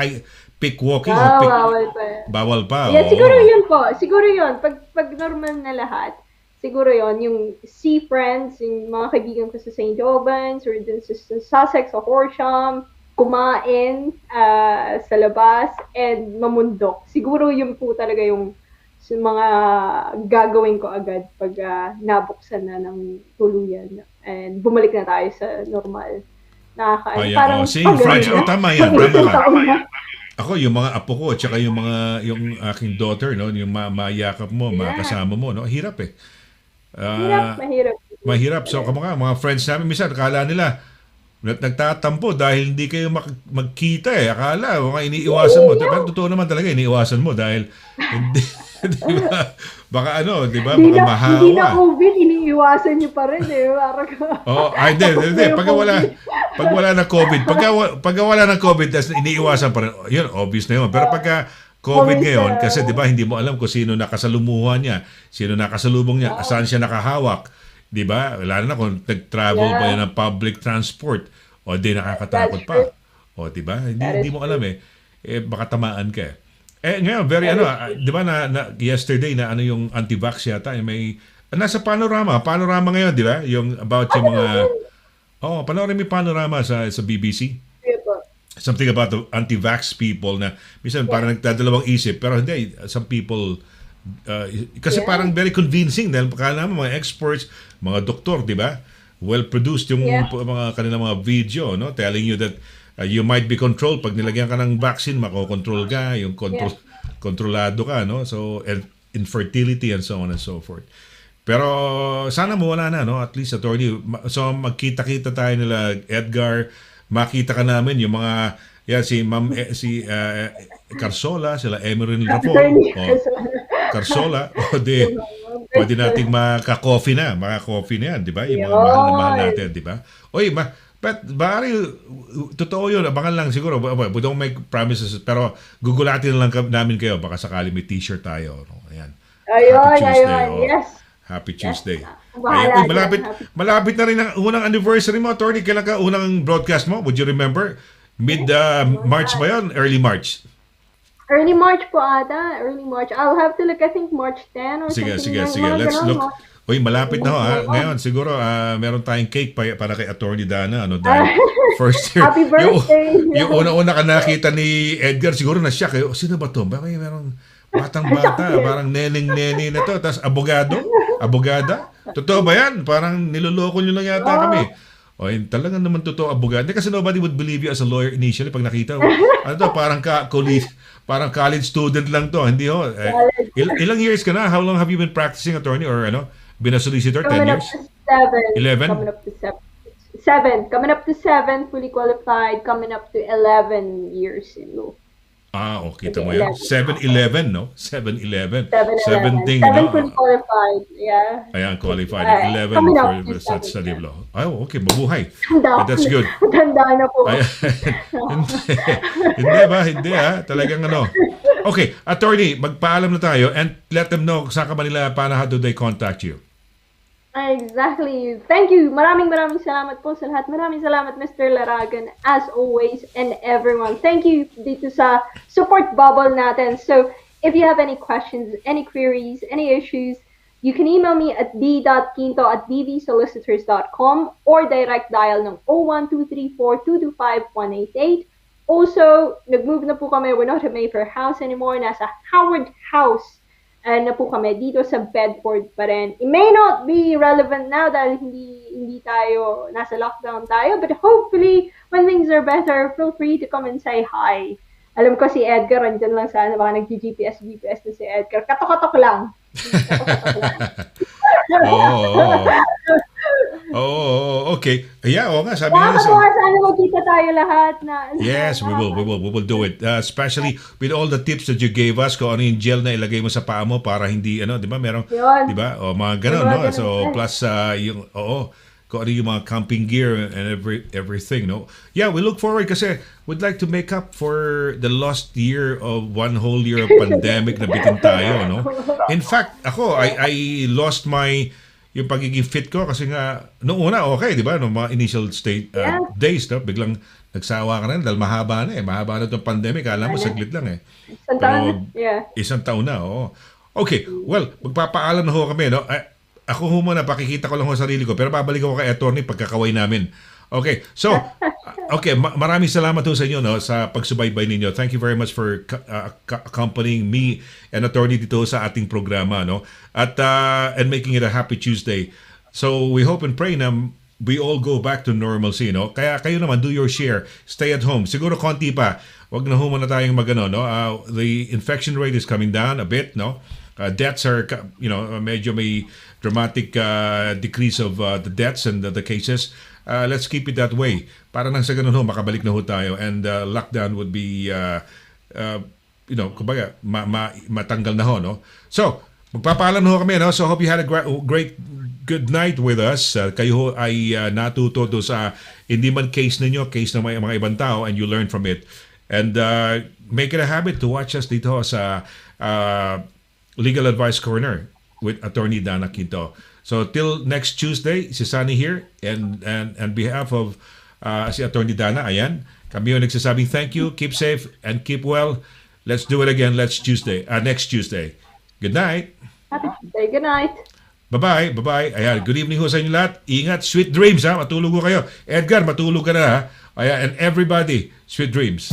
walking? o peak, Bawal pa. bawal pa. Yeah, oo. siguro yun po. Siguro yun. Pag normal na lahat, siguro yun. Yung see friends, yung mga kaibigan ko sa St. Albans, or dun sa Sussex, sa Horsham, kumain sa labas, and mamundok. Siguro yun po talaga yung mga gagawin ko agad pag nabuksan na ng tuluyan. And bumalik na tayo sa normal. Ayan, seeing friends. Tama yan. Tama ka. Ako, yung mga apo ko, tsaka yung aking daughter, no, yung mayakap mo, makasama mo, no, hirap eh. Mahirap. So, mga friends namin, minsan, akala nila, nagtatampo dahil hindi kayo magkita eh. Akala, iniiwasan mo. Pero totoo naman talaga, iniiwasan mo dahil, hindi, di ba? Baka di ba? Baka mahawa. Hindi na COVID, iniiwasan niyo pa rin eh. Hindi. Pag wala na COVID, pag wala na COVID, tas iniiwasan pa rin, yun, obvious na yun. Pero pagka COVID ngayon, kasi di ba, hindi mo alam kung sino nakasalumuhan niya, sino nakasalubong niya, saan siya nakahawak. Di ba? Lalo na kung nag-travel pa yan ng public transport, o di nakakatakot pa. O di ba? Hindi mo alam eh. Baka tamaan ka eh. Ngayon, di ba yesterday na yung anti-vax yata, may nasa panorama ngayon, di ba? Yung about yung mga panoorin mo yung panorama sa BBC. Something about the anti-vax people na minsan parang nagdadalawang isip, pero hindi, some people kasi parang very convincing dahil akala mo mga experts, mga doktor, di ba? Well produced yung mga kanilang mga video, no, telling you that you might be controlled pag nilagyan ka ng vaccine, makokontrol ka, yung kontrolado ka, no? So infertility and so on and so forth. Pero sana mawala na, no? At least, attorney, so magkita-kita tayo nila Edgar, makita ka namin yung mga si Carsola, sila Emerin Rapon, Carsola, pwede nating maka-coffee na yan, di ba? Yung mga mahal na mahal natin, di ba? Bari, totoo yun, abangan lang siguro, we don't make promises, pero gugulatin lang namin kayo, baka sakali may t-shirt tayo. No? Ayan. Ayun, yes. Happy Tuesday. Yes. Malapit na rin ang unang anniversary mo, attorney. Kailan ka unang broadcast mo? Would you remember? Mid-March ba yun? Early March? Early March po ata. Early March. I'll have to look, I think March 10 or something. Sige. Let's look. Uy, malapit na ho ha. Ngayon, siguro meron tayong cake para kay Attorney Dana. Dahil first year. Happy birthday. Yung una-una ka nakita ni Edgar, siguro na-shock. Sino ba to? Bakit merong batang-bata? Parang neneng-nene na to. Tapos abogada? Totoo ba yan? Parang niloloko nyo lang yata kami. Talagang naman totoo abogado. Kasi nobody would believe you as a lawyer initially pag nakita mo. Parang college student lang to. Hindi ho. Ilang years ka na? How long have you been practicing attorney or been a solicitor? 10 years? 11? Coming up to 7. Coming up to 7, fully qualified. Coming up to 11 years in law. Kita mo yan. 7-11, no? 7-11. 7 thing, fully qualified, yeah. Ayan, qualified. 11 for sa law. Okay, mabuhay. That's good. Tanda na po. Hindi talagang Okay, attorney, magpaalam na tayo and let them know saan ka Manila, how do they contact you? Exactly. Thank you. Maraming salamat po sa lahat. Maraming salamat, Mr. Laragan, as always, and everyone. Thank you dito sa support bubble natin. So, if you have any questions, any queries, any issues, you can email me at d.quinto@bvsolicitors.com or direct dial ng 01234-225-188. Also, nag-move na po kami. We're not a Mayfair house anymore. Nasa Howard House na po kami dito sa Bedford pa rin. It may not be relevant now dahil hindi tayo, nasa lockdown tayo, but hopefully, when things are better, feel free to come and say hi. Alam ko si Edgar, andyan lang sana, baka nag-GPS na si Edgar. Katok-katok lang. okay. Yeah, oo nga, sabi nga Nakakatawa, sana magkita tayo lahat na. Yes, we will do it. Especially with all the tips that you gave us, kung ano yung gel na ilagay mo sa paa mo para hindi, ano, di ba, merong, Yun. di ba, o mga ganun, Yung mga no? ganun, So, yes. plus, kung ano yung mga camping gear and everything, no? Yeah, we look forward kasi we'd like to make up for the lost year of one whole year of pandemic na bitin tayo, no? In fact, ako, I lost yung pagiging fit ko kasi nga, noong una, okay, di ba? Noong mga initial days, no? Biglang nagsawa ka na dahil mahaba na eh. Mahaba na itong pandemic. Alam mo, saglit lang eh. Isang taon, yeah. Isang taon na, oo. Okay, well, magpapaalam na ho kami, no? Ako ho muna, pakikita ko lang ho sarili ko, pero babalik ako kay attorney pagkakaway namin. Okay, so, okay, maraming salamat ho sa inyo, no, sa pagsubaybay ninyo. Thank you very much for accompanying me and attorney dito sa ating programa, no, at and making it a happy Tuesday. So, we hope and pray na we all go back to normalcy, no? Kaya kayo naman, do your share. Stay at home. Siguro konti pa. Wag na ho muna tayong magano, no? The infection rate is coming down a bit, no? Deaths are, medyo may dramatic decrease of the deaths and the cases. Let's keep it that way. Para nang sa ganun ho, makabalik na ho tayo. And lockdown would be, kumbaga, matanggal na ho, no? So, magpapaalam na ho kami, no? So, hope you had a great good night with us. Kayo ho ay natuto do sa hindi man case ninyo, case ng mga ibang tao, and you learn from it. And make it a habit to watch us dito sa Legal Advice Corner with Attorney Danna Quinto. So till next Tuesday, si Sonny here, and on behalf of si Attorney Danna, ayan, kami yung nagsasabing thank you, keep safe, and keep well. Let's do it again next Tuesday. Good night. Happy Tuesday. Good night. Bye-bye. Ayan, good evening ho sa inyo lahat. Ingat, sweet dreams ha. Matulog ho kayo. Edgar, matulog ka na ha. Ayan, and everybody, sweet dreams.